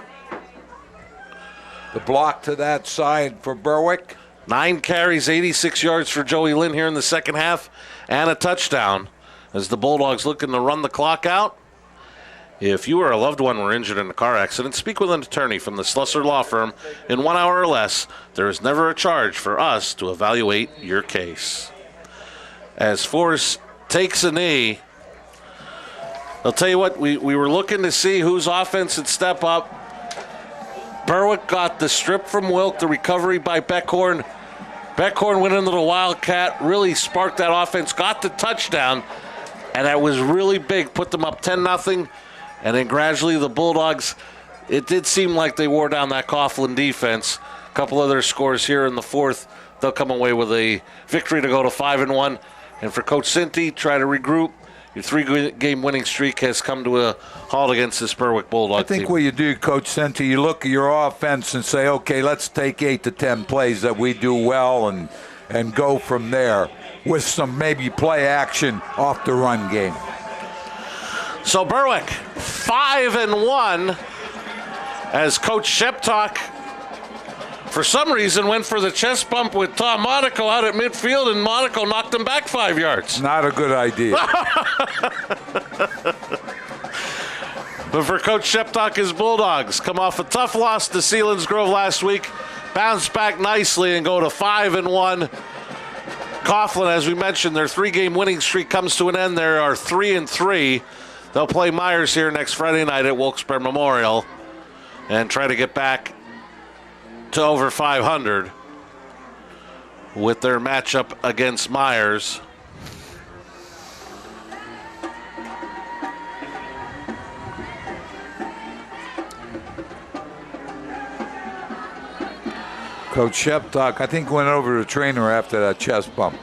block to that side for Berwick. 9 carries, 86 yards for Joey Lynn here in the second half, and a touchdown as the Bulldogs looking to run the clock out. If you or a loved one were injured in a car accident, speak with an attorney from the Slusser Law Firm in 1 hour or less. There is never a charge for us to evaluate your case. As Force takes a knee, I'll tell you what, we were looking to see whose offense would step up. Berwick got the strip from Wilk, the recovery by Beckhorn. Beckhorn went into the Wildcat, really sparked that offense, got the touchdown, and that was really big, put them up 10-0, and then gradually the Bulldogs, it did seem like they wore down that Coughlin defense. A couple other scores here in the fourth, they'll come away with a victory to go to 5-1. And for Coach Sinti, try to regroup. Your 3-game winning streak has come to a halt against this Berwick Bulldog team. I think what you do, Coach Sinti, you look at your offense and say, okay, let's take 8 to 10 plays that we do well and go from there with some maybe play action off the run game. So Berwick, 5-1, as Coach Sheptock, for some reason, went for the chest bump with Tom Monaco out at midfield, and Monaco knocked him back 5 yards. Not a good idea. But for Coach Sheptock, his Bulldogs come off a tough loss to Selinsgrove last week, bounce back nicely and go to 5-1. Coughlin, as we mentioned, their 3-game winning streak comes to an end. They are 3-3. They'll play Myers here next Friday night at Wilkes-Barre Memorial and try to get back to over 500 with their matchup against Myers. Coach Sheptock, I think, went over to the trainer after that chest bump.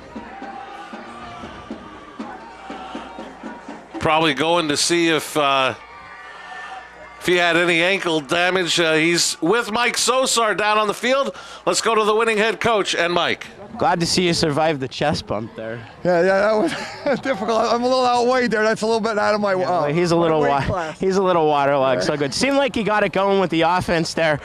Probably going to see if he had any ankle damage. He's with Mike Sosar down on the field. Let's go to the winning head coach and Mike. Glad to see you survive the chest bump there. Yeah, that was difficult. I'm a little outweighed there. That's a little bit out of my he's a little waterlogged. So good. Seemed like he got it going with the offense there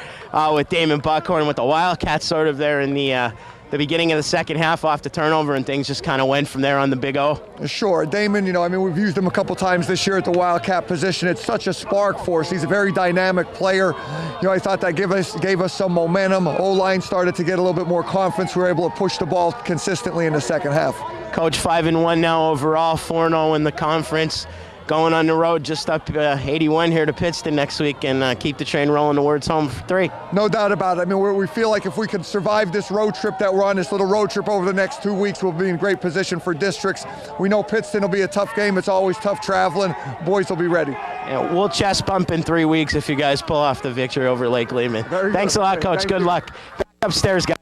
with Damon Buckhorn, with the Wildcats sort of there in the beginning of the second half off the turnover, and things just kind of went from there on the Big O. Sure. Damon, we've used him a couple times this year at the Wildcat position. It's such a spark for us. He's a very dynamic player. I thought that gave us some momentum. O-line started to get a little bit more confidence. We were able to push the ball consistently in the second half. Coach, 5-1 now overall, 4-0 in the conference. Going on the road just up 81 here to Pittston next week and keep the train rolling towards home for 3. No doubt about it. We feel like if we can survive this road trip that we're on, this little road trip over the next 2 weeks, we'll be in great position for districts. We know Pittston will be a tough game. It's always tough traveling. Boys will be ready. Yeah, we'll chest bump in 3 weeks if you guys pull off the victory over Lake Lehman. Thanks a lot, Coach. Good luck. Back upstairs, guys.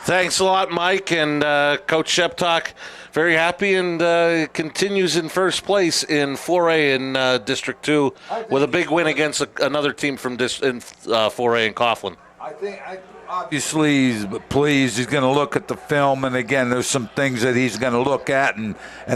Thanks a lot, Mike. And Coach Sheptock, very happy and continues in first place in 4A in District 2 with a big win against another team from 4A in Coughlin. Obviously, he's pleased. He's going to look at the film, and again, there's some things that he's going to look at and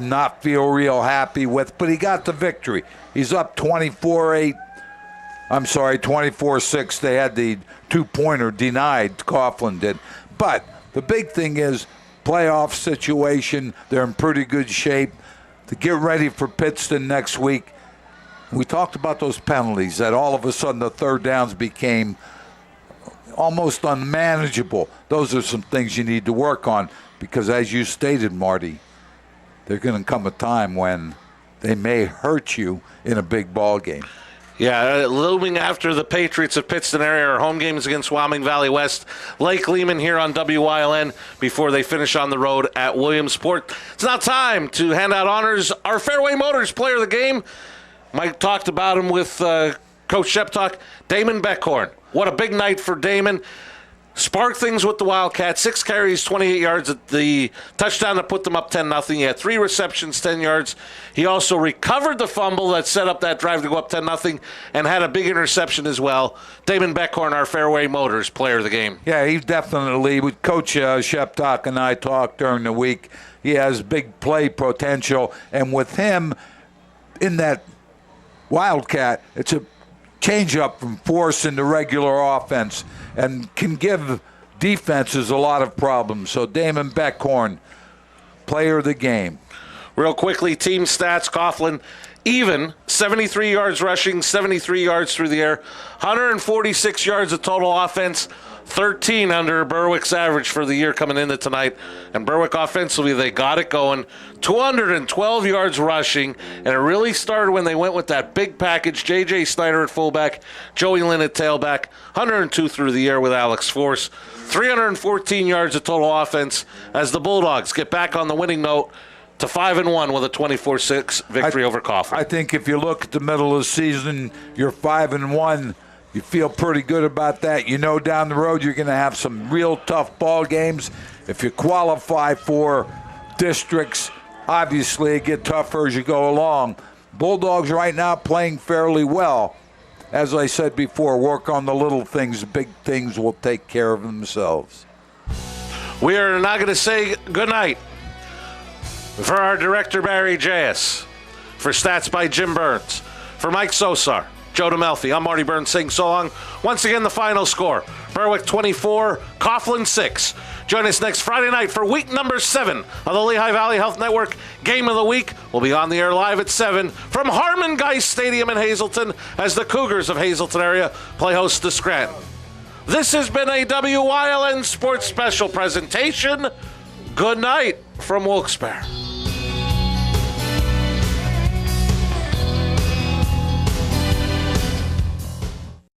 not feel real happy with. But he got the victory. He's up 24-6. They had the two-pointer denied, Coughlin did. But the big thing is playoff situation. They're in pretty good shape to get ready for Pittston next week. We talked about those penalties, that all of a sudden the third downs became almost unmanageable. Those are some things you need to work on because, as you stated, Marty, there's going to come a time when they may hurt you in a big ball game. Yeah, looming after the Patriots of Pittston area are home games against Wyoming Valley West, Lake Lehman here on WYLN before they finish on the road at Williamsport. It's now time to hand out honors. Our Fairway Motors player of the game, Mike talked about him with Coach Sheptock, Damon Beckhorn. What a big night for Damon. Sparked things with the Wildcats. 6 carries, 28 yards at the touchdown to put them up 10-0. He had 3 receptions, 10 yards. He also recovered the fumble that set up that drive to go up 10-0 and had a big interception as well. Damon Beckhorn, our Fairway Motors player of the game. Yeah, he's definitely, with Coach Sheptock and I talked during the week, he has big play potential. And with him in that Wildcat, it's a change up from force into regular offense and can give defenses a lot of problems. So Damon Beckhorn, player of the game. Real quickly, team stats, Coughlin even, 73 yards rushing, 73 yards through the air, 146 yards of total offense, 13 under Berwick's average for the year coming into tonight. And Berwick offensively, they got it going. 212 yards rushing, and it really started when they went with that big package. J.J. Snyder at fullback, Joey Lynn at tailback, 102 through the air with Alex Force, 314 yards of total offense as the Bulldogs get back on the winning note to 5-1 with a 24-6 victory over Coughlin. I think if you look at the middle of the season, you're 5-1. You feel pretty good about that. You know down the road you're going to have some real tough ball games. If you qualify for districts, obviously it gets tougher as you go along. Bulldogs right now playing fairly well. As I said before, work on the little things. The big things will take care of themselves. We are now going to say goodnight. For our director, Barry J.S., for stats by Jim Burns, for Mike Sosar, Joe DeMelfi, I'm Marty Burns saying so long. Once again, the final score, Berwick 24, Coughlin 6. Join us next Friday night for week number 7 of the Lehigh Valley Health Network Game of the Week. We'll be on the air live at 7 from Harmon Geist Stadium in Hazleton as the Cougars of Hazleton area play host to Scranton. This has been a WYLN Sports Special presentation. Good night from Wilkes-Barre.